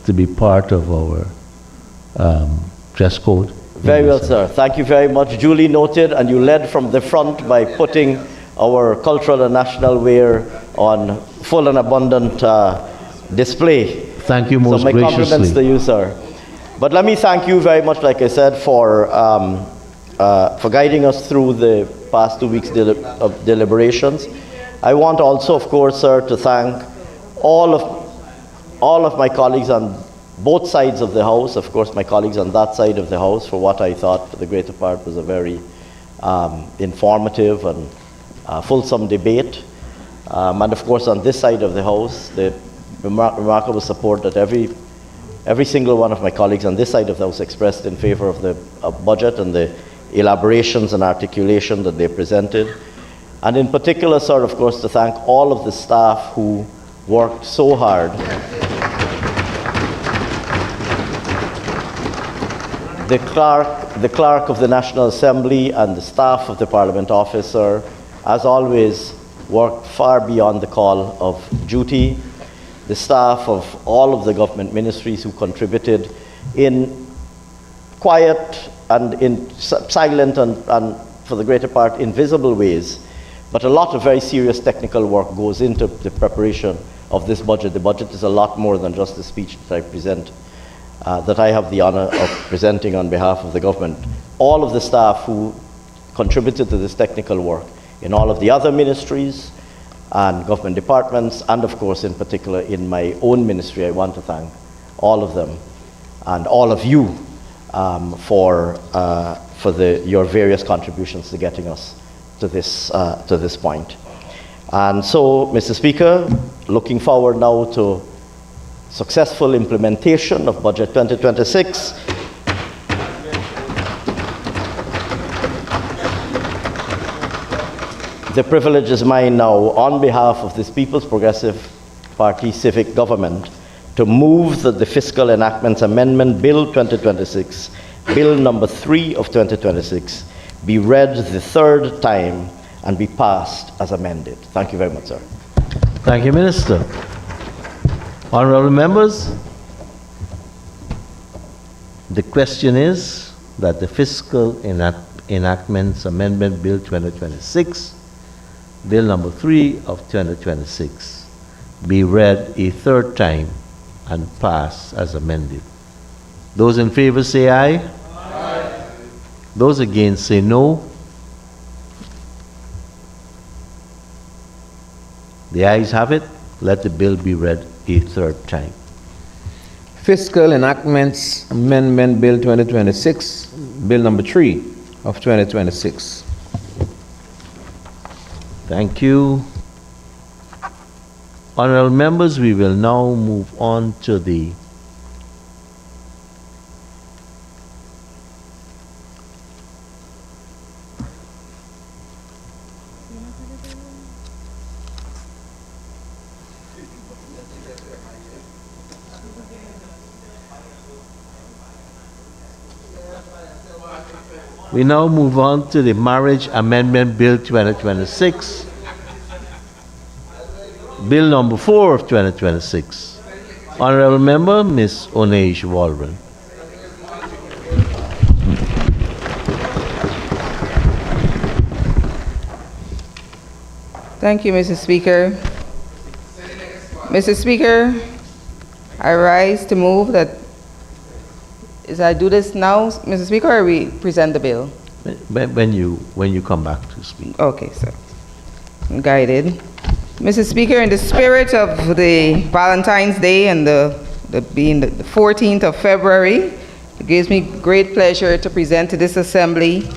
to be part of our dress code. Very well, sir. Thank you very much. Duly noted, and you led from the front by putting our cultural and national wear on full and abundant display. Thank you most graciously. So my compliments to you, sir. But let me thank you very much, like I said, for guiding us through the past 2 weeks of deliberations. I want also, of course, sir, to thank all of my colleagues on both sides of the House, of course my colleagues on that side of the House, for what I thought for the greater part was a very informative and fulsome debate. And of course on this side of the House, the remarkable support that every single one of my colleagues on this side of the House expressed in favor of the budget and the elaborations and articulation that they presented. And in particular, sir, of course, to thank all of the staff who worked so hard. The clerk of the National Assembly and the staff of the Parliament Office, sir, as always, worked far beyond the call of duty. The staff of all of the government ministries who contributed in quiet and in silent and for the greater part invisible ways. But a lot of very serious technical work goes into the preparation of this budget. The budget is a lot more than just the speech that I present, that I have the honor of presenting on behalf of the government. All of the staff who contributed to this technical work in all of the other ministries and government departments, and of course in particular in my own ministry, I want to thank all of them and all of you for your various contributions to getting us to this point. And so, Mr. Speaker, looking forward now to successful implementation of Budget 2026. The privilege is mine now, on behalf of this People's Progressive Party civic government, to move that the Fiscal Enactments Amendment Bill 2026, Bill number 3 of 2026, be read the third time and be passed as amended. Thank you very much, sir. Thank you, Minister. Honorable members, the question is that the Fiscal Enactments Amendment Bill 2026, Bill number 3 of 2026, be read a third time and pass as amended. Those in favor say aye. Aye. Those against say no. The ayes have it. Let the bill be read a third time. Fiscal Enactments Amendment Bill 2026, Bill number 3 of 2026. Thank you. Honorable members, we will now move on to the Marriage Amendment Bill 2026, Bill number 4 of 2026. Honorable Member, Ms. Onage Walren. Thank you, Mr. Speaker. Mr. Speaker, I rise to move that. Is I do this now, Mr. Speaker, or we present the bill? When you come back to speak. Okay, sir. I'm guided. Mr. Speaker, in the spirit of the Valentine's Day and being the 14th of February, it gives me great pleasure to present to this Assembly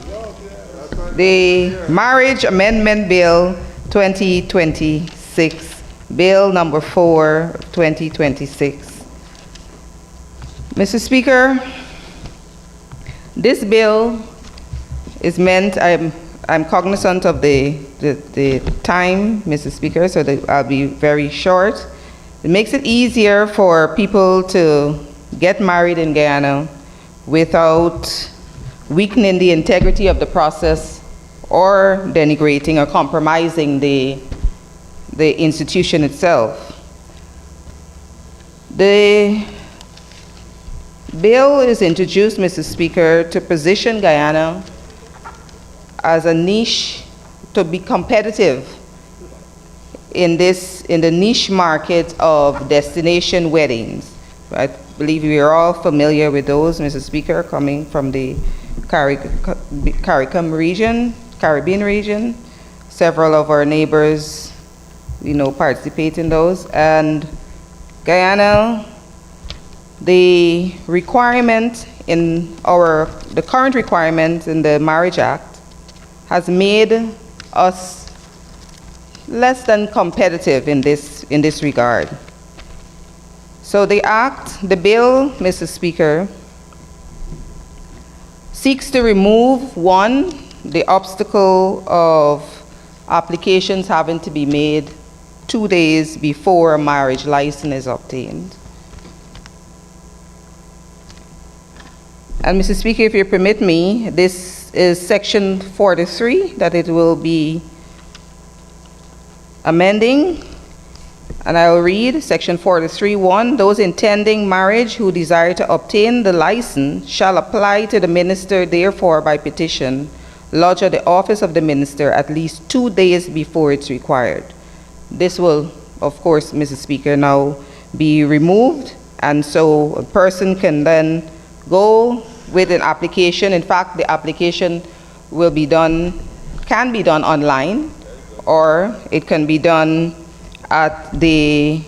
the Marriage Amendment Bill 2026, Bill number 4 of 2026. Mr. Speaker, this bill is meant, I'm cognizant of the time, Mr. Speaker, so that I'll be very short. It makes it easier for people to get married in Guyana without weakening the integrity of the process or denigrating or compromising the institution itself. The bill is introduced, Mr. Speaker, to position Guyana as a niche, to be competitive in the niche market of destination weddings. I believe we are all familiar with those, Mr. Speaker, coming from the Caribbean region. Several of our neighbors, participate in those. And Guyana, the requirement in the current requirement in the Marriage Act has made us less than competitive in this regard. So the bill, Mr. Speaker, seeks to remove, one, the obstacle of applications having to be made 2 days before a marriage license is obtained. And Mr. Speaker, if you permit me, this is section 43 that it will be amending, and I will read section 43:1. Those intending marriage who desire to obtain the license shall apply to the minister therefore by petition, lodged at the office of the minister at least 2 days before it's required. This will, of course, Mr. Speaker, now be removed, and so a person can then go with an application. In fact, the application can be done online, or it can be done at the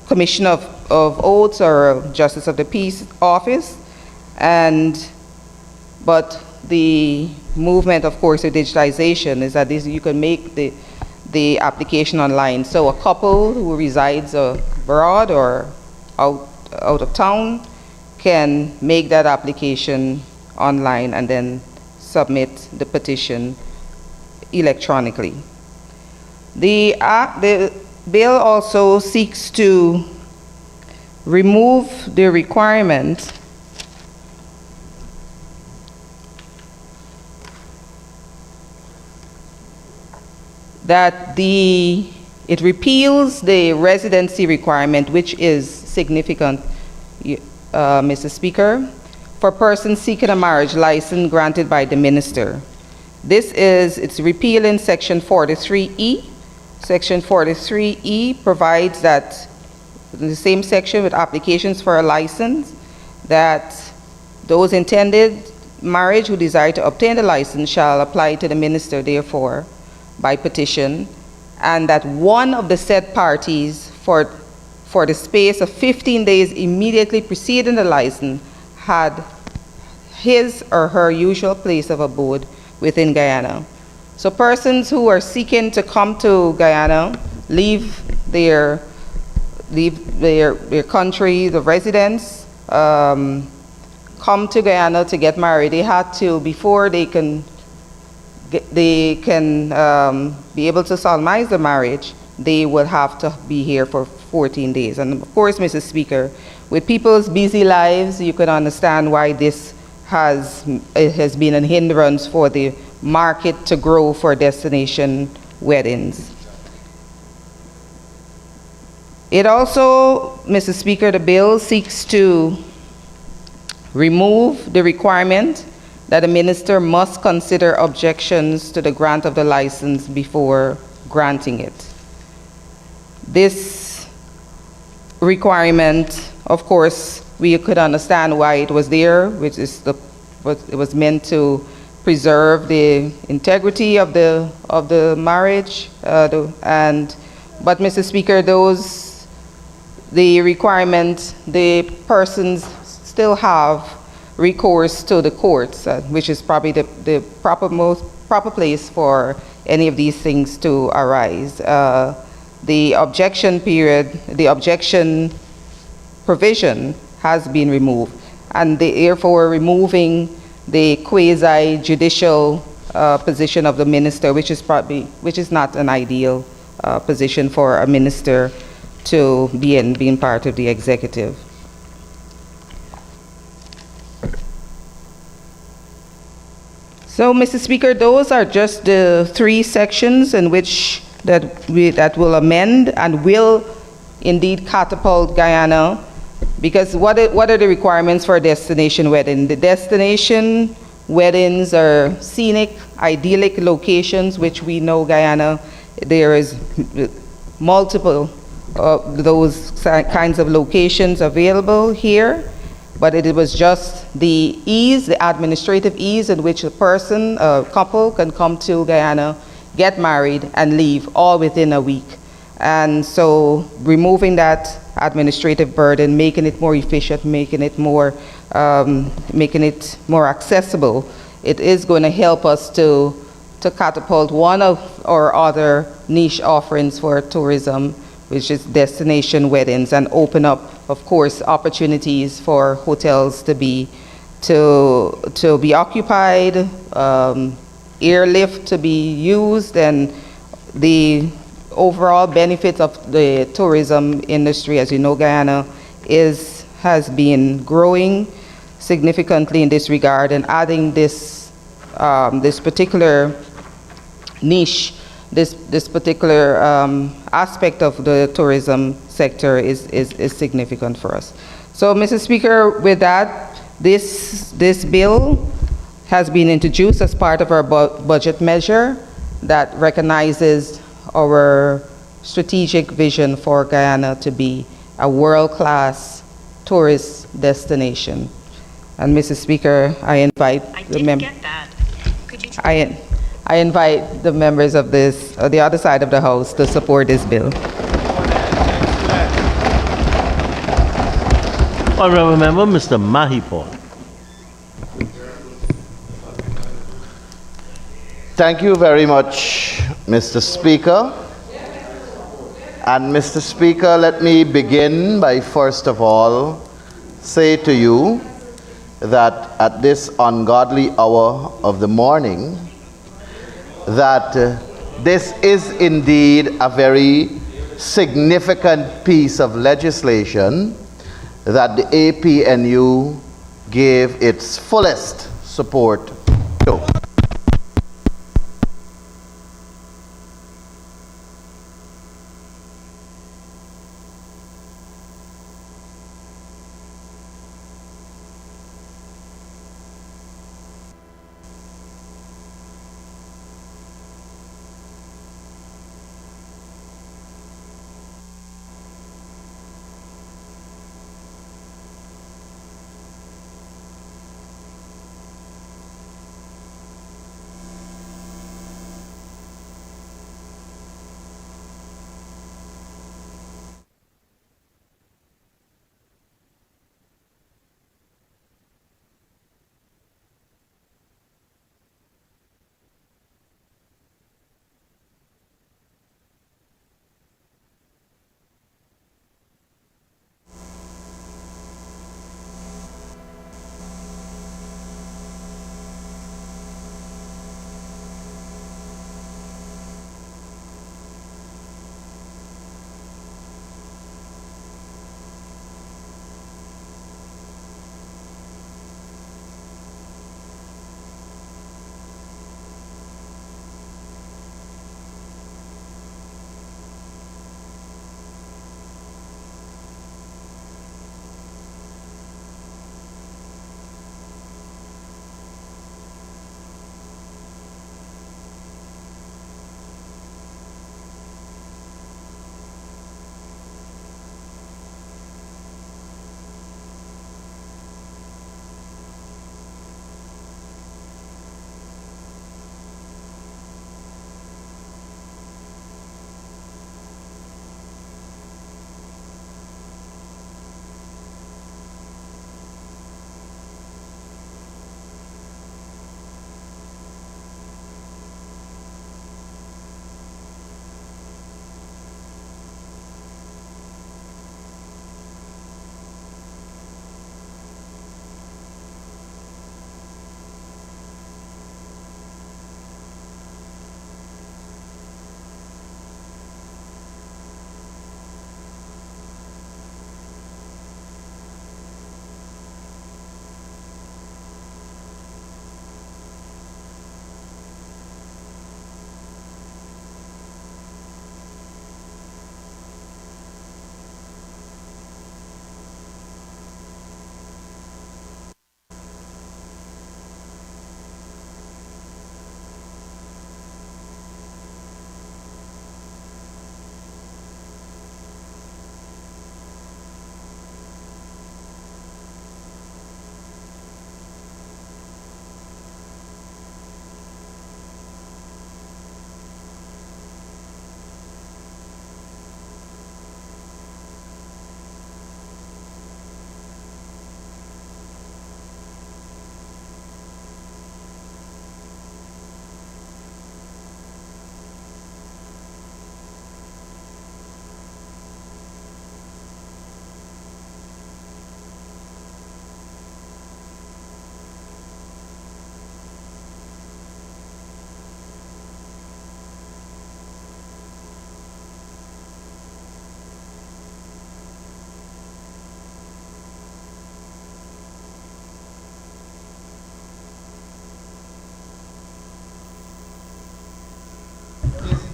Commission of Oaths or Justice of the Peace office. But the movement, of course, of digitization is that you can make the application online. So a couple who resides abroad or out of town can make that application online and then submit the petition electronically. The bill also seeks to remove the requirement that it repeals the residency requirement, which is significant, Mr. Speaker, for persons seeking a marriage license granted by the minister. It's repealing section 43E. Section 43E provides that, in the same section with applications for a license, that those intended marriage who desire to obtain the license shall apply to the minister therefore by petition, and that one of the said parties for the space of 15 days immediately preceding the license had his or her usual place of abode within Guyana. So persons who are seeking to come to Guyana, leave their country, the residence, come to Guyana to get married, they had to, before they can be able to solemnize the marriage, they would have to be here for 14 days. And of course, Mr. Speaker, with people's busy lives, you could understand why this has been a hindrance for the market to grow for destination weddings. It also, Mr. Speaker, the bill seeks to remove the requirement that a minister must consider objections to the grant of the license before granting it. This requirement, of course, we could understand why it was there, which is it was meant to preserve the integrity of the marriage, but Mr. Speaker, the requirement, the persons still have recourse to the courts, which is probably the proper place for any of these things to arise. The objection period, the objection provision has been removed, and therefore removing the quasi-judicial position of the minister, which is not an ideal position for a minister to be in, being part of the executive. So, Mr. Speaker, those are just the 3 sections in which that will amend and will indeed catapult Guyana, because what are the requirements for a destination wedding? The destination weddings are scenic, idyllic locations, which we know Guyana, there is multiple of those kinds of locations available here, but it was just the ease, the administrative ease in which a person, a couple can come to Guyana, get married, and leave all within a week. And so removing that administrative burden, making it more efficient, making it more accessible, it is going to help us to catapult one of our other niche offerings for tourism, which is destination weddings, and open up, of course, opportunities for hotels to be occupied, airlift to be used, and the overall benefits of the tourism industry. As you know, Guyana has been growing significantly in this regard, and adding this particular niche, this particular aspect of the tourism sector is significant for us. So, Mr. Speaker, with that, this bill has been introduced as part of our budget measure that recognizes our strategic vision for Guyana to be a world-class tourist destination. And, Mr. Speaker, I invite I invite the members of the other side of the House to support this bill. Honourable Member, Mr. Mahipon. Thank you very much, Mr. Speaker. And Mr. Speaker, let me begin by first of all say to you that at this ungodly hour of the morning, that this is indeed a very significant piece of legislation that the APNU gave its fullest support to.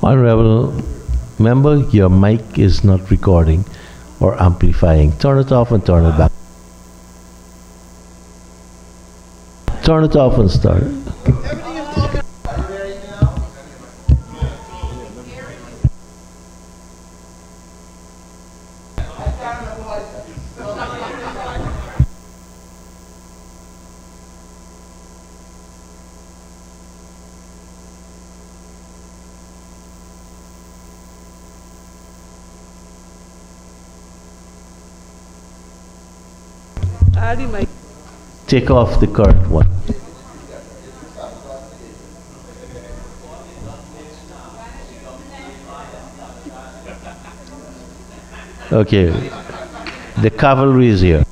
Honorable member, your mic is not recording or amplifying. Turn it off and turn it back. Turn it off and start it. Take off the current one. Okay, the cavalry is here.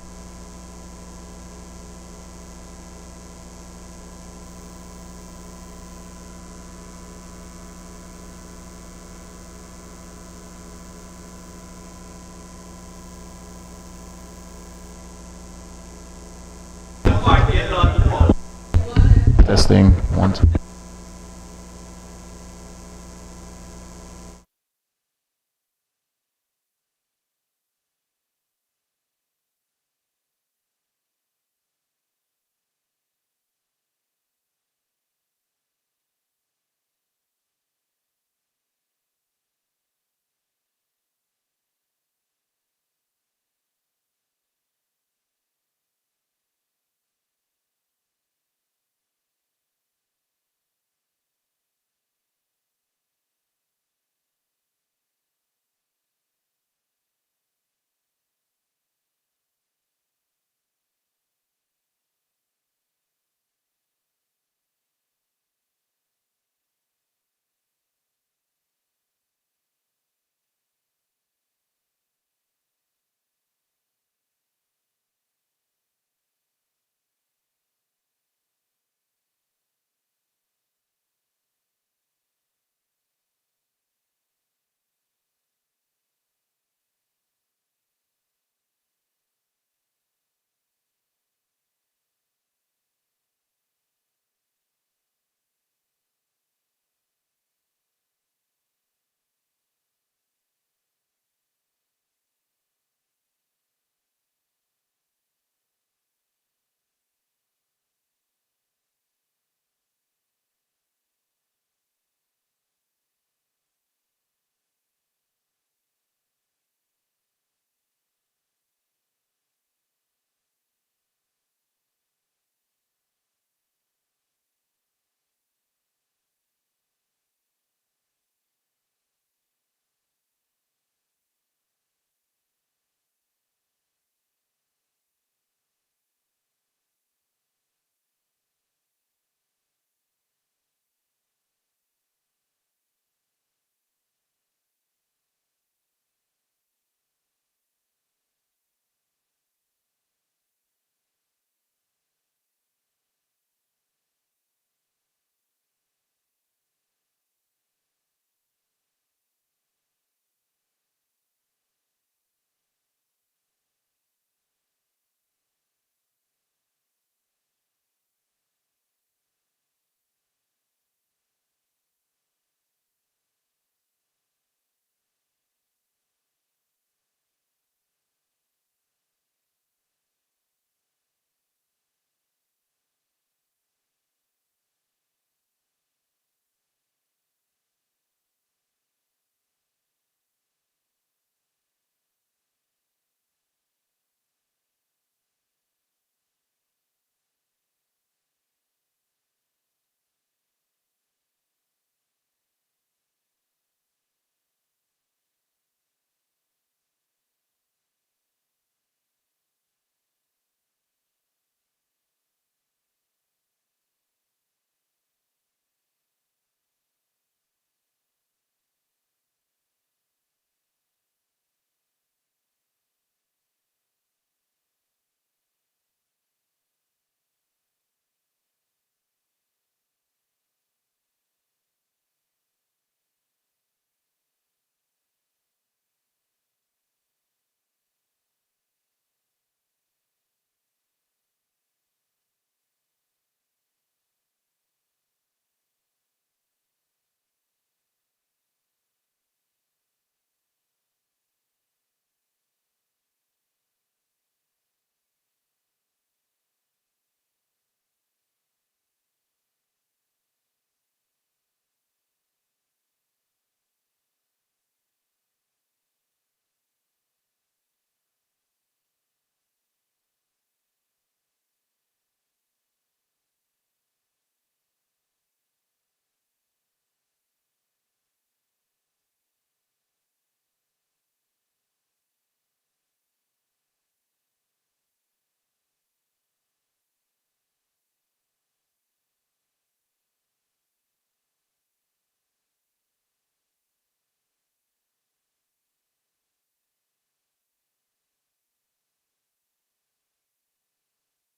Testing, 1, 2.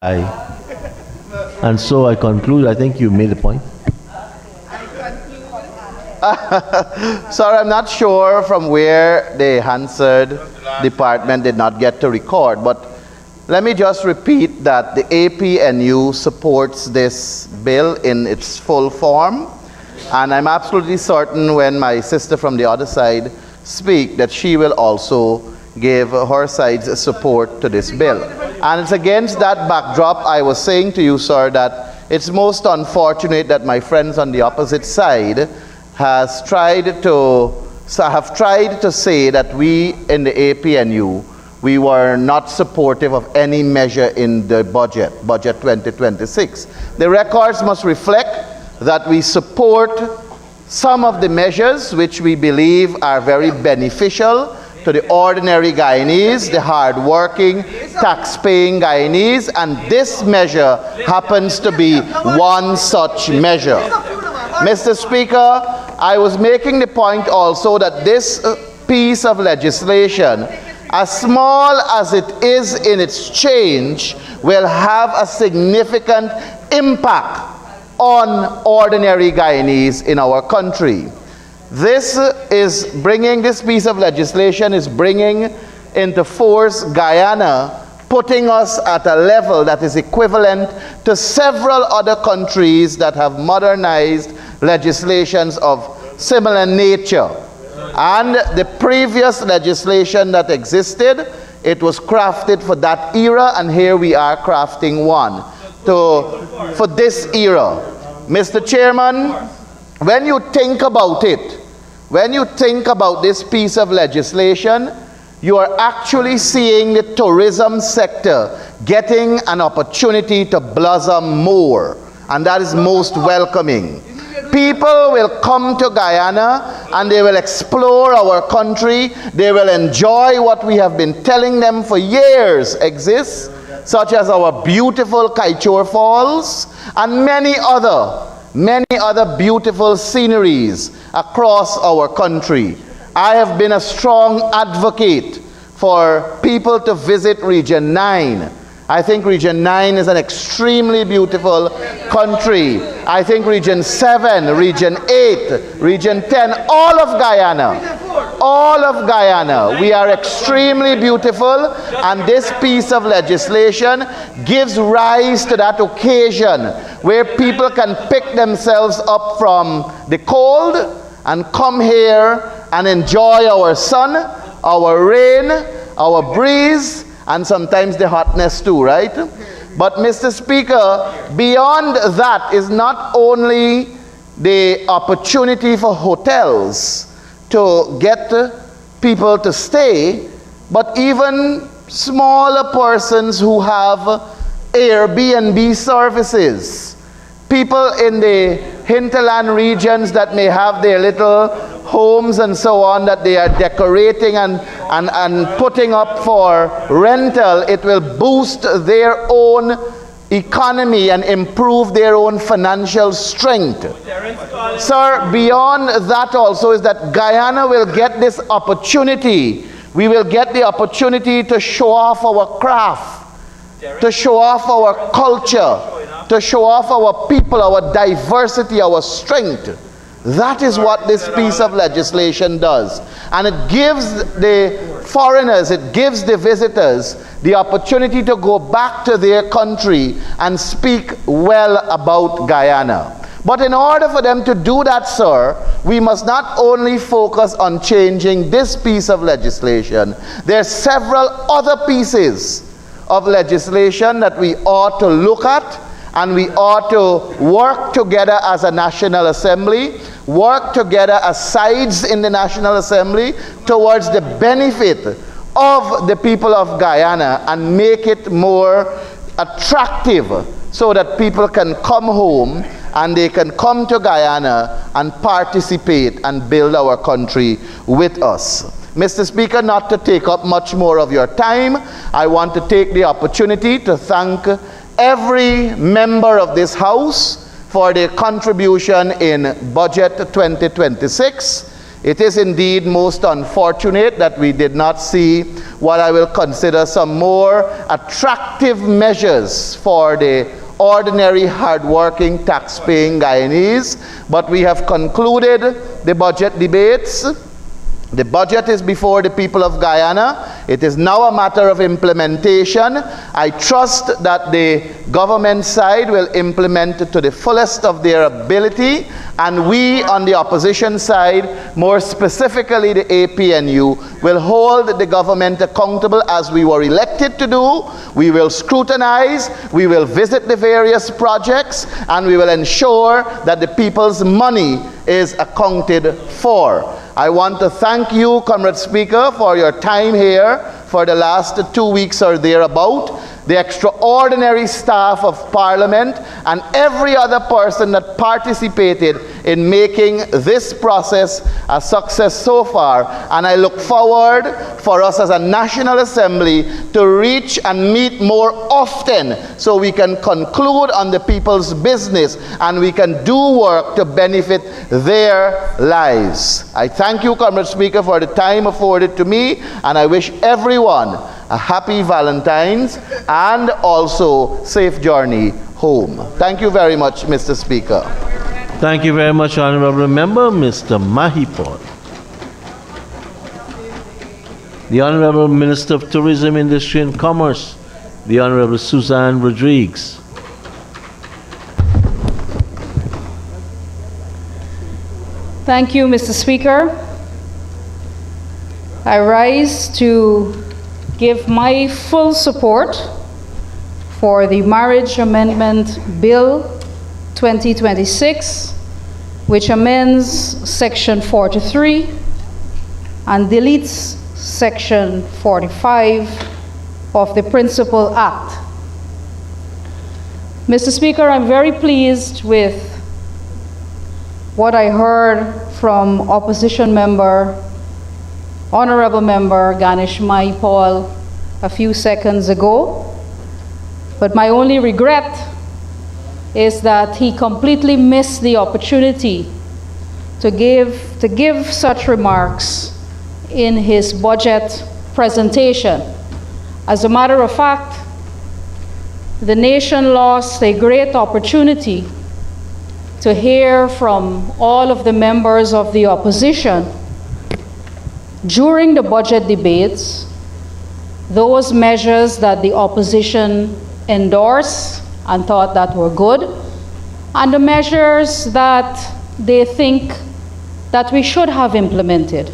And so I conclude, I think you made the point. Sir, I'm not sure from where the Hansard department did not get to record, but let me just repeat that the APNU supports this bill in its full form, and I'm absolutely certain when my sister from the other side speaks that she will also give her side's support to this bill. And it's against that backdrop I was saying to you, sir, that it's most unfortunate that my friends on the opposite side have tried to say that we in the APNU, we were not supportive of any measure in the budget 2026. The records must reflect that we support some of the measures which we believe are very beneficial to the ordinary Guyanese, the hard-working, tax-paying Guyanese, and this measure happens to be one such measure. Mr. Speaker, I was making the point also that this piece of legislation, as small as it is in its change, will have a significant impact on ordinary Guyanese in our country. This piece of legislation is bringing into force Guyana, putting us at a level that is equivalent to several other countries that have modernized legislations of similar nature. And the previous legislation that existed, it was crafted for that era, and here we are crafting one for this era. Mr. Chairman, when you think about it, when you think about this piece of legislation, you are actually seeing the tourism sector getting an opportunity to blossom more, and that is most welcoming. People will come to Guyana and they will explore our country. They will enjoy what we have been telling them for years exists, such as our beautiful Kaichor Falls and many other beautiful sceneries across our country. I have been a strong advocate for people to visit Region 9. I think Region 9 is an extremely beautiful country. I think Region 7, Region 8, Region 10, all of Guyana, we are extremely beautiful, and this piece of legislation gives rise to that occasion where people can pick themselves up from the cold and come here and enjoy our sun, our rain, our breeze, and sometimes the hotness too, right? But Mr. Speaker, beyond that is not only the opportunity for hotels to get people to stay, but even smaller persons who have Airbnb services. People in the hinterland regions that may have their little homes and so on that they are decorating and putting up for rental, it will boost their own economy and improve their own financial strength. Sir, beyond that also is that Guyana will get this opportunity. We will get the opportunity to show off our craft, to show off our culture, to show off our people, our diversity, our strength. That is what this piece of legislation does. And it gives the foreigners, it gives the visitors the opportunity to go back to their country and speak well about Guyana. But in order for them to do that, sir, we must not only focus on changing this piece of legislation. There are several other pieces of legislation that we ought to look at, and we ought to work together as a National Assembly, work together as sides in the National Assembly towards the benefit of the people of Guyana and make it more attractive so that people can come home and they can come to Guyana and participate and build our country with us. Mr. Speaker, not to take up much more of your time, I want to take the opportunity to thank every member of this House for their contribution in Budget 2026. It is indeed most unfortunate that we did not see what I will consider some more attractive measures for the ordinary, hard-working, tax-paying Guyanese, but we have concluded the budget debates. The budget is before the people of Guyana. It is now a matter of implementation. I trust that the government side will implement it to the fullest of their ability, and we on the opposition side, more specifically the APNU, will hold the government accountable as we were elected to do. We will scrutinize, we will visit the various projects, and we will ensure that the people's money is accounted for. I want to thank you, Comrade Speaker, for your time here for the last 2 weeks or thereabout, the extraordinary staff of Parliament, and every other person that participated in making this process a success so far. And I look forward for us as a National Assembly to reach and meet more often so we can conclude on the people's business and we can do work to benefit their lives. I thank you, Comrade Speaker, for the time afforded to me, and I wish everyone a happy Valentine's and also safe journey home. Thank you very much, Mr. Speaker. Thank you very much, Honorable Member. Mr. Mahipod. The Honorable Minister of Tourism, Industry and Commerce, the Honorable Suzanne Rodriguez. Thank you, Mr. Speaker. I rise to give my full support for the Marriage Amendment Bill 2026, which amends Section 43 and deletes Section 45 of the Principal Act. Mr. Speaker, I'm very pleased with what I heard from Opposition Member, Honorable Member Ganesh Mahipal a few seconds ago. But my only regret is that he completely missed the opportunity to give such remarks in his budget presentation. As a matter of fact, the nation lost a great opportunity to hear from all of the members of the opposition during the budget debates those measures that the opposition endorsed and thought that were good, and the measures that they think that we should have implemented.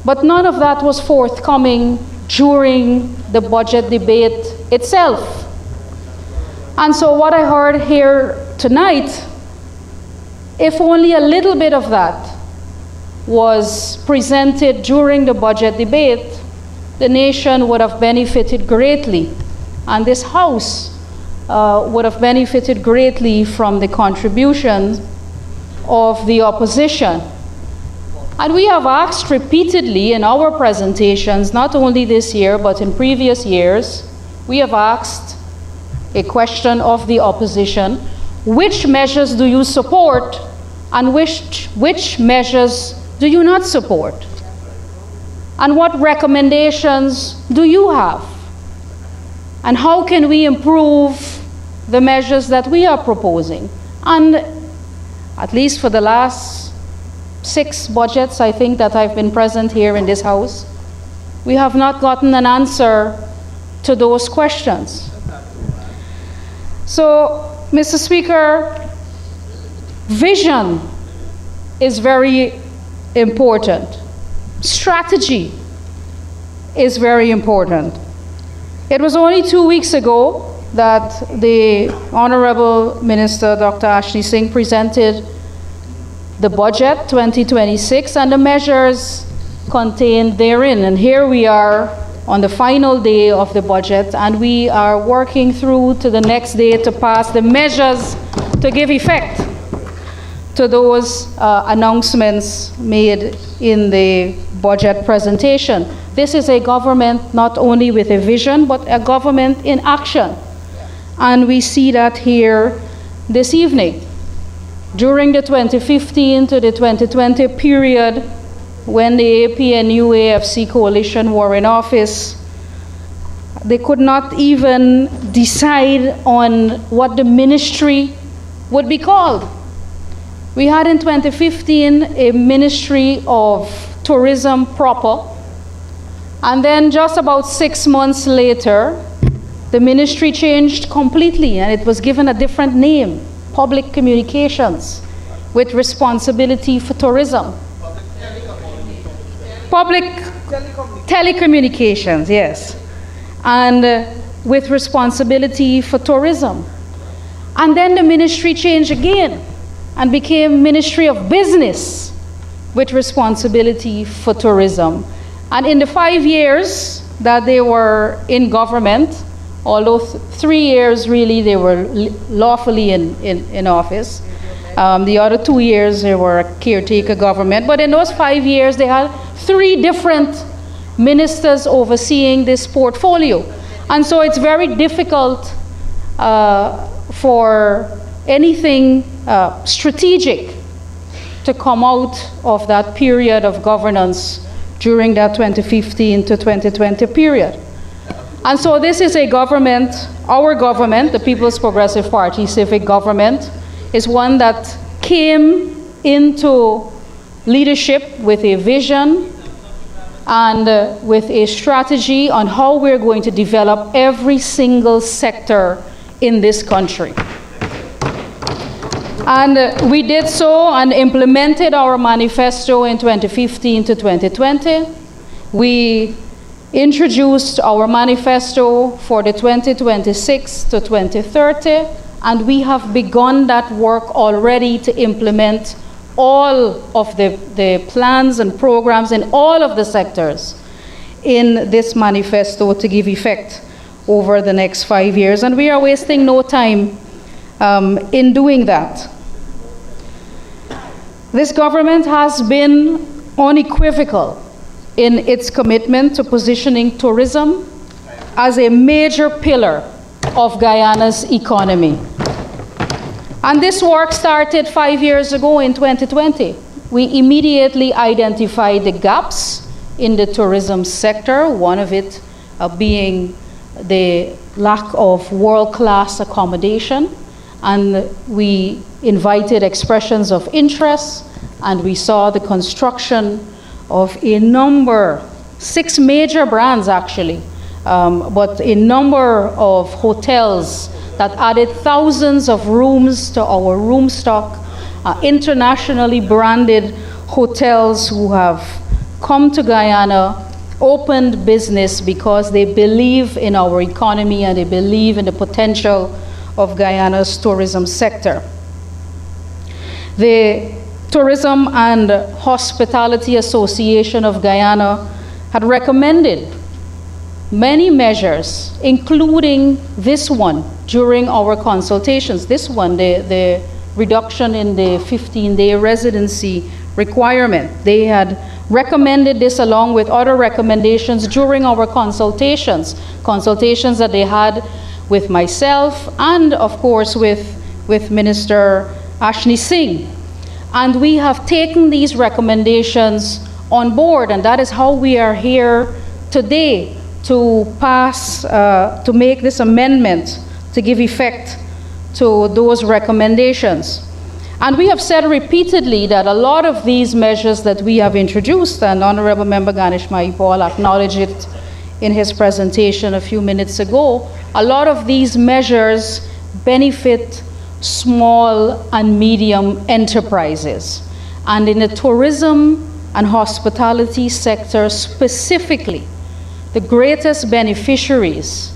But none of that was forthcoming during the budget debate itself. And so what I heard here tonight, if only a little bit of that was presented during the budget debate, the nation would have benefited greatly, and this House would have benefited greatly from the contributions of the opposition. And we have asked repeatedly in our presentations, not only this year, but in previous years, we have asked a question of the opposition: which measures do you support and which measures do you not support? And what recommendations do you have? And how can we improve the measures that we are proposing? And at least for the last 6 budgets, I think, that I've been present here in this House, we have not gotten an answer to those questions. So, Mr. Speaker, vision is very important. Strategy is very important. It was only 2 weeks ago that the Honorable Minister, Dr. Ashley Singh, presented the budget 2026 and the measures contained therein. And here we are on the final day of the budget, and we are working through to the next day to pass the measures to give effect to those announcements made in the budget presentation. This is a government not only with a vision, but a government in action. And we see that here this evening. during the 2015 to the 2020 period, when the APNU AFC coalition were in office, they could not even decide on what the ministry would be called. We had in 2015 a Ministry of Tourism proper, and then just about 6 months later, the ministry changed completely and it was given a different name, Public Communications, with responsibility for tourism. Public telecommunications, yes, and with responsibility for tourism. And then the ministry changed again and became Ministry of Business with responsibility for tourism. And in the 5 years that they were in government, although 3 years really they were lawfully in office, the other 2 years they were a caretaker government, but in those 5 years they had 3 different ministers overseeing this portfolio. And so it's very difficult for anything strategic to come out of that period of governance during that 2015 to 2020 period. And so this is a government, our government, the People's Progressive Party civic government, is one that came into leadership with a vision and with a strategy on how we're going to develop every single sector in this country. And we did so and implemented our manifesto in 2015 to 2020. We introduced our manifesto for the 2026 to 2030, and we have begun that work already to implement all of the plans and programs in all of the sectors in this manifesto to give effect over the next 5 years. And we are wasting no time in doing that. This government has been unequivocal in its commitment to positioning tourism as a major pillar of Guyana's economy. And this work started 5 years ago in 2020. We immediately identified the gaps in the tourism sector, one of it being the lack of world-class accommodation. And we invited expressions of interest, and we saw the construction of a number, 6 major brands actually, but a number of hotels that added thousands of rooms to our room stock, internationally branded hotels who have come to Guyana, opened business because they believe in our economy and they believe in the potential of Guyana's tourism sector. The Tourism and Hospitality Association of Guyana had recommended many measures, including this one during our consultations. This one, the reduction in the 15-day residency requirement. They had recommended this along with other recommendations during our consultations that they had with myself and, of course, with Minister Ashni Singh. And we have taken these recommendations on board, and that is how we are here today to pass, to make this amendment to give effect to those recommendations. And we have said repeatedly that a lot of these measures that we have introduced, and Honorable Member Ganesh Mahipal acknowledged it in his presentation a few minutes ago, a lot of these measures benefit small and medium enterprises. And in the tourism and hospitality sector specifically, the greatest beneficiaries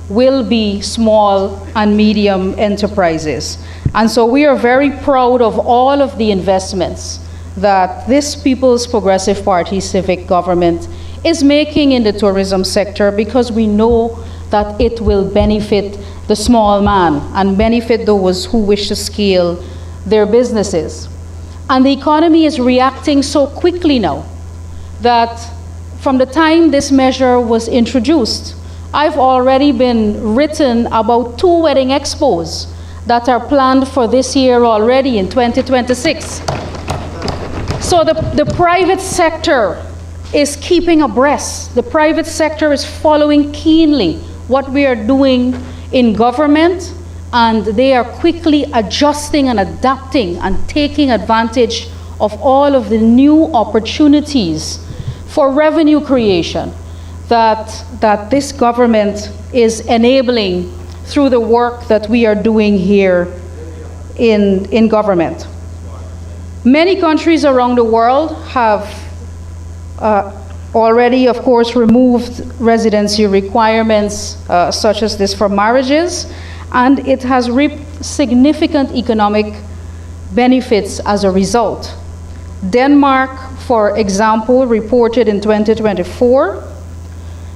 will be small and medium enterprises. And so we are very proud of all of the investments that this People's Progressive Party civic government is making in the tourism sector, because we know that it will benefit the small man and benefit those who wish to scale their businesses. And the economy is reacting so quickly now that from the time this measure was introduced, I've already been written about 2 wedding expos that are planned for this year already in 2026. So the private sector is keeping abreast. The private sector is following keenly what we are doing in government, and they are quickly adjusting and adapting and taking advantage of all of the new opportunities for revenue creation that this government is enabling through the work that we are doing here in government. Many countries around the world have already, of course, removed residency requirements such as this for marriages, and it has reaped significant economic benefits as a result. Denmark, for example, reported in 2024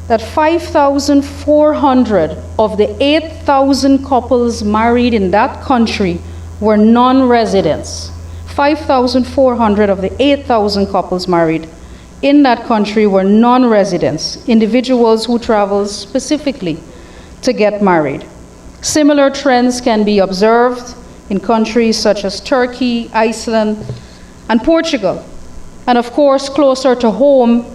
that 5,400 of the 8,000 couples married in that country were non-residents. 5,400 of the 8,000 couples married in that country were non-residents, individuals who traveled specifically to get married. Similar trends can be observed in countries such as Turkey, Iceland, and Portugal. And of course, closer to home,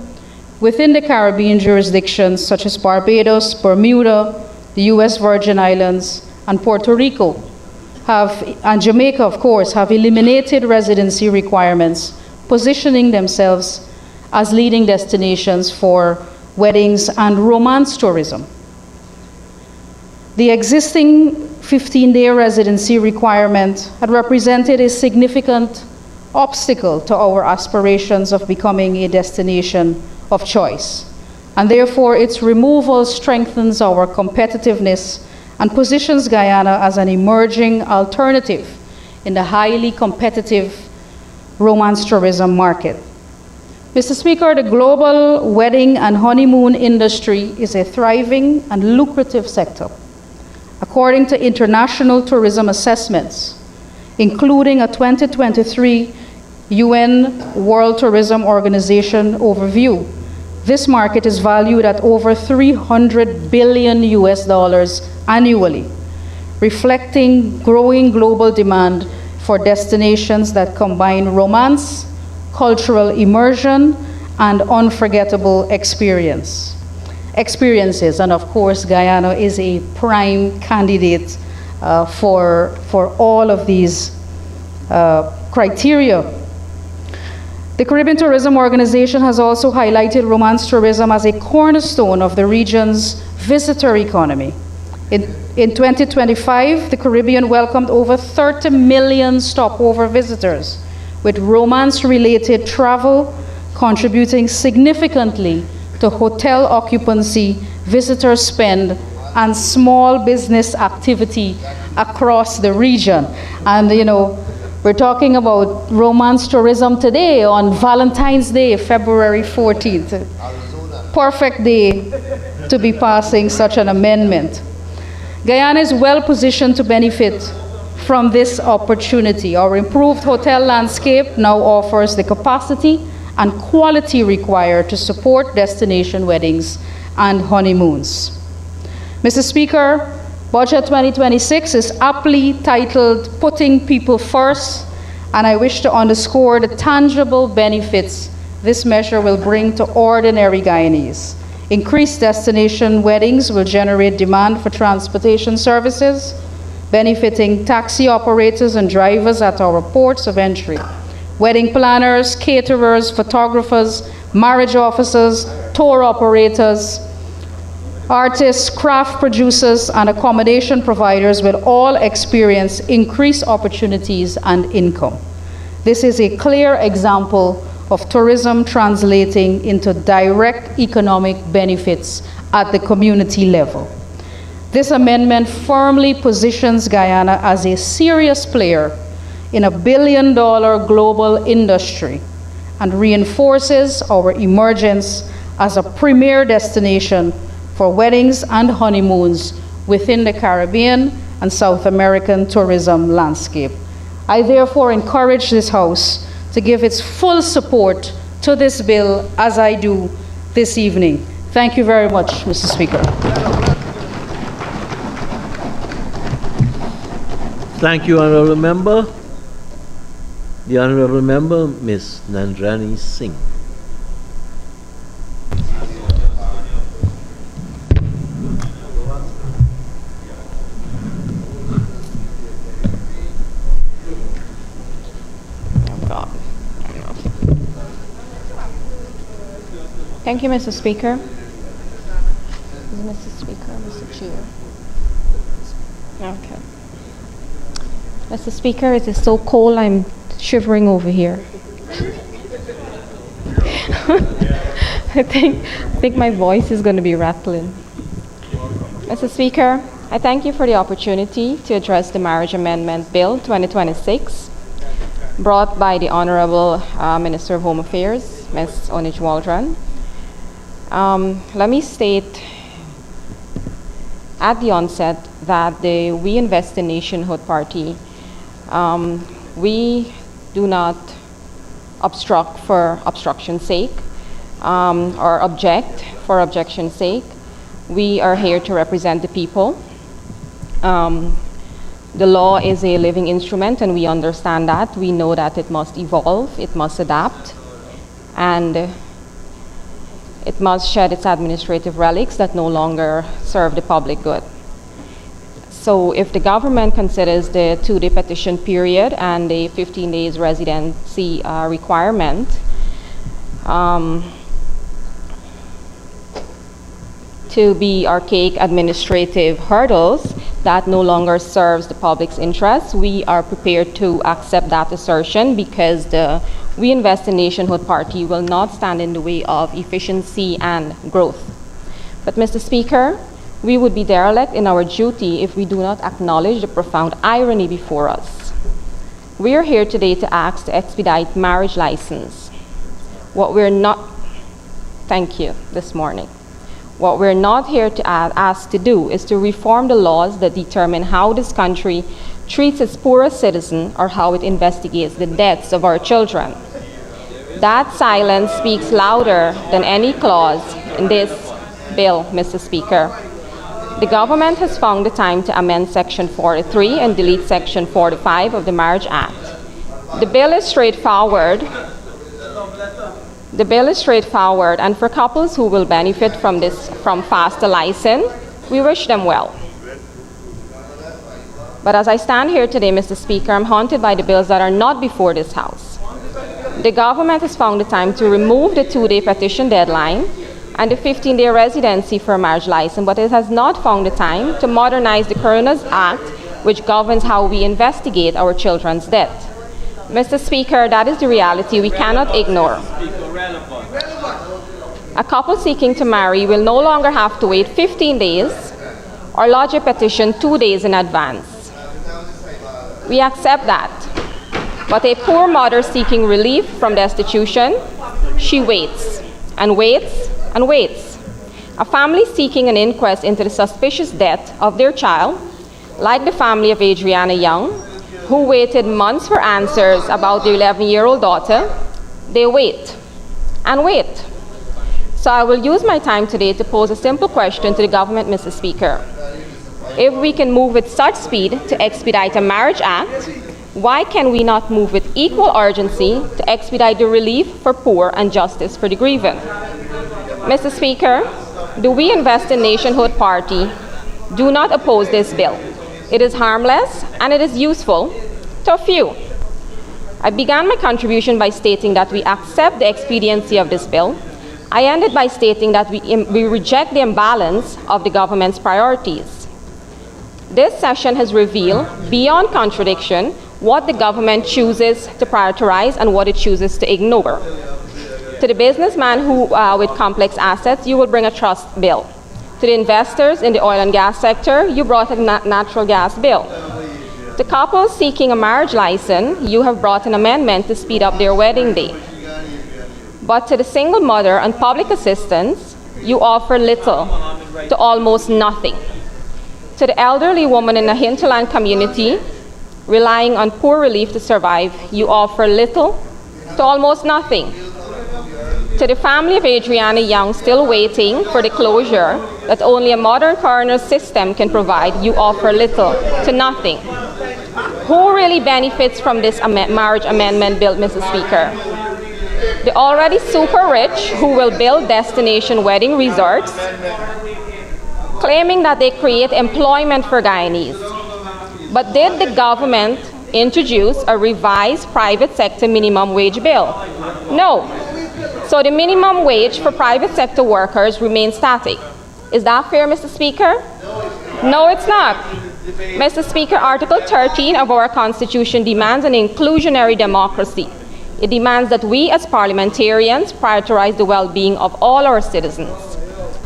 within the Caribbean jurisdictions such as Barbados, Bermuda, the US Virgin Islands, and Puerto Rico and Jamaica, of course, have eliminated residency requirements, positioning themselves as leading destinations for weddings and romance tourism. The existing 15-day residency requirement had represented a significant obstacle to our aspirations of becoming a destination of choice, and therefore its removal strengthens our competitiveness and positions Guyana as an emerging alternative in the highly competitive romance tourism market. Mr. Speaker, the global wedding and honeymoon industry is a thriving and lucrative sector. According to international tourism assessments, including a 2023 UN World Tourism Organization overview, this market is valued at over $300 billion annually, reflecting growing global demand for destinations that combine romance, cultural immersion, and unforgettable experiences. And of course, Guyana is a prime candidate for all of these criteria. The Caribbean Tourism Organization has also highlighted romance tourism as a cornerstone of the region's visitor economy. In 2025, the Caribbean welcomed over 30 million stopover visitors, with romance-related travel contributing significantly to hotel occupancy, visitor spend, and small business activity across the region. And we're talking about romance tourism today on Valentine's Day, February 14th. Perfect day to be passing such an amendment. Guyana is well positioned to benefit from this opportunity. Our improved hotel landscape now offers the capacity and quality required to support destination weddings and honeymoons. Mr. Speaker, Budget 2026 is aptly titled Putting People First, and I wish to underscore the tangible benefits this measure will bring to ordinary Guyanese. Increased destination weddings will generate demand for transportation services, benefiting taxi operators and drivers at our ports of entry. Wedding planners, caterers, photographers, marriage officers, tour operators, artists, craft producers, and accommodation providers will all experience increased opportunities and income. This is a clear example of tourism translating into direct economic benefits at the community level. This amendment firmly positions Guyana as a serious player in a billion-dollar global industry and reinforces our emergence as a premier destination for weddings and honeymoons within the Caribbean and South American tourism landscape. I therefore encourage this House to give its full support to this bill, as I do this evening. Thank you very much, Mr. Speaker. Thank you, Honourable Member. The Honourable Member, Ms. Nandrani Singh. Thank you, Mr. Speaker. Mr. Speaker, Mr. Chair. Okay. Mr. Speaker, it is so cold, I'm shivering over here. I think my voice is going to be rattling. Mr. Speaker, I thank you for the opportunity to address the Marriage Amendment Bill 2026, brought by the Honorable Minister of Home Affairs, Ms. Onij Waldron. Let me state at the onset that We Invest in Nationhood Party, we do not obstruct for obstruction's sake or object for objection's sake. We are here to represent the people. The law is a living instrument, and we understand that. We know that it must evolve, it must adapt, and it must shed its administrative relics that no longer serve the public good. So if the government considers the 2-day petition period and the 15 days residency requirement to be archaic administrative hurdles that no longer serves the public's interests, we are prepared to accept that assertion, because the We Invest in Nationhood Party will not stand in the way of efficiency and growth. But Mr. Speaker, we would be derelict in our duty if we do not acknowledge the profound irony before us. We are here today to ask to expedite marriage license. What we're not here to ask to do is to reform the laws that determine how this country treats its poorest citizen or how it investigates the deaths of our children. That silence speaks louder than any clause in this bill, Mr. Speaker. The government has found the time to amend Section 43 and delete Section 45 of the Marriage Act. The bill is straightforward. And for couples who will benefit from faster license, we wish them well. But as I stand here today, Mr. Speaker, I'm haunted by the bills that are not before this House. The government has found the time to remove the 2-day petition deadline and the 15-day residency for a marriage license, but it has not found the time to modernize the Coroner's Act, which governs how we investigate our children's death. Mr. Speaker, that is the reality we cannot ignore. A couple seeking to marry will no longer have to wait 15 days or lodge a petition 2 days in advance. We accept that. But a poor mother seeking relief from destitution, she waits and waits and waits. A family seeking an inquest into the suspicious death of their child, like the family of Adriana Young, who waited months for answers about their 11-year-old daughter, they wait and wait. So I will use my time today to pose a simple question to the government, Mr. Speaker. If we can move with such speed to expedite a Marriage Act, why can we not move with equal urgency to expedite the relief for poor and justice for the grieving? Mr. Speaker, the We Invest in Nationhood Party do not oppose this bill. It is harmless and it is useful to a few. I began my contribution by stating that we accept the expediency of this bill. I ended by stating that we reject the imbalance of the government's priorities. This session has revealed, beyond contradiction, what the government chooses to prioritize and what it chooses to ignore. To the businessman who, with complex assets, you will bring a trust bill. To the investors in the oil and gas sector, you brought a natural gas bill. To couples seeking a marriage license, you have brought an amendment to speed up their wedding day. But to the single mother and public assistance, you offer little to almost nothing. To the elderly woman in a hinterland community, relying on poor relief to survive, you offer little to almost nothing. To the family of Adriana Young still waiting for the closure that only a modern coroner's system can provide, you offer little to nothing. Who really benefits from this marriage amendment bill, Mr. Speaker? The already super rich who will build destination wedding resorts, claiming that they create employment for Guyanese. But did the government introduce a revised private sector minimum wage bill? No. So the minimum wage for private sector workers remains static. Is that fair, Mr. Speaker? No, it's not. Mr. Speaker, Article 13 of our Constitution demands an inclusionary democracy. It demands that we as parliamentarians prioritize the well-being of all our citizens,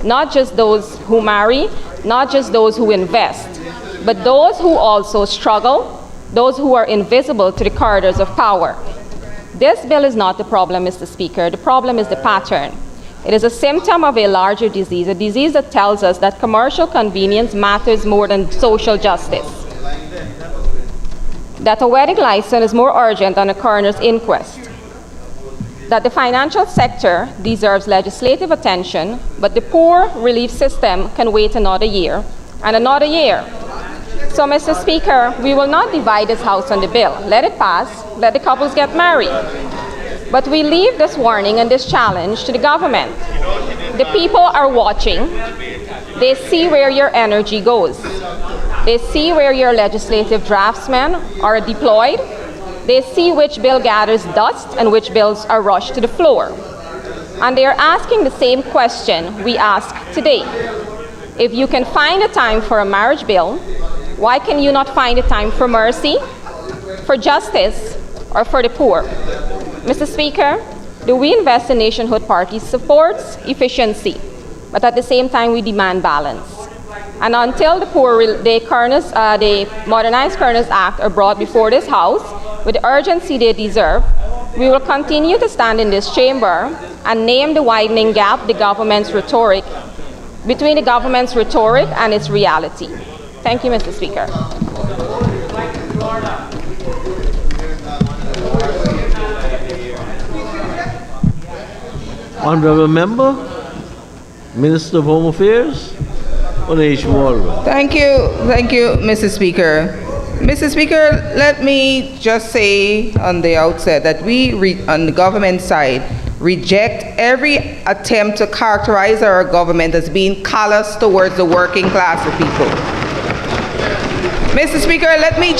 not just those who marry, not just those who invest, but those who also struggle, those who are invisible to the corridors of power. This bill is not the problem, Mr. Speaker. The problem is the pattern. It is a symptom of a larger disease, a disease that tells us that commercial convenience matters more than social justice, that a wedding license is more urgent than a coroner's inquest, that the financial sector deserves legislative attention, but the poor relief system can wait another year and another year. So, Mr. Speaker, we will not divide this House on the bill. Let it pass, let the couples get married. But we leave this warning and this challenge to the government. The people are watching. They see where your energy goes. They see where your legislative draftsmen are deployed. They see which bill gathers dust and which bills are rushed to the floor. And they are asking the same question we ask today. If you can find a time for a marriage bill, why can you not find a time for mercy, for justice, or for the poor? Mr. Speaker, the We Invest in Nationhood Party supports efficiency, but at the same time we demand balance. And until the Modernized Coroner's Act are brought before this House with the urgency they deserve, we will continue to stand in this chamber and name the widening gap between the government's rhetoric and its reality. Thank you, Mr. Speaker. Honourable Member, Minister of Home Affairs, Onesh Walra. Thank you, Mr. Speaker. Mr. Speaker, let me just say on the outset that we, on the government side, reject every attempt to characterize our government as being callous towards the working class of people. Mr. Speaker, let me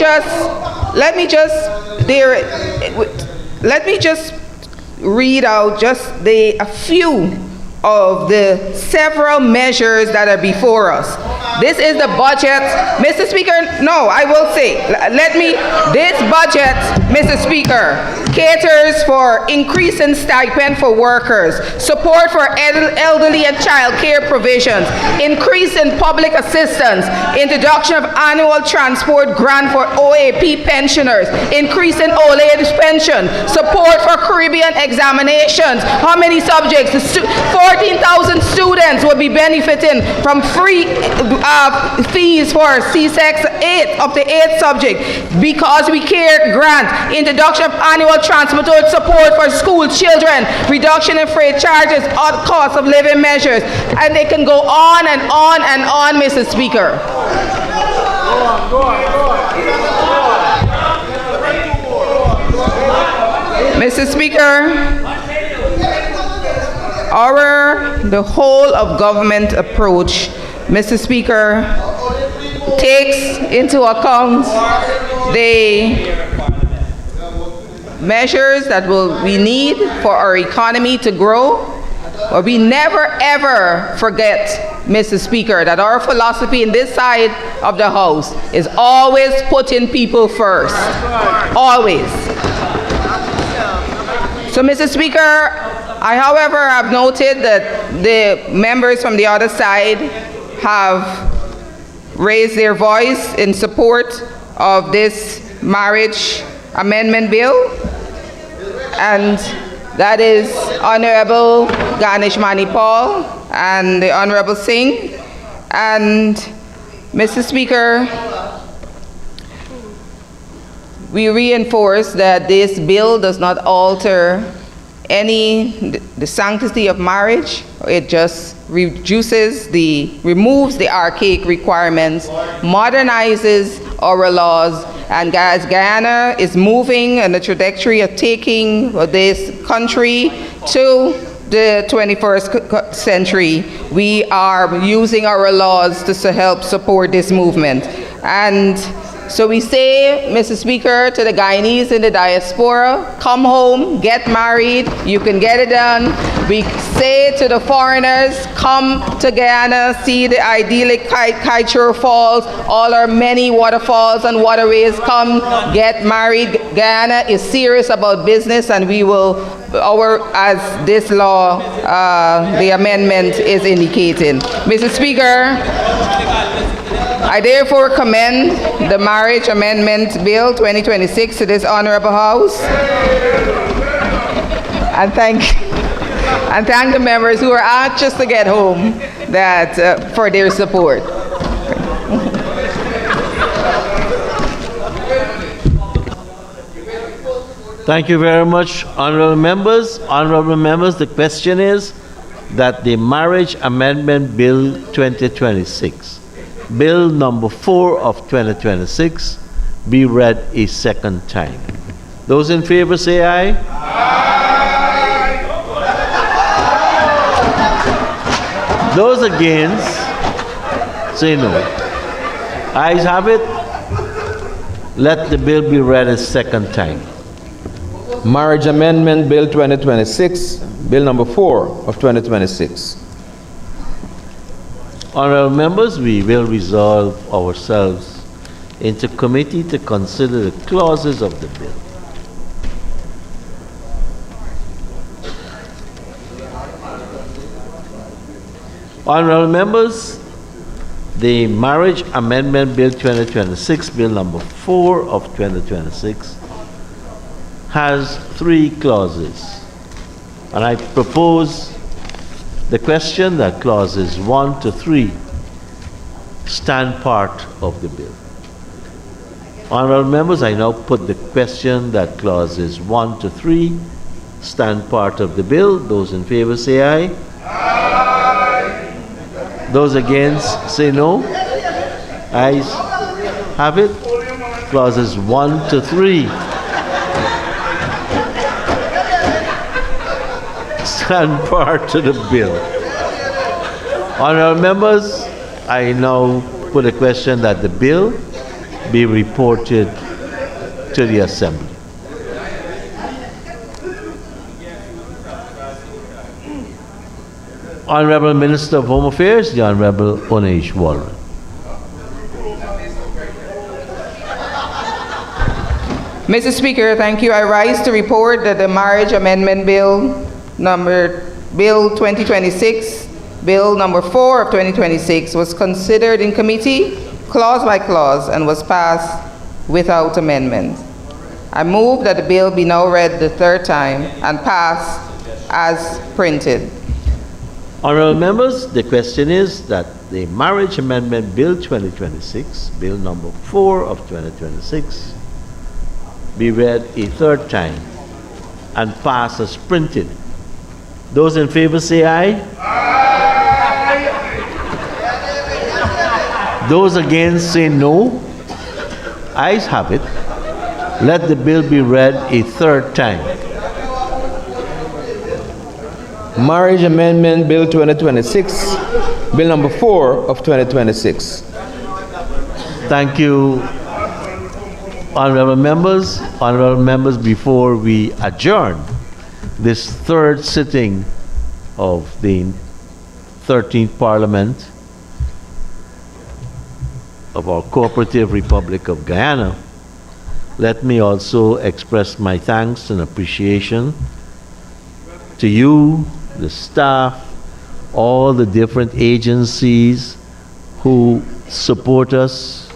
just read out just a few of the several measures that are before us. This is the budget. Mr. Speaker, no, I will say, this budget, Mr. Speaker, caters for increase in stipend for workers, support for elderly and child care provisions, increase in public assistance, introduction of annual transport grant for OAP pensioners, increase in old age pension, support for Caribbean examinations. How many subjects? 14,000 students will be benefiting from free fees for C-Sex 8 up to 8 subjects. Because We Care grant, introduction of annual transport support for school children, reduction in freight charges, cost of living measures, and they can go on and on and on, Mr. Speaker. Mr. Speaker, the whole of government approach, Mr. Speaker, takes into account the measures that we need for our economy to grow. But we never ever forget, Mr. Speaker, that our philosophy in this side of the House is always putting people first. Always. So, Mr. Speaker, I, however, have noted that the members from the other side have raised their voice in support of this marriage amendment bill, and that is Honorable Ganesh Manipal and the Honorable Singh. And, Mr. Speaker, we reinforce that this bill does not alter the sanctity of marriage. It just removes the archaic requirements, modernizes our laws, And as Guyana is moving in the trajectory of taking this country to the 21st century, we are using our laws to help support this movement. And so we say, Mr. Speaker, to the Guyanese in the diaspora, come home, get married, you can get it done. We say to the foreigners, come to Guyana, see the idyllic Kaichur Falls, all our many waterfalls and waterways, come get married. Guyana is serious about business, and we will, as this law, the amendment is indicating. Mr. Speaker, I therefore commend the Marriage Amendment Bill 2026 to this Honorable House, and thank the members who are anxious to get home for their support. Thank you very much, honorable members. Honorable members, the question is that the Marriage Amendment Bill 2026, Bill number 4 of 2026, be read a second time. Those in favor say aye. Aye. Those against say no. Ayes have it. Let the bill be read a second time. Marriage Amendment Bill 2026, Bill number 4 of 2026. Honorable members, we will resolve ourselves into committee to consider the clauses of the bill. Honorable members, the Marriage Amendment Bill 2026, Bill number 4 of 2026, has 3 clauses. And I propose the question that clauses 1 to 3 stand part of the bill. Honorable members, I now put the question that clauses 1 to 3 stand part of the bill. Those in favor say aye. Aye. Those against say no. Ayes have it. Clauses 1 to 3 stand part of the bill. Honorable members, I now put a question that the bill be reported to the Assembly. Honorable Minister of Home Affairs, the Honorable Onesh Warren. Mr. Speaker, thank you. I rise to report that the Marriage Amendment Bill 2026, Bill number 4 of 2026 was considered in committee clause by clause and was passed without amendment. I move that the bill be now read the third time and passed as printed. Honorable members, the question is that the Marriage Amendment Bill 2026, Bill number 4 of 2026, be read a third time and pass as printed. Those in favor say aye. Aye. Those against say no. Ayes have it. Let the bill be read a third time. Marriage Amendment Bill 2026, Bill number 4 of 2026. Thank you, honorable members. Honorable members, before we adjourn this third sitting of the 13th Parliament of our Cooperative Republic of Guyana, let me also express my thanks and appreciation to you, the staff, all the different agencies who support us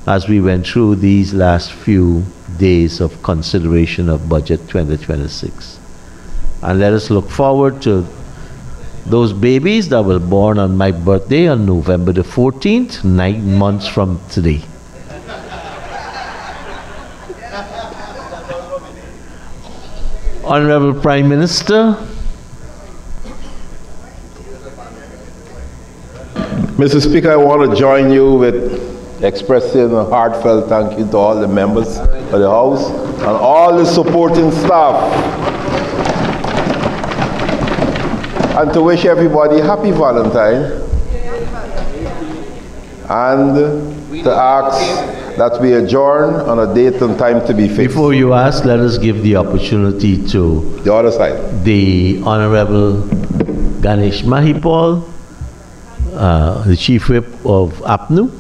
as we went through these last few days of consideration of Budget 2026. And let us look forward to those babies that were born on my birthday on November the 14th, 9 months from today. Honorable Prime Minister. Mr. Speaker, I want to join you with expressing a heartfelt thank you to all the members of the House and all the supporting staff. And to wish everybody happy Valentine. And to ask that we adjourn on a date and time to be fixed. Before you ask, let us give the opportunity to the other side. The Honorable Ganesh Mahipal, the Chief Whip of APNU.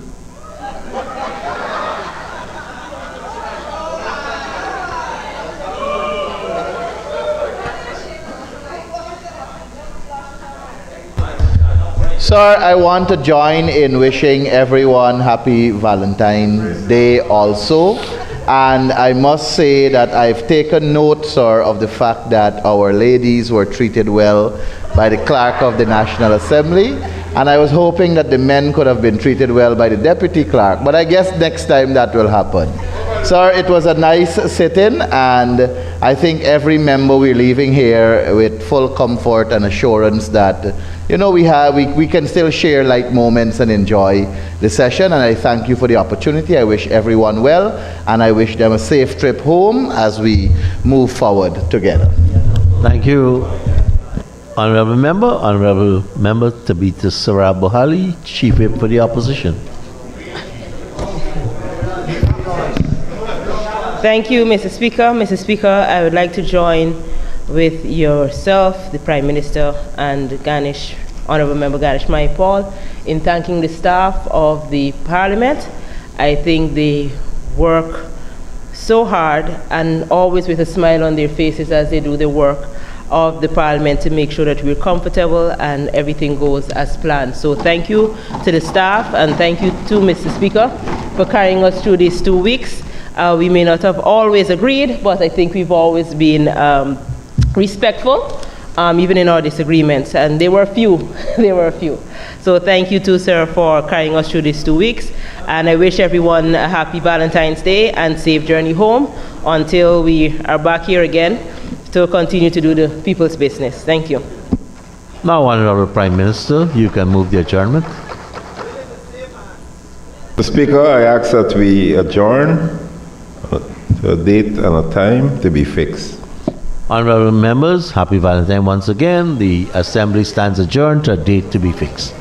Sir, I want to join in wishing everyone happy Valentine's Day also. And I must say that I've taken note, sir, of the fact that our ladies were treated well by the clerk of the National Assembly. And I was hoping that the men could have been treated well by the deputy clerk. But I guess next time that will happen. Sir, it was a nice sit-in, and I think every member we're leaving here with full comfort and assurance that, you know, we can still share light moments and enjoy the session. And I thank you for the opportunity. I wish everyone well, and I wish them a safe trip home as we move forward together. Thank you, Honorable Member Tabitha Sarah Bohali, Chief Whip for the Opposition. Thank you, Mr. Speaker. Mr. Speaker, I would like to join with yourself, the Prime Minister, and Honorable Member Ganesh Mahipal in thanking the staff of the Parliament. I think they work so hard and always with a smile on their faces as they do the work of the Parliament to make sure that we're comfortable and everything goes as planned. So thank you to the staff, and thank you to Mr. Speaker for carrying us through these 2 weeks. We may not have always agreed, but I think we've always been respectful, even in our disagreements. And there were a few. There were a few. So thank you too, sir, for carrying us through these 2 weeks. And I wish everyone a happy Valentine's Day and safe journey home until we are back here again to continue to do the people's business. Thank you. Now, Honorable Prime Minister, you can move the adjournment. Mr. Speaker, I ask that we adjourn to a date and a time to be fixed. Honorable members, happy Valentine once again. The Assembly stands adjourned to a date to be fixed.